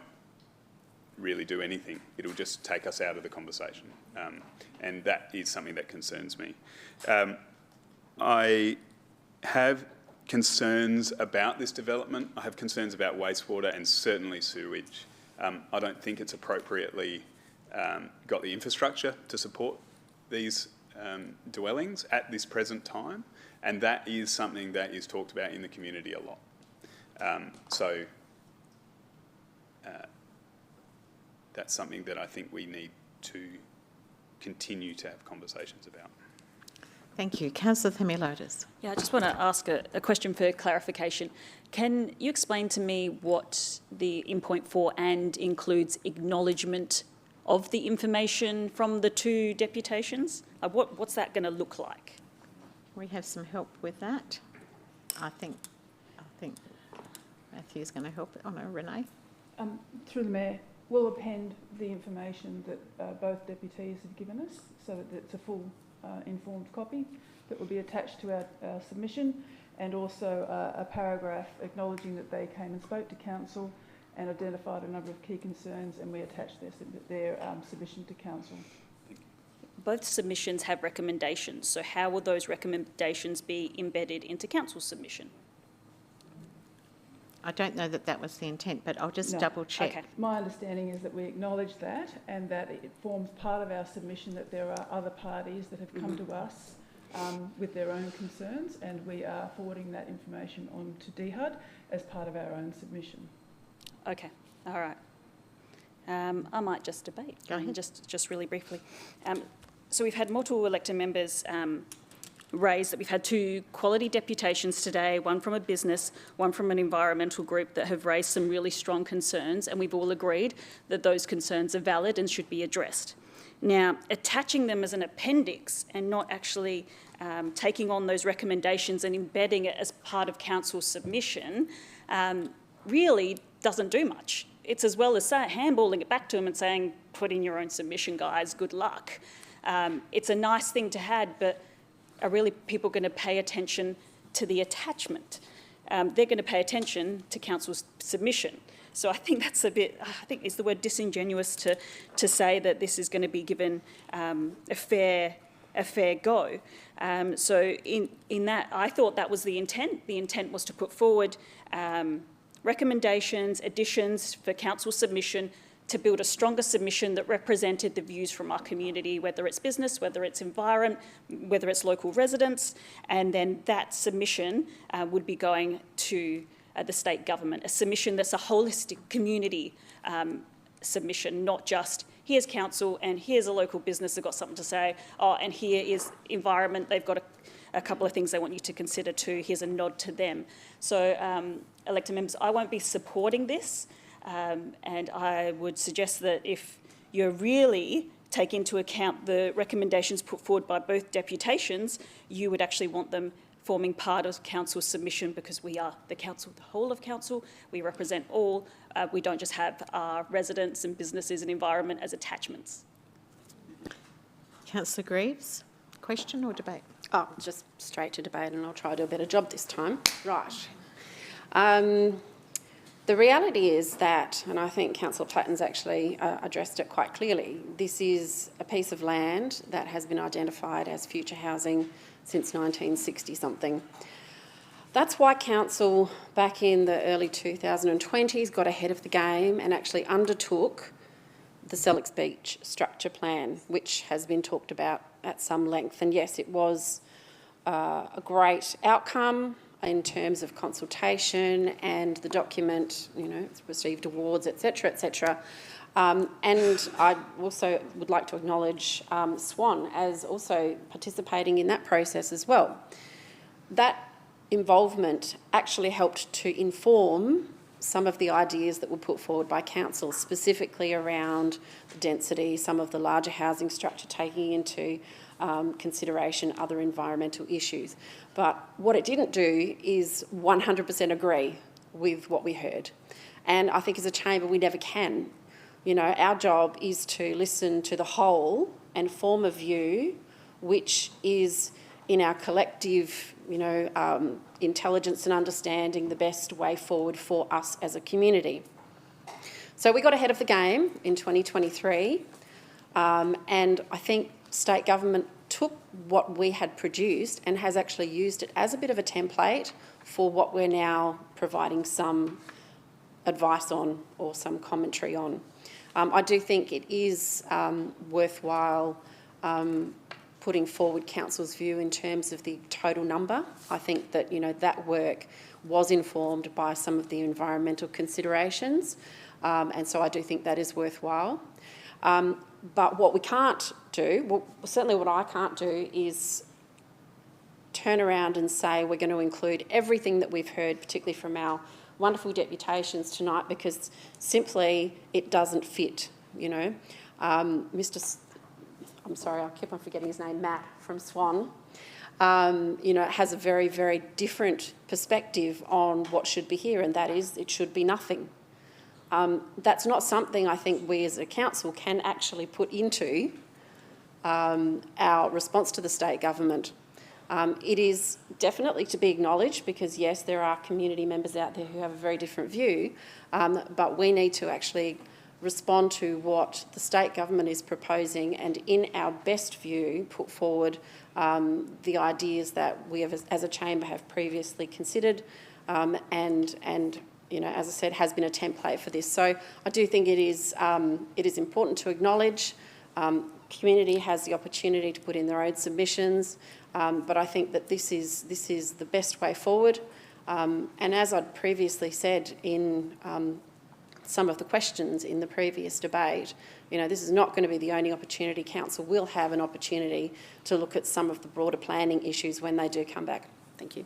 really do anything. It'll just take us out of the conversation, and that is something that concerns me. I have concerns about this development. I have concerns about wastewater and certainly sewage. I don't think it's appropriately got the infrastructure to support these dwellings at this present time, and that is something that is talked about in the community a lot. That's something that I think we need to continue to have conversations about. Thank you. Councillor Themialotis. Yeah, I just want to ask a question for clarification. Can you explain to me what the in point 4 and includes acknowledgement of the information from the 2 deputations? What's that going to look like? We have some help with that. I think Matthew's going to help. Oh no, Renee. Through the Mayor, we'll append the information that both deputies have given us so that it's a full informed copy that will be attached to our submission, and also a paragraph acknowledging that they came and spoke to Council and identified a number of key concerns, and we attached their submission to Council. Both submissions have recommendations, so how will those recommendations be embedded into Council's submission? I don't know that that was the intent, but I'll just double check. Okay. My understanding is that we acknowledge that, and that it forms part of our submission that there are other parties that have come to us with their own concerns, and we are forwarding that information on to DHUD as part of our own submission. Okay, all right. I might just debate. Go ahead. Just really briefly. So we've had multiple elected members raised that we've had 2 quality deputations today, one from a business, one from an environmental group, that have raised some really strong concerns, and we've all agreed that those concerns are valid and should be addressed. Now, attaching them as an appendix and not actually taking on those recommendations and embedding it as part of council's submission really doesn't do much. It's as well as handballing it back to them and saying, put in your own submission, guys, good luck. It's a nice thing to have, but are really people going to pay attention to the attachment? They're going to pay attention to council's submission. So I think that's a bit, I think is the word disingenuous to say that this is going to be given a fair go. So in that, I thought that was the intent. The intent was to put forward recommendations, additions for council submission to build a stronger submission that represented the views from our community, whether it's business, whether it's environment, whether it's local residents, and then that submission would be going to the state government, a submission that's a holistic community submission, not just here's council and here's a local business that got something to say, oh, and here is environment, they've got a couple of things they want you to consider too, here's a nod to them. So elected members, I won't be supporting this. And I would suggest that if you really take into account the recommendations put forward by both deputations, you would actually want them forming part of council's submission, because we are the council, the whole of council. We represent all. We don't just have our residents and businesses and environment as attachments. Councillor Greaves, question or debate? Oh, just straight to debate, and I'll try to do a better job this time. Right. The reality is that, and I think Councillor Platten's actually addressed it quite clearly, this is a piece of land that has been identified as future housing since 1960-something. That's why Council, back in the early 2020s, got ahead of the game and actually undertook the SELLICKS Beach Structure Plan, which has been talked about at some length. And yes, it was a great outcome in terms of consultation, and the document, you know, it's received awards, etc., etc. And I also would like to acknowledge Swan as also participating in that process as well. That involvement actually helped to inform some of the ideas that were put forward by council, specifically around the density, some of the larger housing structure, taking into consideration other environmental issues. But what it didn't do is 100% agree with what we heard. And I think as a chamber, we never can. You know, our job is to listen to the whole and form a view which is, in our collective, you know, intelligence and understanding, the best way forward for us as a community. So we got ahead of the game in 2023, and I think state government took what we had produced and has actually used it as a bit of a template for what we're now providing some advice on or some commentary on. I do think it is worthwhile putting forward council's view in terms of the total number. I think that, you know, that work was informed by some of the environmental considerations, and so I do think that is worthwhile. But what we can't do, well, certainly what I can't do, is turn around and say we're going to include everything that we've heard, particularly from our wonderful deputations tonight, because simply it doesn't fit, you know. I'm sorry, I keep on forgetting his name, Matt from Swan, you know, has a very, very different perspective on what should be here, and that is it should be nothing. That's not something I think we as a council can actually put into our response to the state government. It is definitely to be acknowledged, because yes, there are community members out there who have a very different view, but we need to actually respond to what the state government is proposing, and in our best view put forward the ideas that we have, as a chamber, have previously considered, and you know, as I said, has been a template for this. So I do think it is important to acknowledge. Community has the opportunity to put in their own submissions, but I think that this is the best way forward. And as I'd previously said in some of the questions in the previous debate, this is not going to be the only opportunity. Council will have an opportunity to look at some of the broader planning issues when they do come back. Thank you.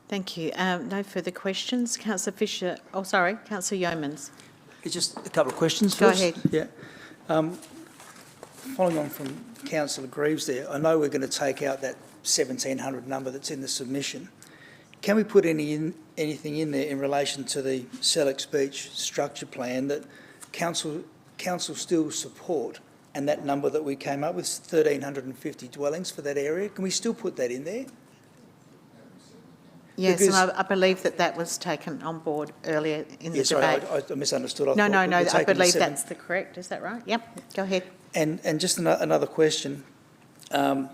Thank you. No further questions. Councillor Fisher. Oh, sorry, Councillor Yeomans. It's just a couple of questions Go first. ahead. Yeah. Following on from Councillor Greaves there, I know we're going to take out that 1,700 number that's in the submission. Can we put anything in there in relation to the SELLICKS Beach structure plan that council still support, and that number that we came up with, 1,350 dwellings for that area? Can we still put that in there? Yes, Because, and I believe that was taken on board earlier in the sorry, debate. I misunderstood. No, we're I taking believe the that's the correct. Is that right? Yep. Go ahead. And just another question. On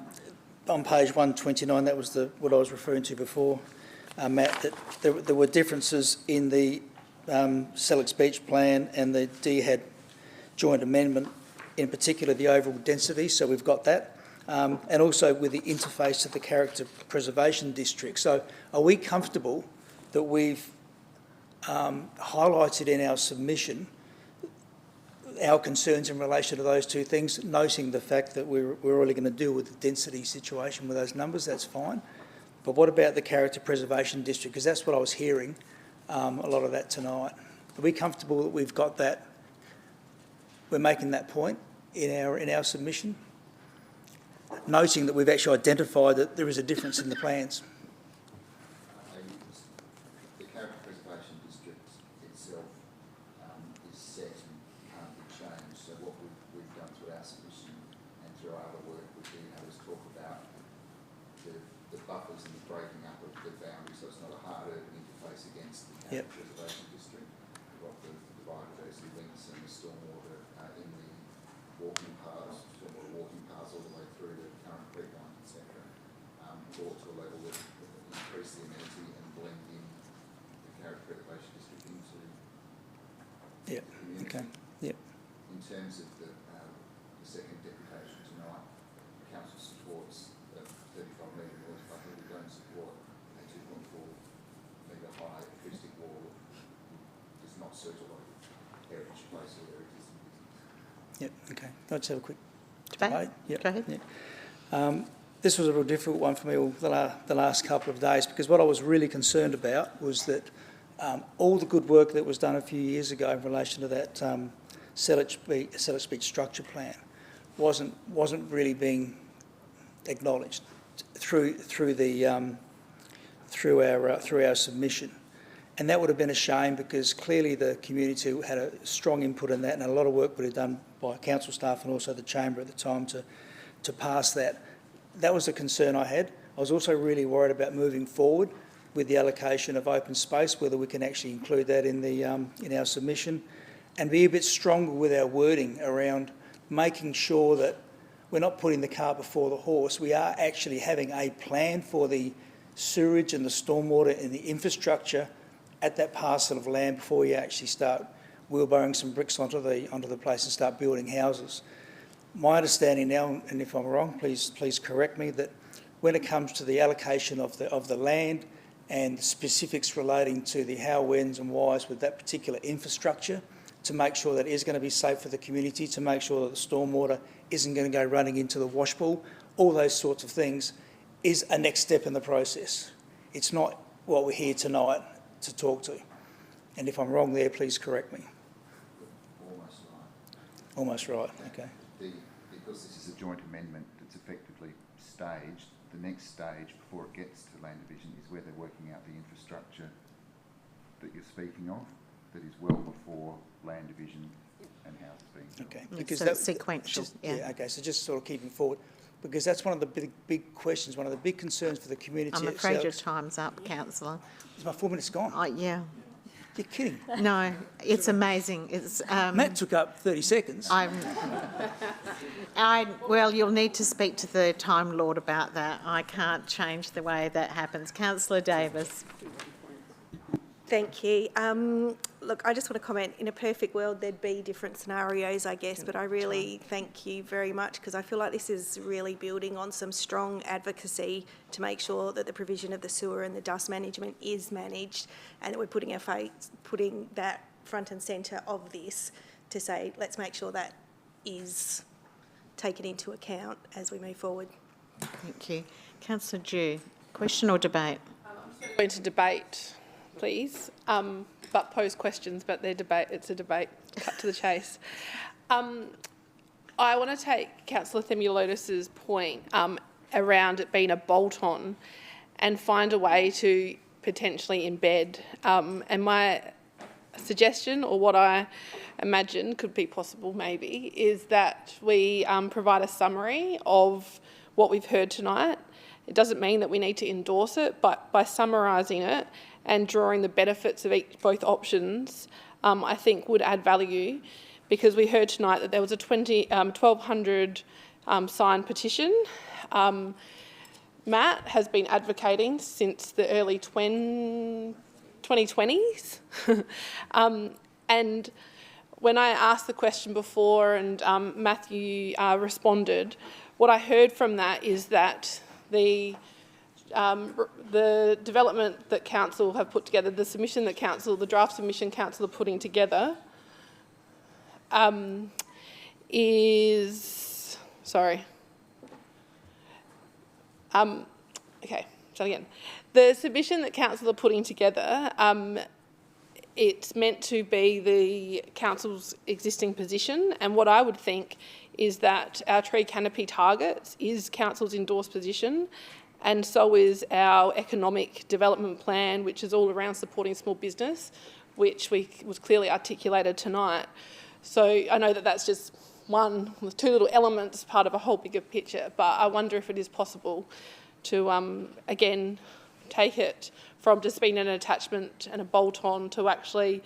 page 129, that was what I was referring to before, Matt, that there were differences in the SELLICKS Beach plan and the DHAD joint amendment, in particular the overall density, so we've got that. And also with the interface to the character preservation district. So are we comfortable that we've highlighted in our submission our concerns in relation to those two things, noting the fact that we're only going to deal with the density situation with those numbers? That's fine. But what about the character preservation district? Because that's what I was hearing, a lot of that tonight. Are we comfortable that we've got that, we're making that point in our submission? Noting that we've actually identified that there is a difference in the plans. The character preservation district itself is set and can't be changed. So what we've done through our submission and through our other work with DIANNE is talk about the buffers and the breaking up of the boundaries, so it's not a hard urban interface against the character preservation district. We've got the biodiversity links and the stormwater in the walking paths, stormwater walking paths all the way through the current creek line, etc. Brought to a level that increase the amenity and blend in the character preservation district into the community. Okay. Yep. In terms of the second deputation tonight, council supports the 35 metre noise buffer. We don't support a 2.4 metre high acoustic wall that does not suit a lot of heritage place or their existing business. Yep. Okay. Let's have a quick debate. Yep. Go ahead. Yep. This was a real difficult one for me the last couple of days, because what I was really concerned about was that all the good work that was done a few years ago in relation to that SELLICKS Beach structure plan wasn't really being acknowledged through our submission, and that would have been a shame, because clearly the community had a strong input in that, and a lot of work would have done by council staff and also the chamber at the time to pass that. That was a concern I had. I was also really worried about moving forward with the allocation of open space, whether we can actually include that in our submission, and be a bit stronger with our wording around making sure that we're not putting the cart before the horse. We are actually having a plan for the sewerage and the stormwater and the infrastructure at that parcel of land before we actually start wheelbarrowing some bricks onto the place and start building houses. My understanding now, and if I'm wrong, please correct me, that when it comes to the allocation of the land and specifics relating to the how, whens and whys with that particular infrastructure, to make sure that it is going to be safe for the community, to make sure that the stormwater isn't going to go running into the washpool, all those sorts of things is a next step in the process. It's not what we're here tonight to talk to. And if I'm wrong there, please correct me. Almost right. Almost right, okay. Because this is a joint amendment that's effectively staged, the next stage before it gets to land division is where they're working out the infrastructure that you're speaking of, that is well before land division and houses being built. Okay, Yes, because so that's sequential. Yeah, okay, so just sort of keeping forward, because that's one of the big questions, one of the big concerns for the community. I'm afraid your time's up, councillor. Is my 4 minutes gone? Yeah. You're kidding. No, it's amazing. It's Matt took up 30 seconds. Well, you'll need to speak to the Time Lord about that. I can't change the way that happens. Councillor Davis. Thank you. Look, I just want to comment, in a perfect world there'd be different scenarios, I guess, but I really thank you very much, because I feel like this is really building on some strong advocacy to make sure that the provision of the sewer and the dust management is managed, and that we're putting that front and centre of this to say, let's make sure that is taken into account as we move forward. Thank you. Councillor Dew, question or debate? I'm going to debate, please, but pose questions, but they're debate. It's a debate. Cut to the chase. I want to take Councillor Themiolodis's point around it being a bolt-on and find a way to potentially embed. And my suggestion, or what I imagine could be possible maybe, is that we provide a summary of what we've heard tonight. It doesn't mean that we need to endorse it, but by summarising it and drawing the benefits of both options, I think would add value, because we heard tonight that there was a 1,200 signed petition. Matt has been advocating since the early 2020s. And when I asked the question before and Matthew responded, what I heard from that is that the development that Council have put together, the submission that Council, the draft submission Council are putting together is, sorry. Okay, start again. The submission that Council are putting together, it's meant to be the Council's existing position, and what I would think is that our tree canopy targets is Council's endorsed position, and so is our economic development plan, which is all around supporting small business, which was clearly articulated tonight. So I know that that's just one, two little elements, part of a whole bigger picture, but I wonder if it is possible to, again, take it from just being an attachment and a bolt-on to actually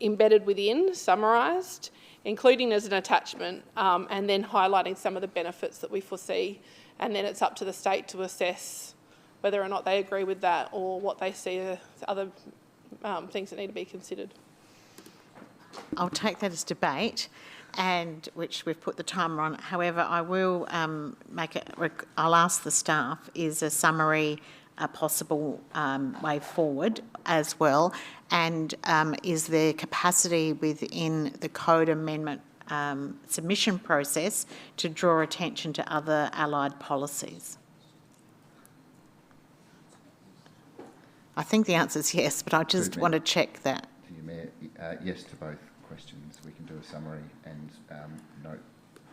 embedded within, summarised, including as an attachment, and then highlighting some of the benefits that we foresee. And then it's up to the state to assess whether or not they agree with that or what they see as other things that need to be considered. I'll take that as debate, and which we've put the timer on. However, I will I'll ask the staff, is a summary a possible way forward as well, and is there capacity within the code amendment submission process to draw attention to other allied policies? I think the answer is yes, but I just want to check that. To you, Mayor, yes to both questions. We can do a summary and note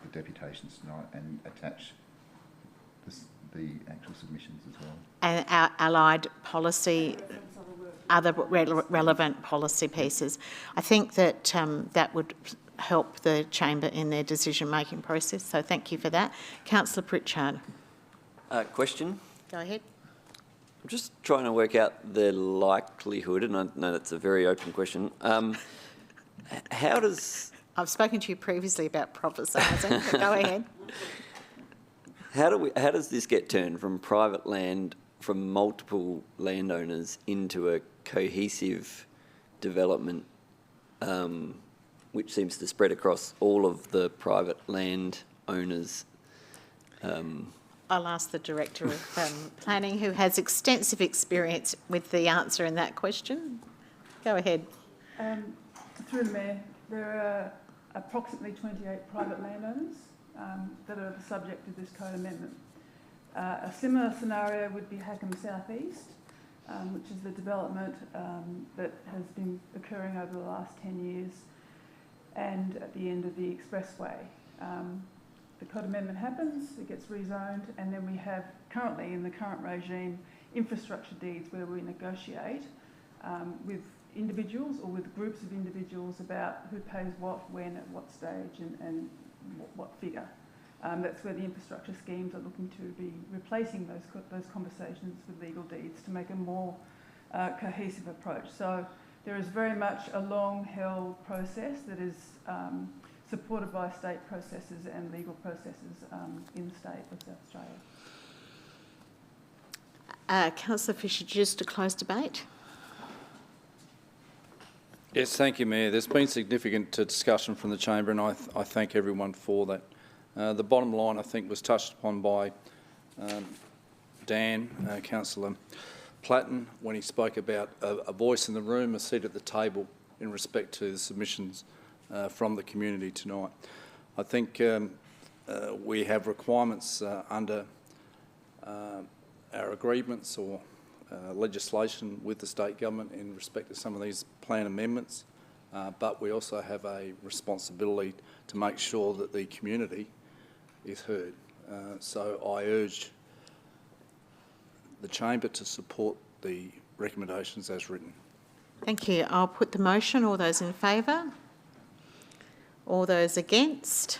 the deputations tonight and attach the actual submissions as well. And our allied policy, other relevant policy pieces. I think that that would help the chamber in their decision-making process, so thank you for that. Councillor Pritchard. Question? Go ahead. I'm just trying to work out the likelihood, and I know that's a very open question. How does... I've spoken to you previously about prophesising, but go ahead. How does this get turned from private land from multiple landowners into a cohesive development which seems to spread across all of the private land owners? I'll ask the Director of Planning, who has extensive experience with the answer in that question. Go ahead. Through the Mayor, there are approximately 28 private landowners that are the subject of this code amendment. A similar scenario would be Hackham South East, which is the development that has been occurring over the last 10 years, and at the end of the expressway. The code amendment happens, it gets rezoned, and then we have currently, in the current regime, infrastructure deeds where we negotiate with individuals or with groups of individuals about who pays what, when, at what stage, and what figure. That's where the infrastructure schemes are looking to be replacing those conversations with legal deeds to make a more cohesive approach. So there is very much a long-held process that is supported by state processes and legal processes in the state of South Australia. Councillor Fisher, just to close debate. Yes, thank you, Mayor. There's been significant discussion from the chamber, and I thank everyone for that. The bottom line, I think, was touched upon by Dan, Councillor Platten, when he spoke about a voice in the room, a seat at the table, in respect to the submissions from the community tonight. I think we have requirements under our agreements or legislation with the state government in respect to some of these plan amendments, but we also have a responsibility to make sure that the community is heard. So I urge the chamber to support the recommendations as written. Thank you. I'll put the motion. All those in favour? All those against?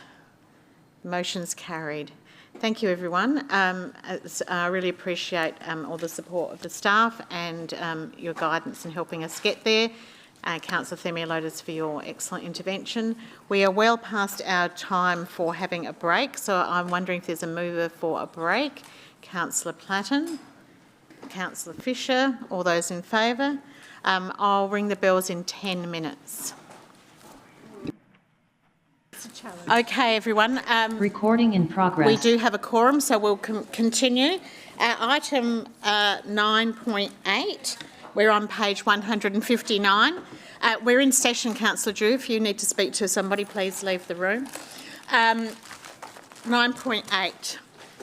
The motion's carried. Thank you, everyone. I really appreciate all the support of the staff and your guidance in helping us get there. Councillor Themialotis, for your excellent intervention. We are well past our time for having a break, so I'm wondering if there's a mover for a break. Councillor Platten, Councillor Fisher, all those in favour? I'll ring the bells in 10 minutes. Okay, everyone. Recording in progress. We do have a quorum, so we'll continue. Item 9.8, we're on page 159. We're in session, Councillor Drew. If you need to speak to somebody, please leave the room. 9.8,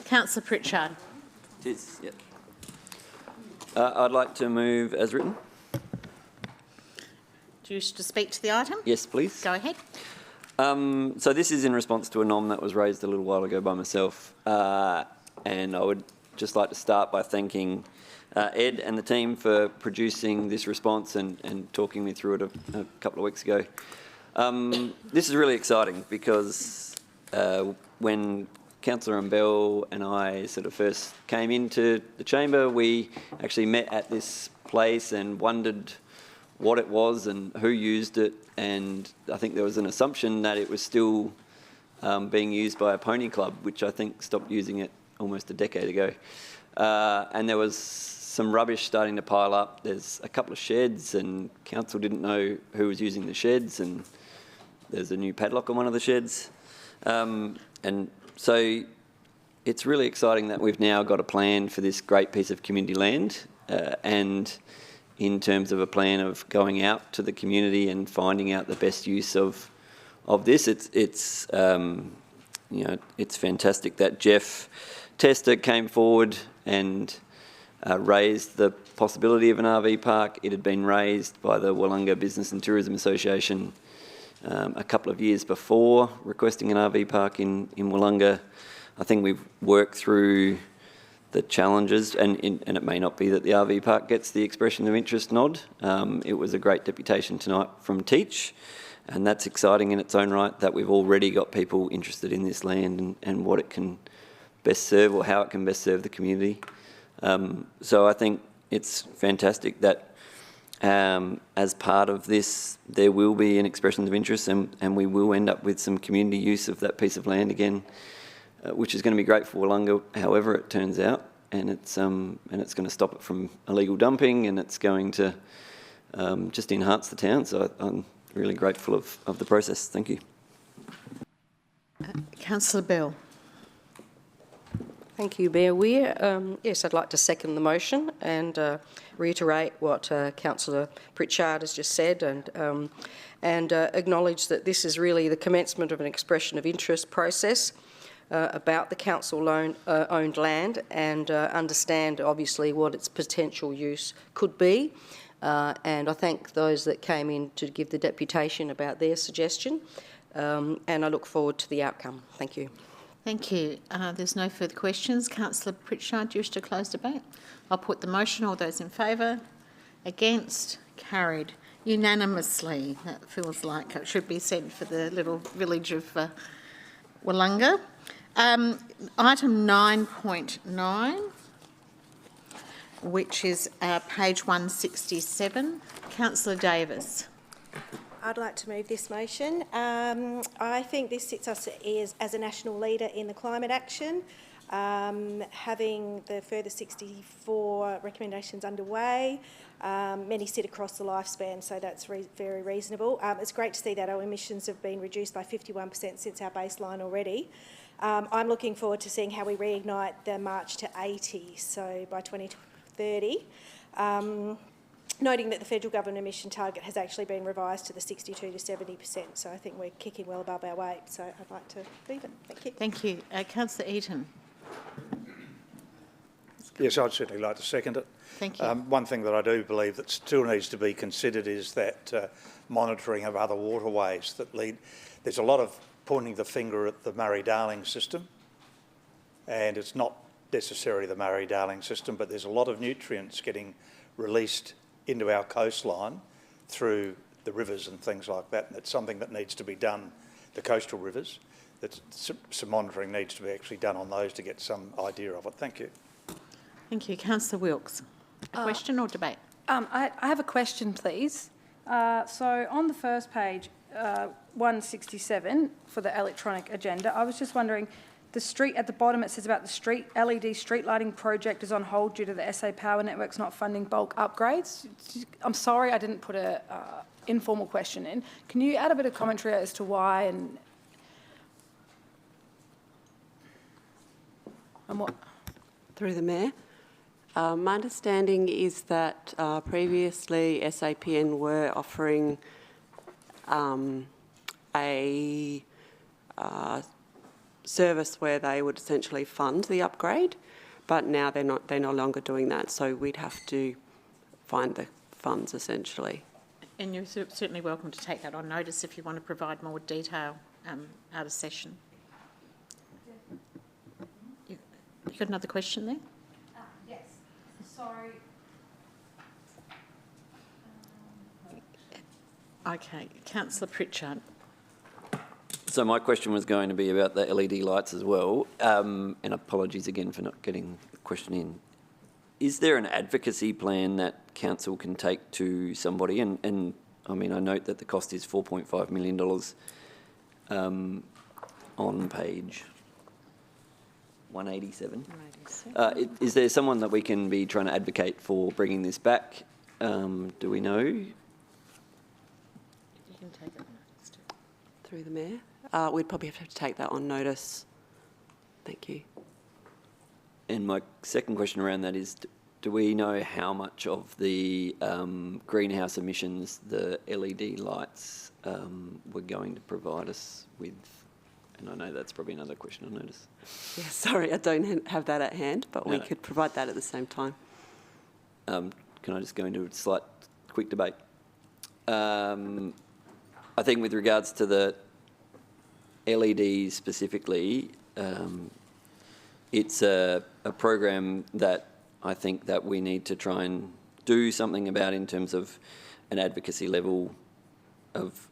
Councillor Pritchard. It is, yep. I'd like to move as written. Do you wish to speak to the item? Yes, please. Go ahead. So this is in response to a nom that was raised a little while ago by myself, and I would just like to start by thanking Ed and the team for producing this response and talking me through it a couple of weeks ago. This is really exciting because when Councillor Bell and I sort of first came into the chamber, we actually met at this place and wondered what it was and who used it, and I think there was an assumption that it was still being used by a pony club, which I think stopped using it almost a decade ago. And there was some rubbish starting to pile up. There's a couple of sheds, and council didn't know who was using the sheds, and there's a new paddock on one of the sheds. And so it's really exciting that we've now got a plan for this great piece of community land, and in terms of a plan of going out to the community and finding out the best use of this. It's you know, it's fantastic that Jeff Tester came forward and raised the possibility of an RV park. It had been raised by the Wollunga Business and Tourism Association a couple of years before, requesting an RV park in Wollunga. I think we've worked through the challenges, and it may not be that the RV park gets the expression of interest nod. It was a great deputation tonight from Teach, and that's exciting in its own right that we've already got people interested in this land and what it can best serve, or how it can best serve the community. So I think it's fantastic that as part of this there will be an expression of interest, and we will end up with some community use of that piece of land again, which is going to be great for Wollunga, however it turns out, and it's going to stop it from illegal dumping, and it's going to just enhance the town. So I'm really grateful of the process. Thank you. Councillor Bell. Thank you, Mayor Weir. Yes, I'd like to second the motion and reiterate what Councillor Pritchard has just said, and acknowledge that this is really the commencement of an expression of interest process about the council-owned land, and understand, obviously, what its potential use could be. And I thank those that came in to give the deputation about their suggestion, and I look forward to the outcome. Thank you. Thank you. There's no further questions. Councillor Pritchard, do you wish to close debate? I'll put the motion. All those in favour? Against? Carried unanimously. That feels like it should be said for the little village of Wollunga. Item 9.9, which is page 167. Councillor Davis. I'd like to move this motion. I think this sits us as a national leader in the climate action. Having the further 64 recommendations underway, many sit across the lifespan, so that's very reasonable. It's great to see that our emissions have been reduced by 51% since our baseline already. I'm looking forward to seeing how we reignite the march to 80, so by 2030. noting that the federal government emission target has actually been revised to the 62 to 70%. So I think we're kicking well above our weight. So I'd like to leave it. Thank you. Thank you. Councillor Eaton. Yes, I'd certainly like to second it. Thank you. One thing that I do believe that still needs to be considered is that monitoring of other waterways that lead. There's a lot of pointing the finger at the Murray-Darling system, and it's not necessarily the Murray-Darling system, but there's a lot of nutrients getting released into our coastline through the rivers and things like that, and it's something that needs to be done, the coastal rivers, that some monitoring needs to be actually done on those to get some idea of it. Thank you. Thank you. Councillor Wilkes. A question or debate? I have a question, please. So on the first page, 167 for the electronic agenda, I was just wondering, the street at the bottom, it says about the LED street lighting project is on hold due to the SA Power Networks not funding bulk upgrades. I'm sorry I didn't put a informal question in. Can you add a bit of commentary as to why and what? Through the Mayor. My understanding is that previously SAPN were offering a service where they would essentially fund the upgrade, but now they're no longer doing that, so we'd have to find the funds essentially. And you're certainly welcome to take that on notice if you want to provide more detail out of session. You got another question there? Yes. Sorry. Okay, Councillor Pritchard. So my question was going to be about the LED lights as well, and apologies again for not getting the question in. Is there an advocacy plan that council can take to somebody? And I mean, I note that the cost is $4.5 million on page 187. Is there someone that we can be trying to advocate for bringing this back? Do we know? You can take it on notice too. Through the Mayor. We'd probably have to take that on notice. Thank you. And my second question around that is, do we know how much of the greenhouse emissions the LED lights were going to provide us with? And I know that's probably another question on notice. Yeah, sorry, I don't have that at hand, but we could provide that at the same time. Can I just go into a slight quick debate? I think with regards to the LEDs specifically, it's a program that I think that we need to try and do something about in terms of an advocacy level of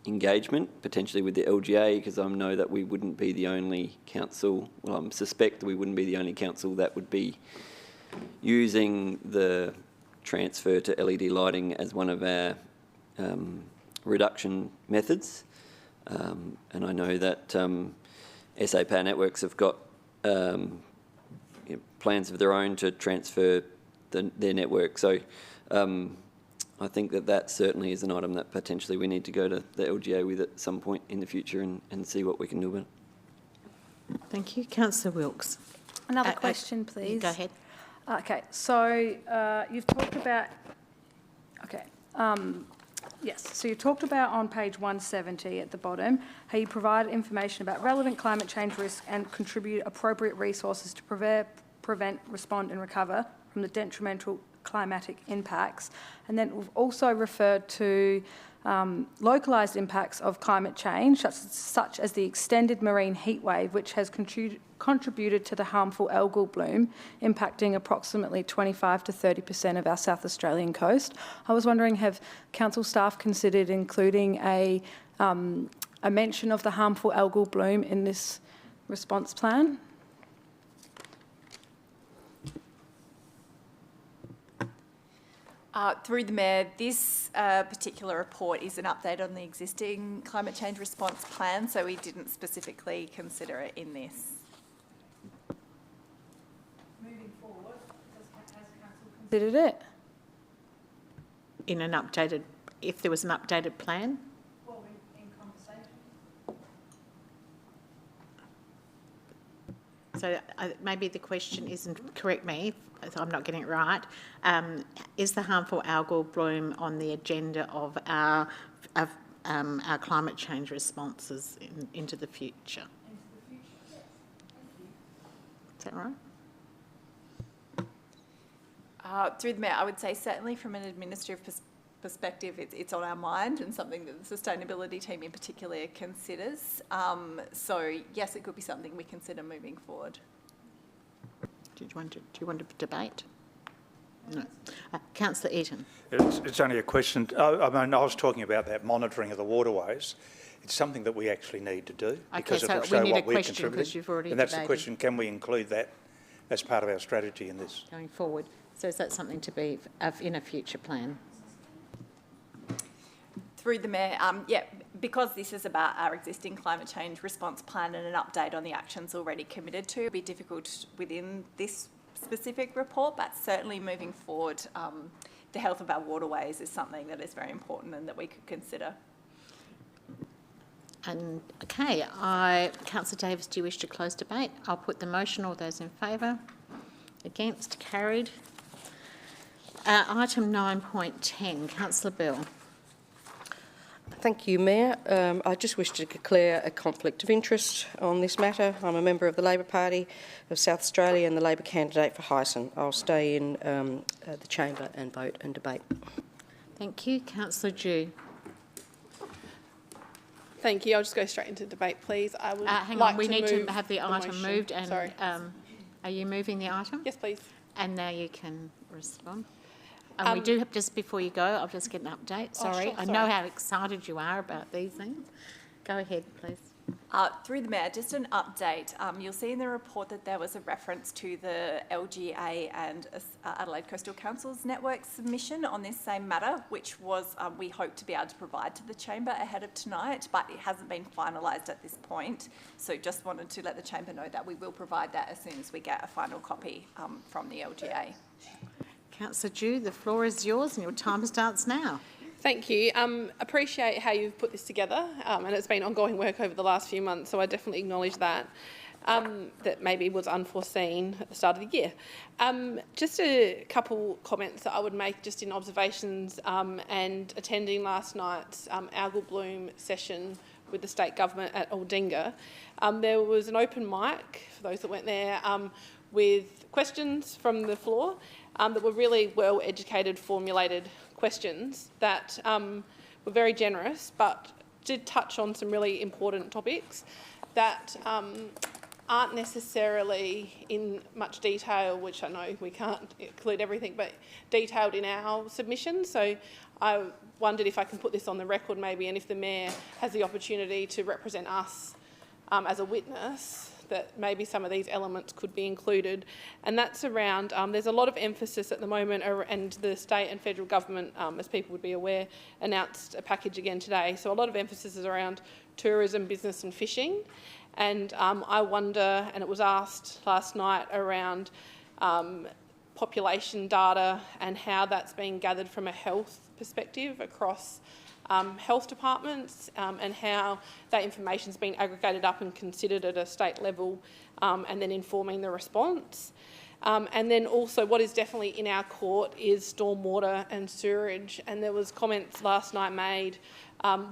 engagement, potentially with the LGA, because I know that we wouldn't be the only council, well, I suspect we wouldn't be the only council that would be using the transfer to LED lighting as one of our reduction methods. And I know that SA Power Networks have got plans of their own to transfer their network. So I think that certainly is an item that potentially we need to go to the LGA with at some point in the future and see what we can do about it. Thank you. Councillor Wilkes. Another question, please. Go ahead. Okay, so you've talked about, yes, so you talked about on page 170 at the bottom, how you provide information about relevant climate change risk and contribute appropriate resources to prevent, respond and recover from the detrimental climatic impacts. And then we've also referred to localised impacts of climate change, such as the extended marine heat wave, which has contributed to the harmful algal bloom, impacting approximately 25 to 30% of our South Australian coast. I was wondering, have council staff considered including a mention of the harmful algal bloom in this response plan? Through the Mayor, this particular report is an update on the existing climate change response plan, so we didn't specifically consider it in this. Moving forward, has council considered it? In an updated, if there was an updated plan? Well, in conversation. So maybe the question isn't, correct me if I'm not getting it right, is the harmful algal bloom on the agenda of our climate change responses into the future? Is that right? Through the Mayor, I would say certainly from an administrative perspective, it's on our mind and something that the sustainability team in particular considers. So yes, it could be something we consider moving forward. Do you want to debate? No. Councillor Eaton. It's only a question. I mean, I was talking about that monitoring of the waterways. It's something that we actually need to do because it will show what we're contributing. And that's the question: can we include that as part of our strategy in this going forward? So is that something to be in a future plan? Through the Mayor, yeah, because this is about our existing climate change response plan and an update on the actions already committed to, it'll be difficult within this specific report, but certainly moving forward, the health of our waterways is something that is very important and that we could consider. And okay, Councillor Davis, do you wish to close debate? I'll put the motion. All those in favour? Against? Carried. Item 9.10, Councillor Bell. Thank you, Mayor. I just wish to declare a conflict of interest on this matter. I'm a member of the Labor Party of South Australia and the Labor candidate for Hyson. I'll stay in the chamber and vote and debate. Thank you. Councillor Dew. Thank you. I'll just go straight into debate, please. I would hang on, we need to have the item moved. And sorry. Are you moving the item? Yes, please. And now you can respond. And we do have, just before you go, I'll just get an update. Sorry, sure, I know how excited you are about these things. Go ahead, please. Through the Mayor, just an update. You'll see in the report that there was a reference to the LGA and Adelaide Coastal Council's network submission on this same matter, which was we hope to be able to provide to the Chamber ahead of tonight, but it hasn't been finalised at this point. So just wanted to let the Chamber know that we will provide that as soon as we get a final copy from the LGA. Councillor Dew, the floor is yours and your time starts now. Thank you. Appreciate how you've put this together, and it's been ongoing work over the last few months, so I definitely acknowledge that. That maybe was unforeseen at the start of the year. Just a couple comments that I would make just in observations and attending last night's algal bloom session with the state government at Aldinga. There was an open mic, for those that went there, with questions from the floor that were really well-educated, formulated questions that were very generous, but did touch on some really important topics that aren't necessarily in much detail, which I know we can't include everything, but detailed in our submission. So I wondered if I can put this on the record maybe, and if the Mayor has the opportunity to represent us as a witness, that maybe some of these elements could be included. And that's around, there's a lot of emphasis at the moment, and the state and federal government, as people would be aware, announced a package again today. So a lot of emphasis is around tourism, business and fishing. And I wonder, and it was asked last night, around population data and how that's being gathered from a health perspective across health departments, and how that information's been aggregated up and considered at a state level, and then informing the response. And then also what is definitely in our court is stormwater and sewerage. And there was comments last night made,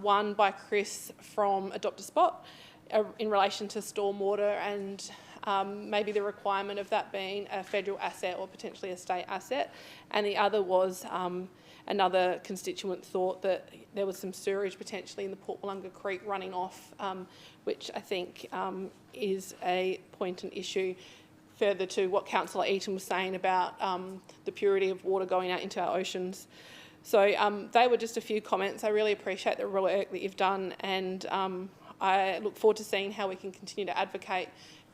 one by Chris from Adopt a Spot, in relation to stormwater and maybe the requirement of that being a federal asset or potentially a state asset. And the other was another constituent thought that there was some sewerage potentially in the Port Wollunga Creek running off, which I think is a point and issue further to what Councillor Eaton was saying about the purity of water going out into our oceans. So they were just a few comments. I really appreciate the work that you've done, and I look forward to seeing how we can continue to advocate,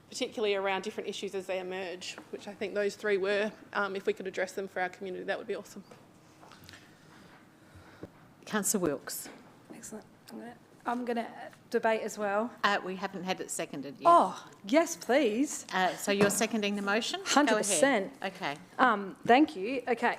particularly around different issues as they emerge, which I think those three were. If we could address them for our community, that would be awesome. Councillor Wilkes. Excellent. I'm going to debate as well. We haven't had it seconded yet. Oh, yes, please. So you're seconding the motion? 100%. Okay. Thank you. Okay.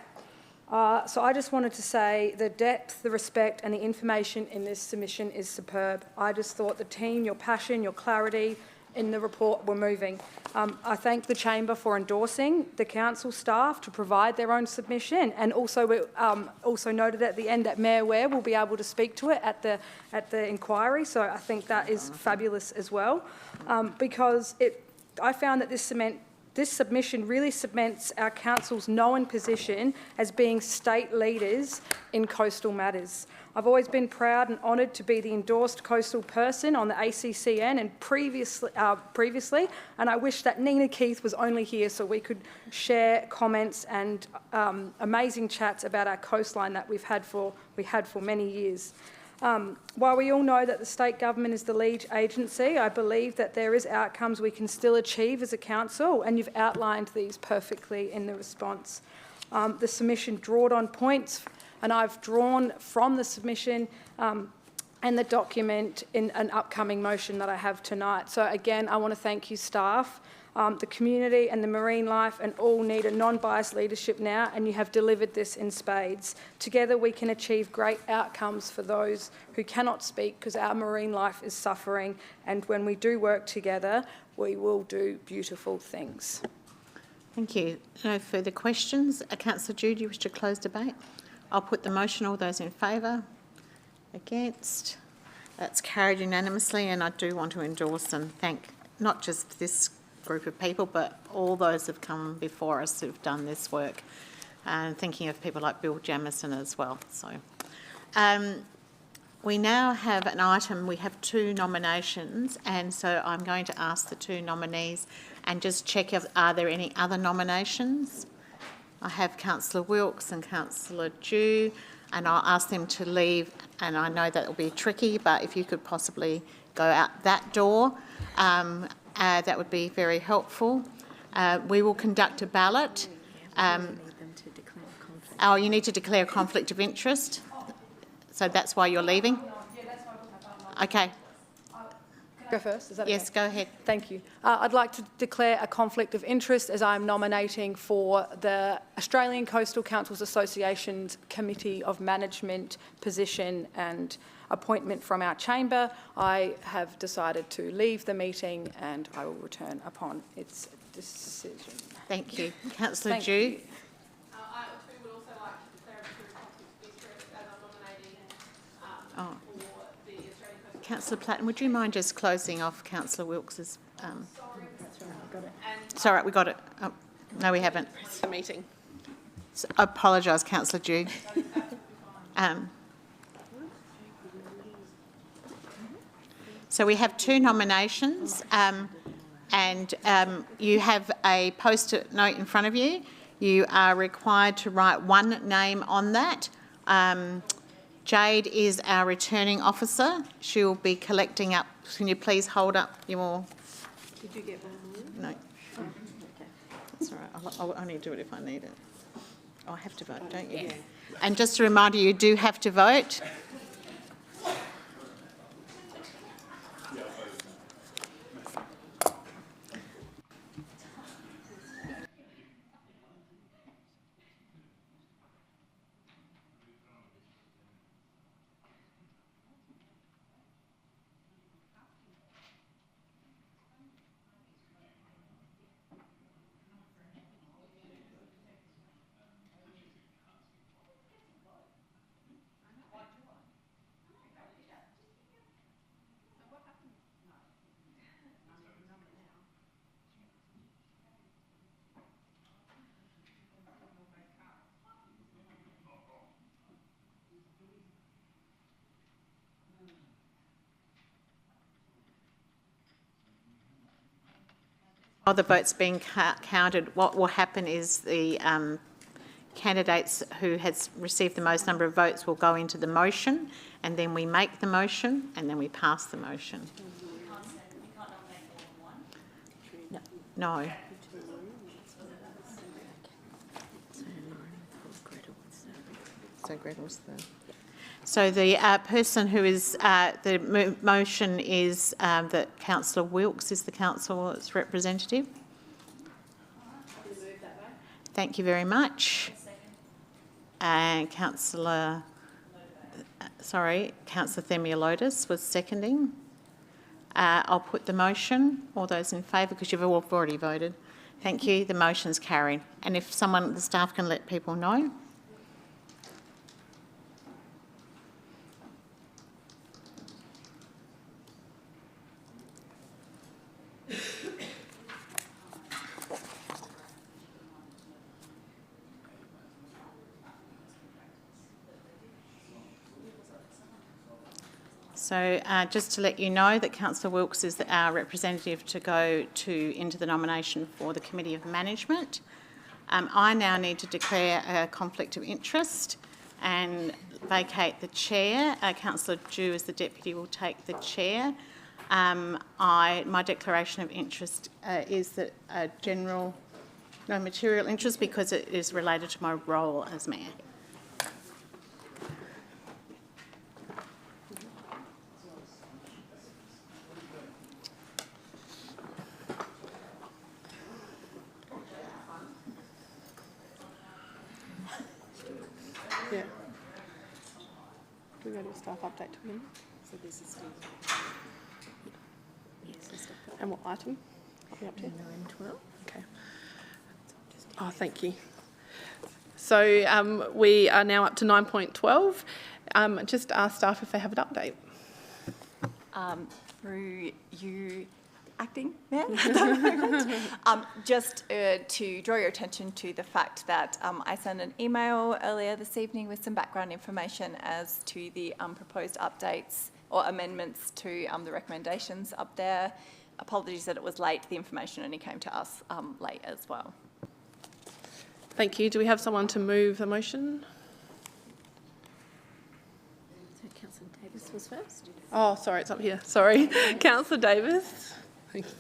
So I just wanted to say the depth, the respect and the information in this submission is superb. I just thought the team, your passion, your clarity, in the report were moving. I thank the Chamber for endorsing the council staff to provide their own submission, and also we also noted at the end that Mayor Ware will be able to speak to it at the inquiry. So I think that is fabulous as well, because I found that this submission really cements our council's known position as being state leaders in coastal matters. I've always been proud and honoured to be the endorsed coastal person on the ACCN and previously, and I wish that Nina Keith was only here so we could share comments and amazing chats about our coastline that we had for many years. While we all know that the state government is the lead agency, I believe that there is outcomes we can still achieve as a council, and you've outlined these perfectly in the response. The submission drawed on points, and I've drawn from the submission and the document in an upcoming motion that I have tonight. So again, I want to thank you, staff. The community and the marine life and all need a non-biased leadership now, and you have delivered this in spades. Together we can achieve great outcomes for those who cannot speak, because our marine life is suffering, and when we do work together, we will do beautiful things. Thank you. No further questions. Councillor Dew, do you wish to close debate? I'll put the motion. All those in favour? Against? That's carried unanimously, and I do want to endorse and thank not just this group of people, but all those who've come before us who've done this work, and thinking of people like Bill Jamieson as well. So we now have an item, we have 2 nominations, and so I'm going to ask the 2 nominees and just check if are there any other nominations. I have Councillor Wilkes and Councillor Dew, and I'll ask them to leave, and I know that will be tricky, but if you could possibly go out that door, that would be very helpful. We will conduct a ballot. Oh, you need to declare a conflict of interest? So that's why you're leaving? Okay. Go first, is that yes, okay? Go ahead. Thank you. I'd like to declare a conflict of interest as I'm nominating for the Australian Coastal Councils Association's Committee of Management position and appointment from our chamber. I have decided to leave the meeting and I will return upon its decision. Thank you. Councillor Dew. I too would also like to declare a conflict of interest as I'm nominating for the Australian Coastal. Councillor Platten, would you mind just closing off Councillor Wilkes's? It's all right, we got it. Oh, no, we haven't. The meeting. So, I apologise, Councillor Dew. So we have 2 nominations, and you have a post-it note in front of you. You are required to write 1 name on that. Jade is our returning officer. She will be collecting up. Can you please hold up your... Did you get one more? No. Oh, okay. That's all right. I'll only do it if I need it. Oh, I have to vote, don't you? Yeah. And just a reminder, you do have to vote. While the votes being counted, what will happen is the candidates who has received the most number of votes will go into the motion, and then we make the motion, and then we pass the motion. No. So Gretel's the... So the person who is, the motion is that Councillor Wilkes is the council's representative. Thank you very much. And Councillor Themialotis was seconding. I'll put the motion. All those in favour, because you've all already voted. Thank you. The motion's carried. And if someone, the staff can let people know. So just to let you know that Councillor Wilkes is our representative to go into the nomination for the Committee of Management. I now need to declare a conflict of interest and vacate the chair. Councillor Dew, as the deputy, will take the chair. My declaration of interest is that general, no material interest, because it is related to my role as mayor. Yeah. We go to a staff update to begin. So this is still. And what item are we up to? 9, 12. Okay. Oh, thank you. So we are now up to 9.12. Just ask staff if they have an update. Through you, acting mayor, just to draw your attention to the fact that I sent an email earlier this evening with some background information as to the proposed updates or amendments to the recommendations up there. Apologies that it was late. The information only came to us late as well. Thank you. Do we have someone to move the motion? So Councillor Davis was first. Oh, sorry, it's up here. Sorry. Councillor Davis. Thanks.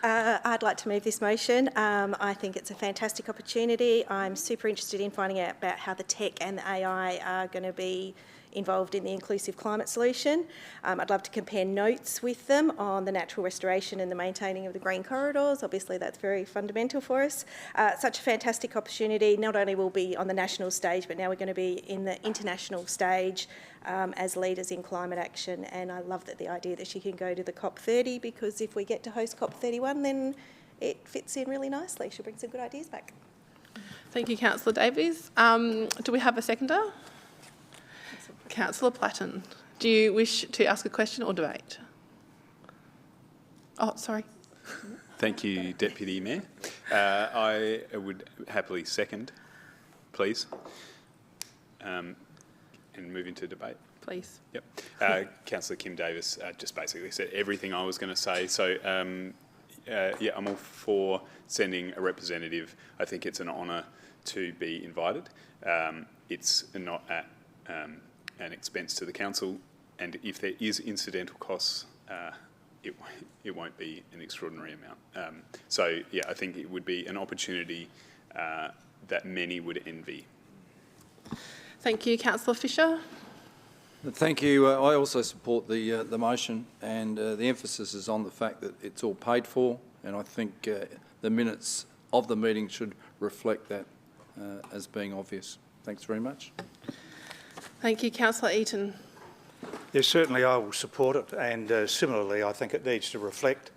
I'd like to move this motion. I think it's a fantastic opportunity. I'm super interested in finding out about how the tech and the AI are going to be involved in the inclusive climate solution. I'd love to compare notes with them on the natural restoration and the maintaining of the green corridors. Obviously, that's very fundamental for us. Such a fantastic opportunity. Not only will we be on the national stage, but now we're going to be in the international stage as leaders in climate action. And I love the idea that she can go to the COP30, because if we get to host COP31, then it fits in really nicely. She'll bring some good ideas back. Thank you, Councillor Davies. Do we have a seconder? Councillor Platten, do you wish to ask a question or debate? Oh, sorry. Thank you, Deputy Mayor. I would happily second, please, and move into debate. Please. Yep. Councillor Kim Davis just basically said everything I was going to say. So, yeah, I'm all for sending a representative. I think it's an honour to be invited. It's not at an expense to the council, and if there is incidental costs, it won't be an extraordinary amount. So, yeah, I think it would be an opportunity that many would envy. Thank you, Councillor Fisher. Thank you. I also support the motion, and the emphasis is on the fact that it's all paid for, and I think the minutes of the meeting should reflect that as being obvious. Thanks very much. Thank you, Councillor Eaton. Yes, certainly I will support it, and similarly I think it needs to reflect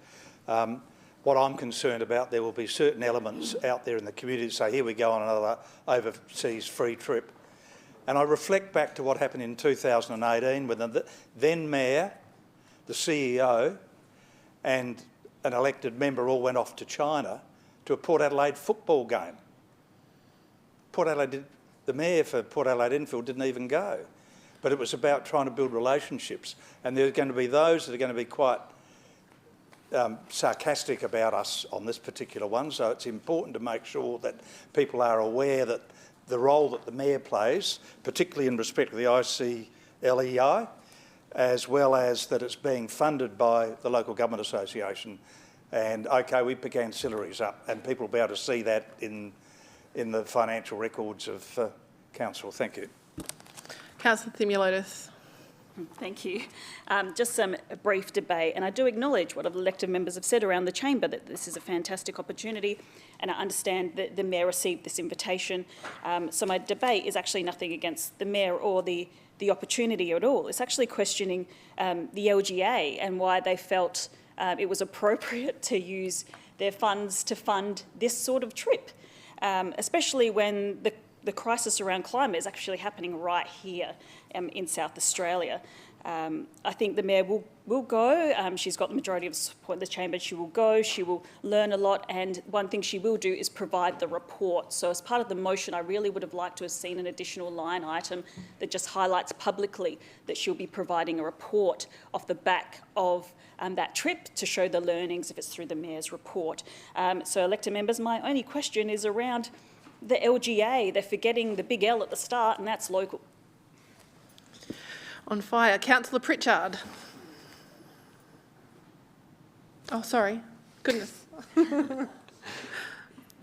what I'm concerned about. There will be certain elements out there in the community that say, here we go on another overseas free trip. And I reflect back to what happened in 2018 when the then Mayor, the CEO and an elected member all went off to China to a Port Adelaide football game. The Mayor for Port Adelaide Enfield didn't even go. But it was about trying to build relationships. And there are going to be those that are going to be quite sarcastic about us on this particular one. So it's important to make sure that people are aware that the role that the Mayor plays, particularly in respect of the ICLEI, as well as that it's being funded by the Local Government Association. And, OK, we pick ancillaries up, and people will be able to see that in the financial records of Council. Thank you. Councillor Thimilotis. Thank you. Just a brief debate, and I do acknowledge what elected members have said around the chamber, that this is a fantastic opportunity, and I understand that the Mayor received this invitation. So my debate is actually nothing against the Mayor or the opportunity at all. It's actually questioning the LGA and why they felt it was appropriate to use their funds to fund this sort of trip, especially when the crisis around climate is actually happening right here in South Australia. I think the Mayor will go. She's got the majority of support in the chamber. She will go. She will learn a lot. And one thing she will do is provide the report. So as part of the motion, I really would have liked to have seen an additional line item that just highlights publicly that she'll be providing a report off the back of that trip to show the learnings if it's through the Mayor's report. So elected members, my only question is around the LGA. They're forgetting the big L at the start, and that's local. On fire. Councillor Pritchard. Oh, sorry. Goodness.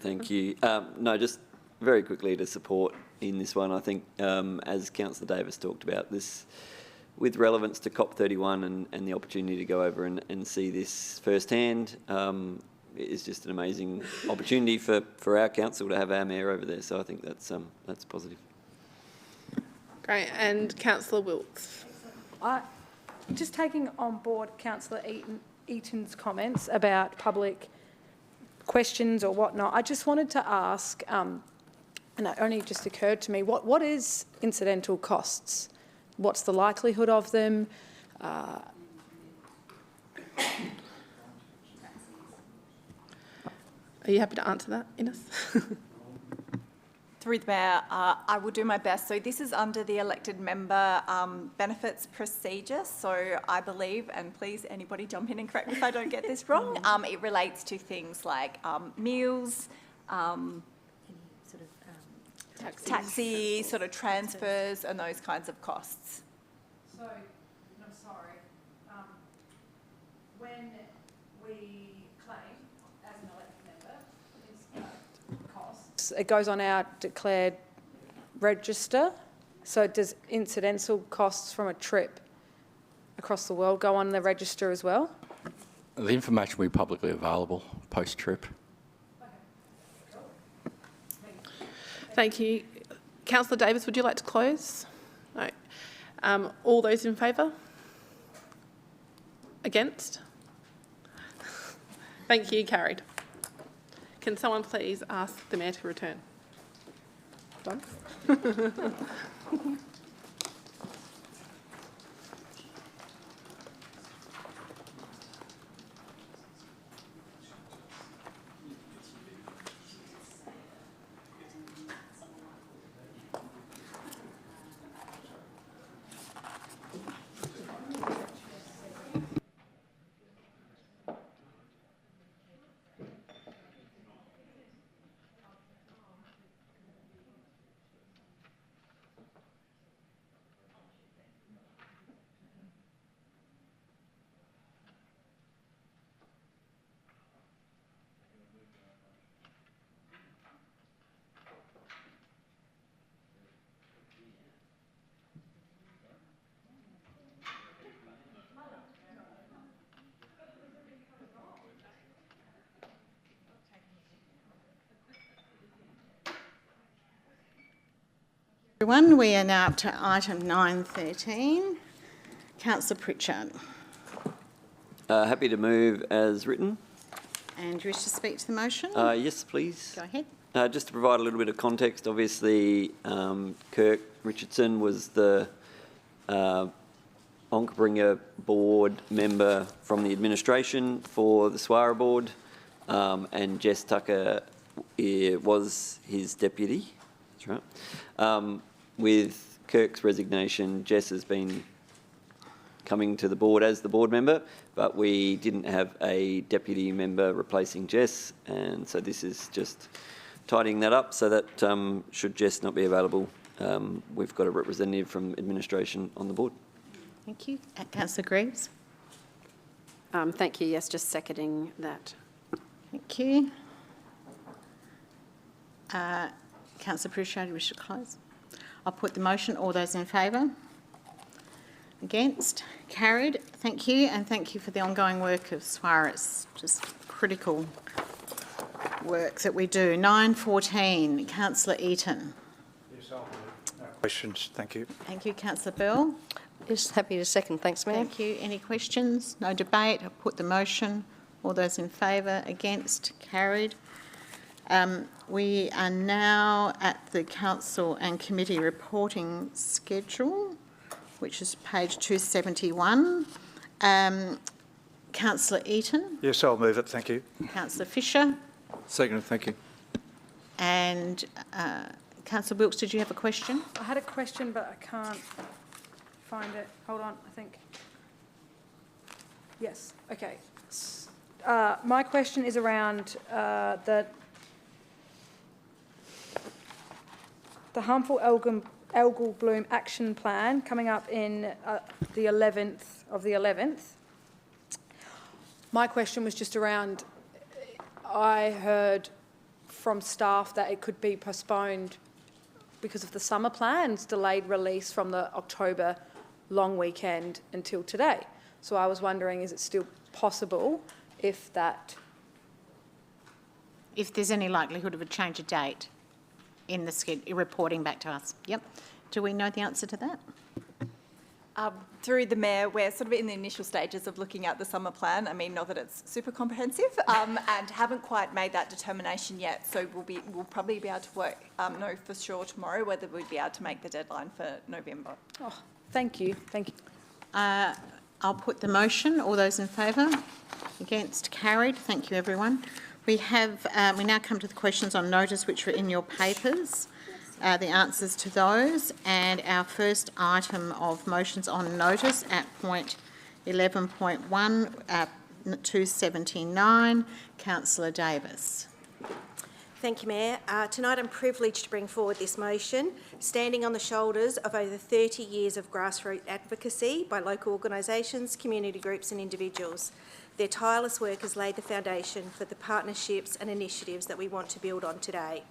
Thank you. No, just very quickly to support in this one. I think, as Councillor Davis talked about, this with relevance to COP31 and the opportunity to go over and see this firsthand is just an amazing opportunity for our council to have our Mayor over there. So I think that's positive. Great. And Councillor Wilkes. Just taking on board Councillor Eaton's comments about public questions or whatnot, I just wanted to ask, and it only just occurred to me, what is incidental costs? What's the likelihood of them? Are you happy to answer that, Ines? Through the Mayor, I will do my best. So this is under the elected member benefits procedure. So I believe, and please anybody jump in and correct me if I don't get this wrong, it relates to things like meals, taxi, sort of transfers and those kinds of costs. So, I'm sorry, when we claim as an elected member, costs, it goes on our declared register. So does incidental costs from a trip across the world go on the register as well? The information will be publicly available post-trip. Thank you. Councillor Davis, would you like to close? No. All those in favour? Against? Thank you. Carried. Can someone please ask the Mayor to return? Done? Everyone, we are now up to item 9.13. Councillor Pritchard. Happy to move as written. And do you wish to speak to the motion? Yes, please. Go ahead. Just to provide a little bit of context, obviously Kirk Richardson was the Onkaparinga board member from the administration for the Swara board, and Jess Tucker was his deputy. That's right. With Kirk's resignation, Jess has been coming to the board as the board member, but we didn't have a deputy member replacing Jess, and so this is just tidying that up so that should Jess not be available, we've got a representative from administration on the board. Thank you. Councillor Greaves. Thank you. Yes, just seconding that. Thank you. Councillor Pritchard, you wish to close? I'll put the motion. All those in favour? Against? Carried. Thank you, and thank you for the ongoing work of SWAR. It's just critical work that we do. 9:14, Councillor Eaton. Yes, I'll no questions. Thank you. Thank you, Councillor Bell. Yes, happy to second. Thanks, Mayor. Thank you. Any questions? No debate. I'll put the motion. All those in favour? Against? Carried. We are now at the council and committee reporting schedule, which is page 271. Councillor Eaton. Yes, I'll move it. Thank you. Councillor Fisher. Second, thank you. And Councillor Wilkes, did you have a question? I had a question, but I can't find it. Hold on, I think. Yes, okay. My question is around the harmful algal bloom action plan coming up in the 11th of the 11th. My question was just around, I heard from staff that it could be postponed because of the summer plans, delayed release from the October long weekend until today. So I was wondering, is it still possible if there's any likelihood of a change of date in the reporting back to us? Yep. Do we know the answer to that? Through the Mayor, we're sort of in the initial stages of looking at the summer plan. I mean, not that it's super comprehensive, and haven't quite made that determination yet. So we'll probably be able to know for sure tomorrow whether we'd be able to make the deadline for November. Oh, thank you. Thank you. I'll put the motion. All those in favour? Against? Carried. Thank you, everyone. We now come to the questions on notice, which are in your papers. The answers to those, and our first item of motions on notice at point 11.1, 279, Councillor Davis. Thank you, Mayor. Tonight I'm privileged to bring forward this motion, standing on the shoulders of over 30 years of grassroots advocacy by local organisations, community groups and individuals. Their tireless work has laid the foundation for the partnerships and initiatives that we want to build on today.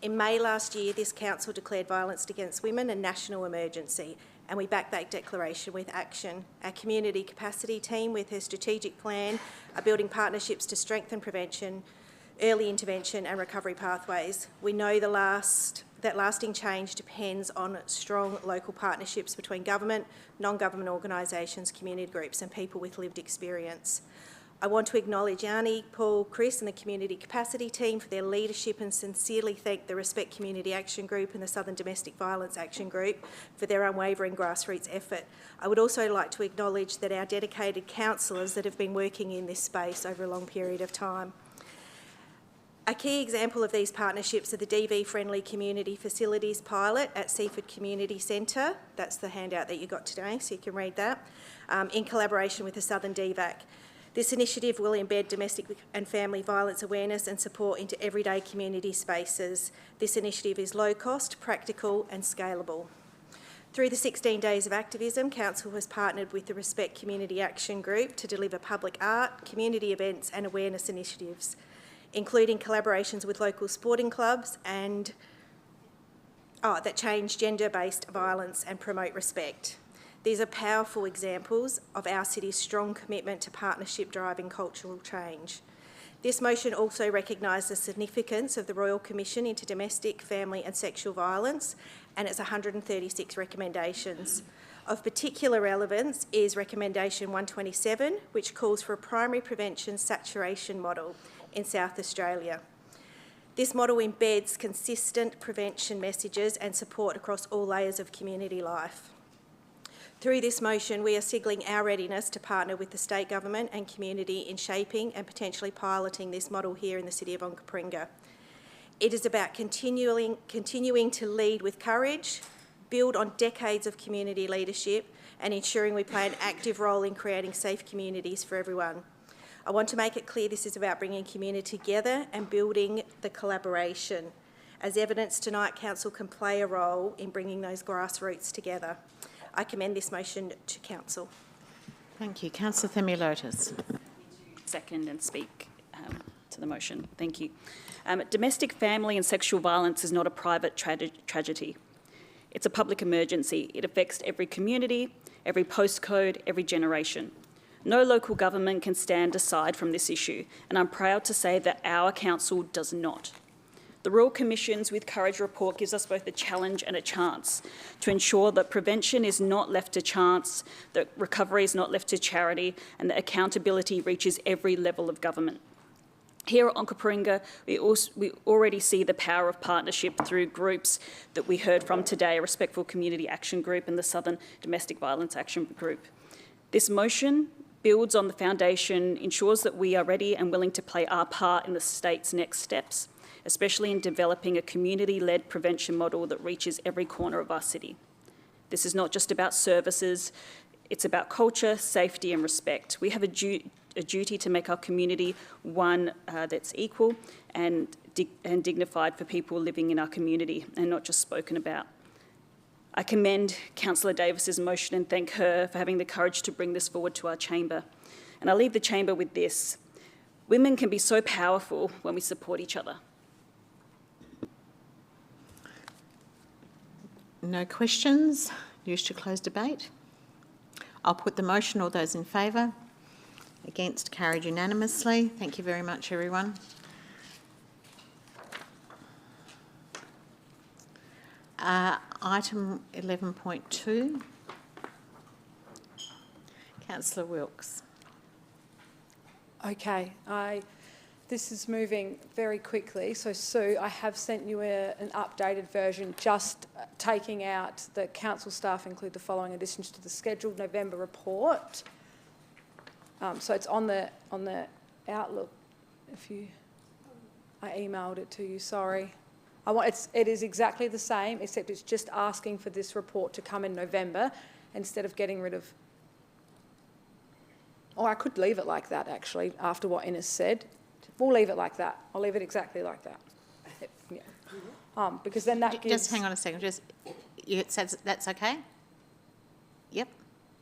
In May last year, this council declared violence against women a national emergency, and we backed that declaration with action. Our community capacity team, with her strategic plan, are building partnerships to strengthen prevention, early intervention and recovery pathways. We know that lasting change depends on strong local partnerships between government, non-government organisations, community groups and people with lived experience. I want to acknowledge Yanni, Paul, Chris and the Community Capacity Team for their leadership and sincerely thank the Respect Community Action Group and the Southern Domestic Violence Action Group for their unwavering grassroots effort. I would also like to acknowledge that our dedicated councillors that have been working in this space over a long period of time. A key example of these partnerships are the DV-friendly community facilities pilot at Seaford Community Centre. That's the handout that you got today, so you can read that, in collaboration with the Southern DVAC. This initiative will embed domestic and family violence awareness and support into everyday community spaces. This initiative is low cost, practical and scalable. Through the 16 days of activism, Council has partnered with the Respect Community Action Group to deliver public art, community events and awareness initiatives, including collaborations with local sporting clubs and that change gender-based violence and promote respect. These are powerful examples of our city's strong commitment to partnership driving cultural change. This motion also recognised the significance of the Royal Commission into Domestic, Family and Sexual Violence and its 136 recommendations. Of particular relevance is Recommendation 127, which calls for a primary prevention saturation model in South Australia. This model embeds consistent prevention messages and support across all layers of community life. Through this motion, we are signalling our readiness to partner with the state government and community in shaping and potentially piloting this model here in the city of Onkaparinga. It is about continuing to lead with courage, build on decades of community leadership and ensuring we play an active role in creating safe communities for everyone. I want to make it clear this is about bringing community together and building the collaboration. As evidenced tonight, Council can play a role in bringing those grassroots together. I commend this motion to Council. Thank you. Councillor Themilotis. Second and speak to the motion. Thank you. Domestic, family and sexual violence is not a private tragedy. It's a public emergency. It affects every community every postcode, every generation. No local government can stand aside from this issue, and I'm proud to say that our council does not. The Royal Commission's With Courage report gives us both a challenge and a chance to ensure that prevention is not left to chance, that recovery is not left to charity, and that accountability reaches every level of government. Here at Onkaparinga, we already see the power of partnership through groups that we heard from today, a Respectful Community Action Group and the Southern Domestic Violence Action Group. This motion builds on the foundation, ensures that we are ready and willing to play our part in the state's next steps, especially in developing a community-led prevention model that reaches every corner of our city. This is not just about services, it's about culture, safety and respect. We have a duty to make our community one that's equal and dignified for people living in our community and not just spoken about. I commend Councillor Davis's motion and thank her for having the courage to bring this forward to our chamber. And I leave the chamber with this. Women can be so powerful when we support each other. No questions. Used to close debate. I'll put the motion. All those in favour? Against? Carried unanimously. Thank you very much, everyone. Item 11.2. Councillor Wilkes. Okay, this is moving very quickly. So, Sue, I have sent you an updated version, just taking out the council staff include the following additions to the scheduled November report. So it's on the Outlook. I emailed it to you. Sorry. It is exactly the same, except it's just asking for this report to come in November instead of getting rid of. Or I could leave it like that, actually, after what Ines said. We'll leave it like that. I'll leave it exactly like that. Yeah. Because then that gives... Just hang on a second. It says that's okay? Yep.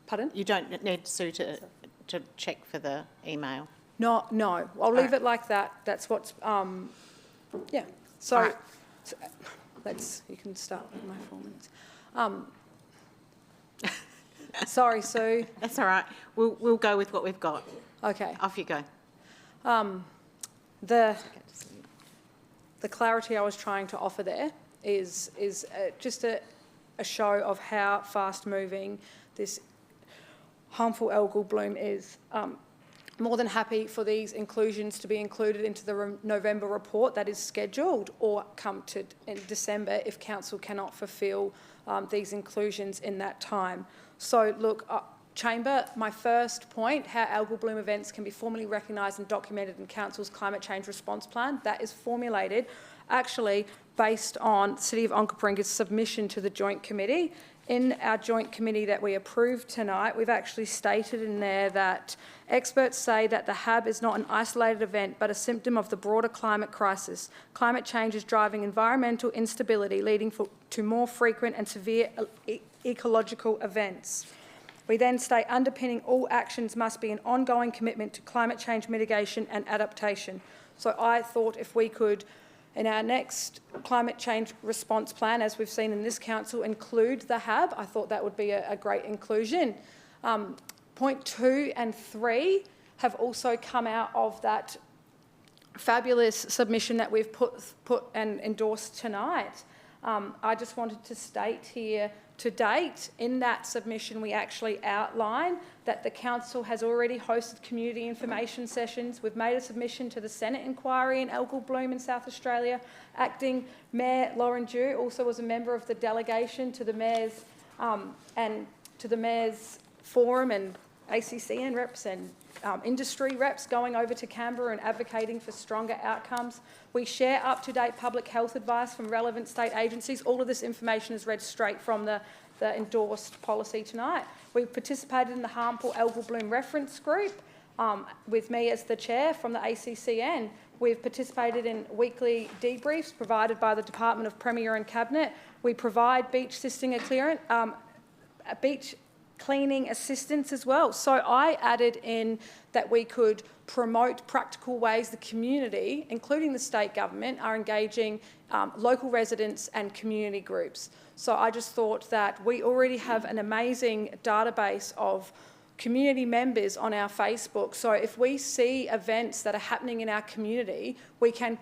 Pardon? You don't need Sue to check for the email? No. I'll leave it like that. That's what's... yeah. So... Right. You can start with my 4 minutes. Sorry, Sue. That's all right. We'll go with what we've got. Okay. Off you go. The clarity I was trying to offer there is just a show of how fast-moving this harmful algal bloom is. More than happy for these inclusions to be included into the November report that is scheduled or come to in December if Council cannot fulfil these inclusions in that time. So, look, Chamber, my first point, how algal bloom events can be formally recognised and documented in Council's Climate Change Response Plan, that is formulated actually based on the City of Onkaparinga's submission to the Joint Committee. In our joint committee that we approved tonight, we've actually stated in there that experts say that the HAB is not an isolated event but a symptom of the broader climate crisis. Climate change is driving environmental instability, leading to more frequent and severe ecological events. We then state underpinning all actions must be an ongoing commitment to climate change mitigation and adaptation. So I thought if we could, in our next climate change response plan, as we've seen in this council, include the HAB. I thought that would be a great inclusion. Point 2 and 3 have also come out of that fabulous submission that we've put and endorsed tonight. I just wanted to state here, to date, in that submission, we actually outline that the council has already hosted community information sessions. We've made a submission to the Senate inquiry in algal bloom in South Australia. Acting Mayor Lauren Dew also was a member of the delegation to the Mayor's Forum and ACCN reps and industry reps going over to Canberra and advocating for stronger outcomes. We share up-to-date public health advice from relevant state agencies. All of this information is read straight from the endorsed policy tonight. We've participated in the Harmful Algal Bloom Reference Group with me as the chair from the ACCN. We've participated in weekly debriefs provided by the Department of Premier and Cabinet. We provide beach cleaning assistance as well. So I added in that we could promote practical ways the community, including the state government, are engaging local residents and community groups. So I just thought that we already have an amazing database of community members on our Facebook. So if we see events that are happening in our community, we can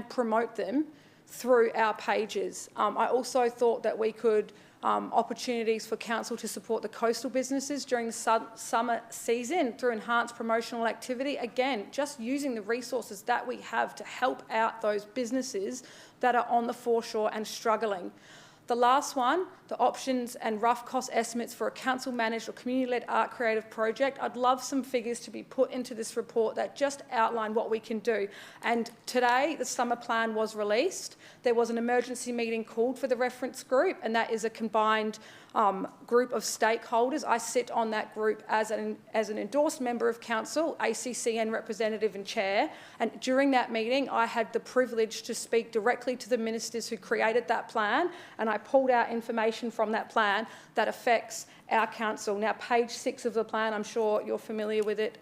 promote them through our pages. I also thought that we could opportunities for council to support the coastal businesses during the summer season through enhanced promotional activity. Again, just using the resources that we have to help out those businesses that are on the foreshore and struggling. The last one, the options and rough cost estimates for a council-managed or community-led art creative project. I'd love some figures to be put into this report that just outline what we can do. And today, the summer plan was released. There was an emergency meeting called for the reference group, and that is a combined group of stakeholders. I sit on that group as an endorsed member of council, ACCN representative and chair, and during that meeting I had the privilege to speak directly to the ministers who created that plan, and I pulled out information from that plan that affects our council. Now, page 6 of the plan, I'm sure you're familiar with it,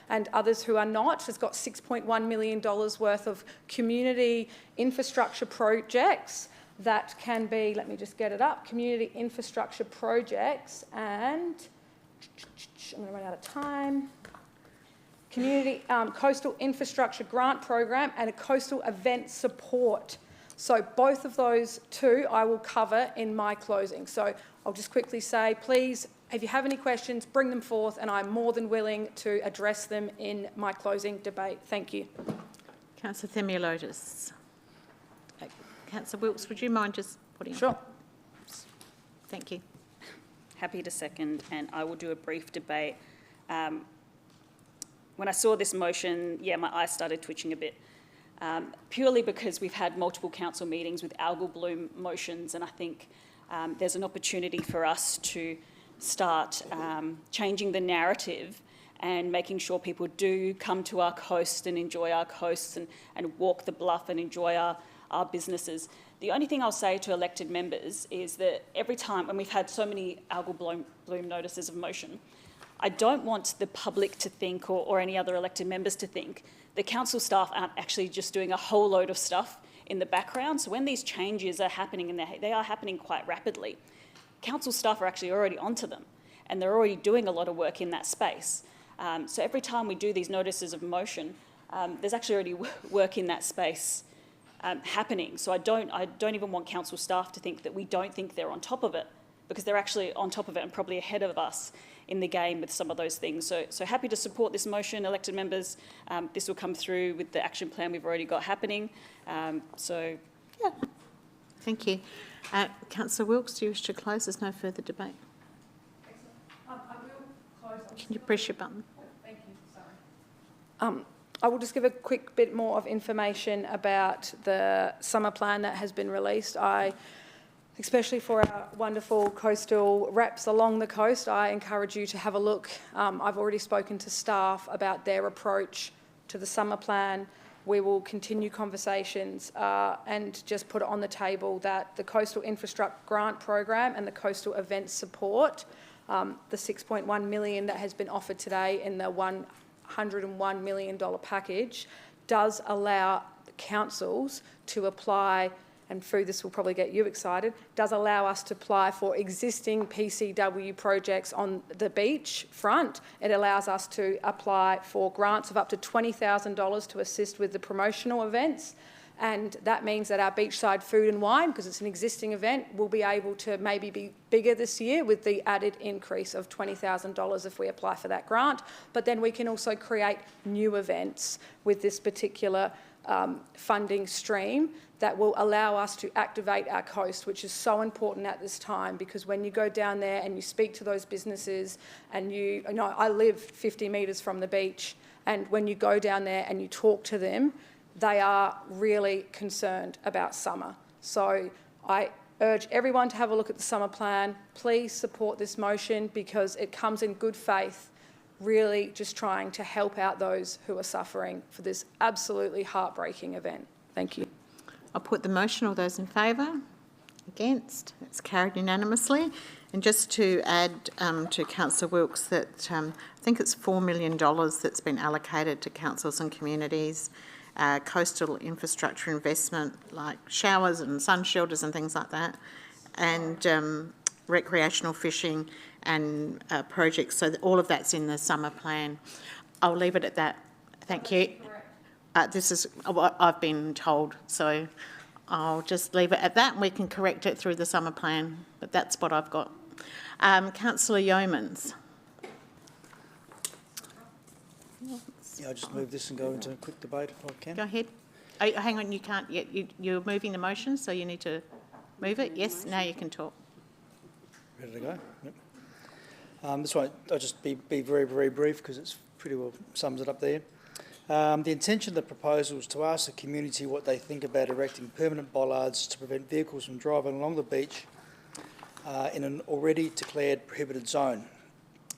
and others who are not, has got $6.1 million worth of community infrastructure projects that can be, let me just get it up, community infrastructure projects, and I'm going to run out of time. Community coastal infrastructure grant program and a coastal event support. So both of those two I will cover in my closing. So I'll just quickly say, please, if you have any questions, bring them forth, and I'm more than willing to address them in my closing debate. Thank you. Councillor Themialotis. Councillor Wilkes, would you mind just putting... Sure. Thank you. Happy to second, and I will do a brief debate. When I saw this motion, yeah, my eyes started twitching a bit, purely because we've had multiple council meetings with algal bloom motions, and I think there's an opportunity for us to start changing the narrative and making sure people do come to our coast and enjoy our coasts and walk the bluff and enjoy our businesses. The only thing I'll say to elected members is that every time, when we've had so many algal bloom notices of motion, I don't want the public to think, or any other elected members to think, the council staff aren't actually just doing a whole load of stuff in the background. So when these changes are happening, and they are happening quite rapidly, council staff are actually already onto them, and they're already doing a lot of work in that space. So every time we do these notices of motion, there's actually already work in that space happening. So I don't even want council staff to think that we don't think they're on top of it, because they're actually on top of it and probably ahead of us in the game with some of those things. So happy to support this motion, elected members. This will come through with the action plan we've already got happening. So, yeah. Thank you. Councillor Wilkes, do you wish to close? There's no further debate. I will close. Can you press your button? Thank you. Sorry. I will just give a quick bit more of information about the summer plan that has been released. Especially for our wonderful coastal reps along the coast, I encourage you to have a look. I've already spoken to staff about their approach to the summer plan. We will continue conversations and just put it on the table that the Coastal Infrastructure Grant Program and the Coastal Events Support, the $6.1 million that has been offered today in the $101 million package, does allow councils to apply, and Fu, this will probably get you excited, does allow us to apply for existing PCW projects on the beach front. It allows us to apply for grants of up to $20,000 to assist with the promotional events. And that means that our beachside food and wine, because it's an existing event, will be able to maybe be bigger this year with the added increase of $20,000 if we apply for that grant. But then we can also create new events with this particular funding stream that will allow us to activate our coast, which is so important at this time, because when you go down there and you speak to those businesses, and I live 50 metres from the beach, and when you go down there and you talk to them, they are really concerned about summer. So I urge everyone to have a look at the summer plan. Please support this motion, because it comes in good faith, really just trying to help out those who are suffering for this absolutely heartbreaking event. Thank you. I'll put the motion. All those in favour? Against? It's carried unanimously. And just to add to Councillor Wilkes that I think it's $4 million that's been allocated to councils and communities, coastal infrastructure investment like showers and sun shelters and things like that, and recreational fishing and projects. So all of that's in the summer plan. I'll leave it at that. Thank you. This is what I've been told, so I'll just leave it at that and we can correct it through the summer plan, but that's what I've got. Councillor Yeomans. Yeah, I'll just move this and go into a quick debate if I can. Go ahead. Oh, hang on, you can't yet. You're moving the motion, so you need to move it. Yes, now you can talk. Ready to go? Yep. This one, I'll just be very, very brief because it's pretty well sums it up there. The intention of the proposal is to ask the community what they think about erecting permanent bollards to prevent vehicles from driving along the beach in an already declared prohibited zone.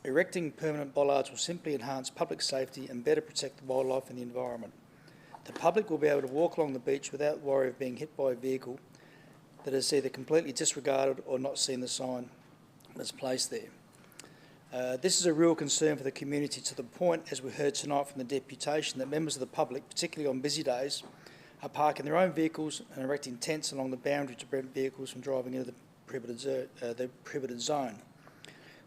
Erecting permanent bollards will simply enhance public safety and better protect the wildlife and the environment. The public will be able to walk along the beach without worry of being hit by a vehicle that has either completely disregarded or not seen the sign that's placed there. This is a real concern for the community to the point, as we heard tonight from the deputation, that members of the public, particularly on busy days, are parking their own vehicles and erecting tents along the boundary to prevent vehicles from driving into the prohibited zone.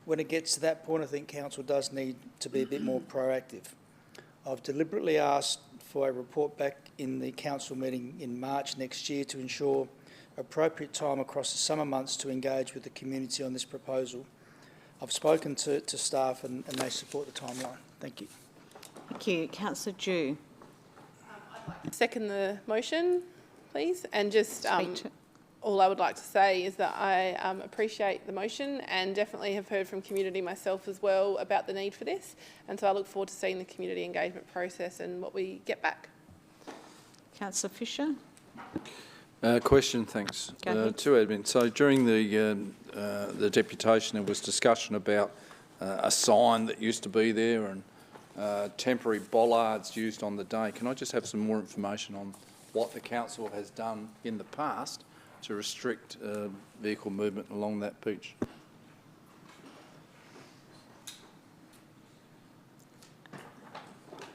When it gets to that point, I think council does need to be a bit more proactive. I've deliberately asked for a report back in the council meeting in March next year to ensure appropriate time across the summer months to engage with the community on this proposal. I've spoken to staff and they support the timeline. Thank you. Thank you. Councillor Dew. I'd like to second the motion, please, and just all I would like to say is that I appreciate the motion and definitely have heard from community myself as well about the need for this, and so I look forward to seeing the community engagement process and what we get back. Councillor Fisher. Question, thanks. To admin. So during the deputation, there was discussion about a sign that used to be there and temporary bollards used on the day. Can I just have some more information on what the council has done in the past to restrict vehicle movement along that beach?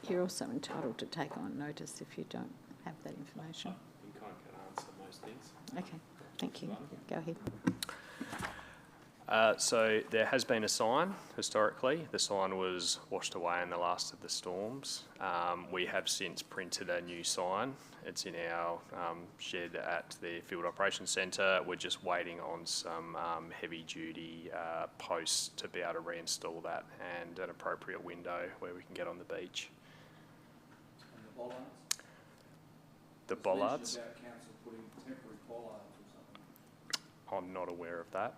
You're also entitled to take on notice if you don't have that information. I think I can answer most things. Okay, thank you. Go ahead. So there has been a sign historically. The sign was washed away in the last of the storms. We have since printed a new sign. It's in our shed at the Field Operations Centre. We're just waiting on some heavy-duty posts to be able to reinstall that and an appropriate window where we can get on the beach. And the bollards? The bollards? About council putting temporary bollards or something. I'm not aware of that.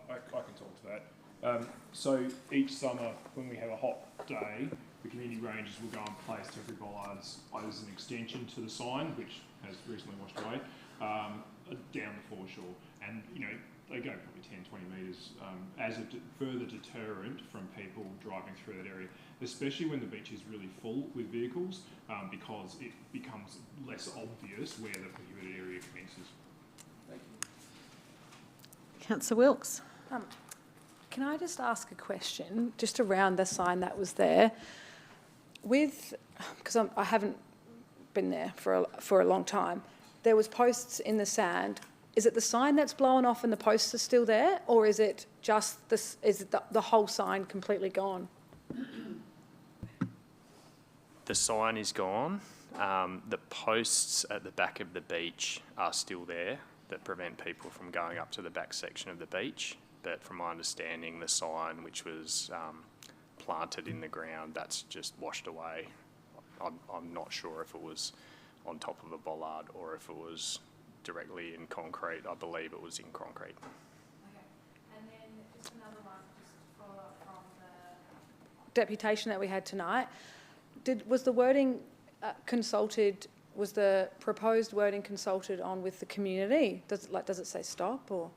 I can talk to that. So each summer, when we have a hot day, the community rangers will go and place temporary bollards as an extension to the sign, which has recently washed away, down the foreshore. And, you know, they go probably 10, 20 metres as a further deterrent from people driving through that area, especially when the beach is really full with vehicles, because it becomes less obvious where the prohibited area commences. Thank you. Councillor Wilkes. Can I just ask a question, just around the sign that was there? Because I haven't been there for a long time, there was posts in the sand. Is it the sign that's blown off and the posts are still there, or is it just the whole sign completely gone? The sign is gone. The posts at the back of the beach are still there that prevent people from going up to the back section of the beach. But from my understanding, the sign, which was planted in the ground, that's just washed away. I'm not sure if it was on top of a bollard or if it was directly in concrete. I believe it was in concrete. Okay. And then just another one, just to follow up from the deputation that we had tonight. Was the wording consulted? Was the proposed wording consulted on with the community? Does it say stop or?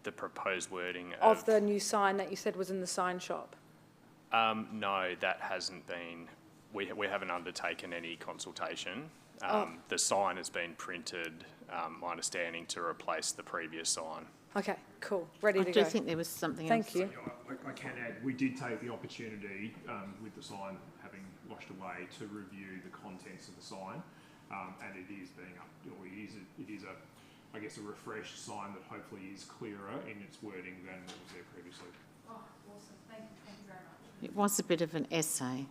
The proposed wording of the new sign that you said was in the sign shop? No, that hasn't been. We haven't undertaken any consultation. The sign has been printed, my understanding, to replace the previous sign. Okay, cool. Ready I to do go. think there was something Thank else. you. I can add, we did take the opportunity, with the sign having washed away, to review the contents of the sign, and it is being it is I guess, a refreshed sign that hopefully is clearer in its wording than what was there previously. Oh, awesome. Thank you very much. It was a bit of an essay.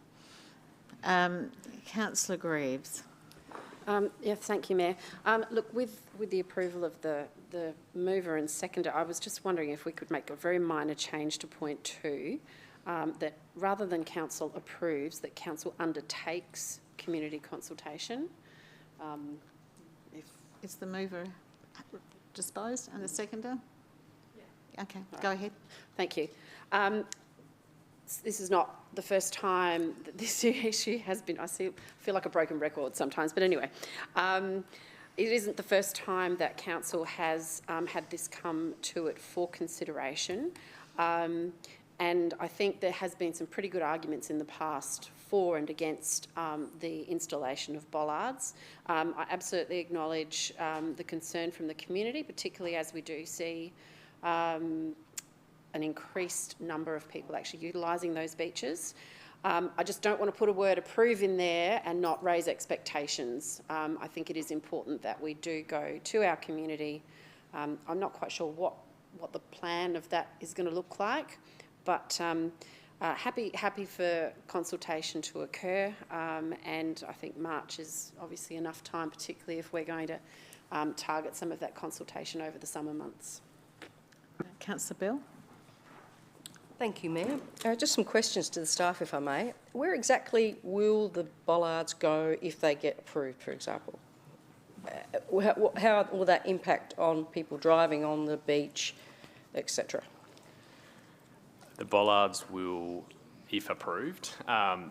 Councillor Greaves. Yeah, thank you, Mayor. Look, with the approval of the mover and seconder, I was just wondering if we could make a very minor change to point 2, that rather than council approves, that council undertakes community consultation. Is the mover disposed and the seconder? Yeah. Okay, go ahead. Thank you. This is not the first time that this issue has been, I feel like a broken record sometimes, but anyway. It isn't the first time that council has had this come to it for consideration. And I think there has been some pretty good arguments in the past for and against the installation of bollards. I absolutely acknowledge the concern from the community, particularly as we do see an increased number of people actually utilising those beaches. I just don't want to put a word approve in there and not raise expectations. I think it is important that we do go to our community. I'm not quite sure what the plan of that is going to look like, but happy for consultation to occur, and I think March is obviously enough time, particularly if we're going to target some of that consultation over the summer months. Councillor Bell. Thank you, Mayor. Just some questions to the staff, if I may. Where exactly will the bollards go if they get approved, for example? How will that impact on people driving on the beach, etc.? The bollards will, if approved,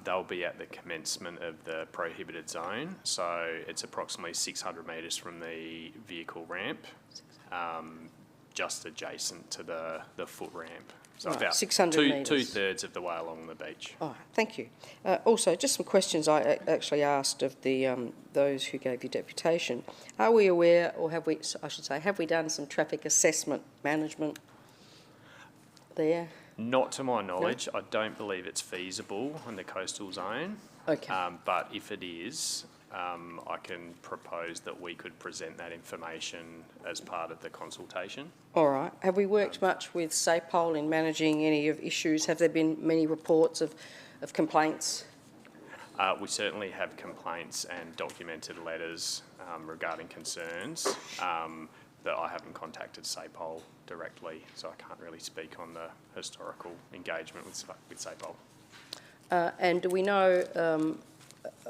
they'll be at the commencement of the prohibited zone. So it's approximately 600 metres from the vehicle ramp, just adjacent to the foot ramp. So Right, about 600 metres. two-thirds of the way along the beach. Oh, thank you. Also, just some questions I actually asked of the those who gave you deputation. Are we aware, or have we, I should say, have we done some traffic assessment management there? Not to my knowledge. I don't believe it's feasible in the coastal zone. Okay. But if it is, I can propose that we could present that information as part of the consultation. All right. Have we worked much with SAPOL in managing any of issues? Have there been many reports of complaints? We certainly have complaints and documented letters regarding concerns, that I haven't contacted SAPOL directly, so I can't really speak on the historical engagement with SAPOL. And do we know,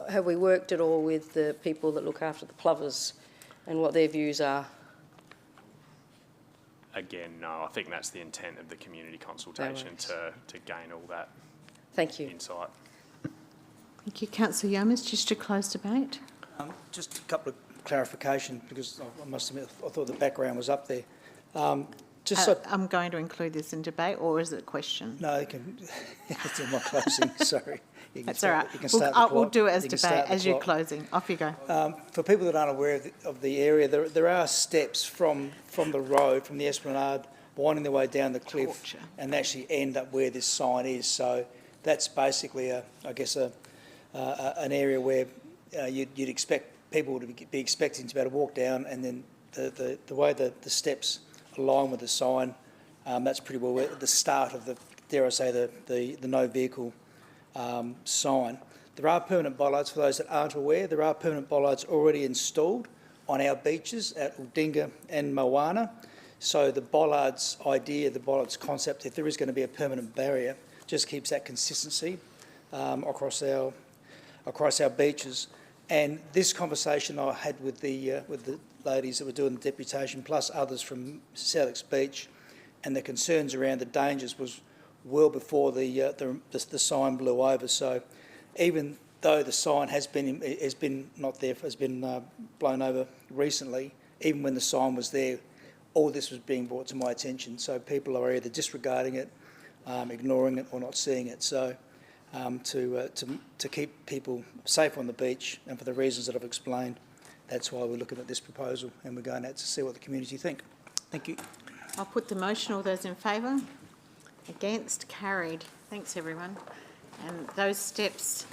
have we worked at all with the people that look after the plovers and what their views are? Again, no, I think that's the intent of the community consultation, to gain all that insight. Thank you. Councillor YEOMANS, just to close debate. Just a couple of clarification, because I must admit I thought the background was up there. I'm going to include this in debate, or is it a question? No, you can. It's in my closing. Sorry. That's all right. You can start the We'll clock. do it as You can debate start the as you're clock. closing. Off you go. For people that aren't aware of the area, there are steps from the road, from the esplanade, winding their way down the cliff, and actually end up where this sign is. So that's basically, I guess, an area where you'd expect people to be expecting to be able to walk down, and then the way the steps align with the sign, that's pretty well at the start of the, dare I say, the no vehicle sign. There are permanent bollards, for those that aren't aware. There are permanent bollards already installed on our beaches at Aldinga and Moana. So the bollards idea, the bollards concept, if there is going to be a permanent barrier, just keeps that consistency across our beaches. And this conversation I had with the ladies that were doing the deputation, plus others from SELLICKS Beach, and the concerns around the dangers was well before the sign blew over. So even though the sign has been blown over recently, even when the sign was there, all this was being brought to my attention. So people are either disregarding it, ignoring it, or not seeing it. So to keep people safe on the beach, and for the reasons that I've explained, that's why we're looking at this proposal, and we're going out to see what the community think. Thank you. I'll put the motion. All those in favour? Against? Carried. Thanks, everyone. And those steps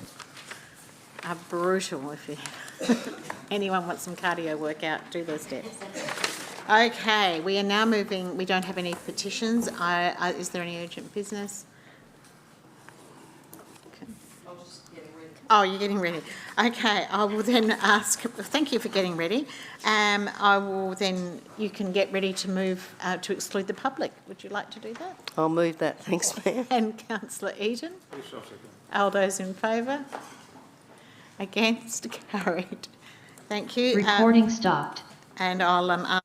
are brutal. If you anyone wants some cardio workout, do those steps. Okay, we are now moving. We don't have any petitions. Is there any urgent business? Okay. Oh, you're getting ready. Okay, I will then ask, thank you for getting ready. I will then, you can get ready to move to exclude the public. Would you like to do that? I'll move that. Thanks, Mayor. And Councillor Eden? All those in favour? Against? Carried. Thank you. Recording stopped. And I'll ask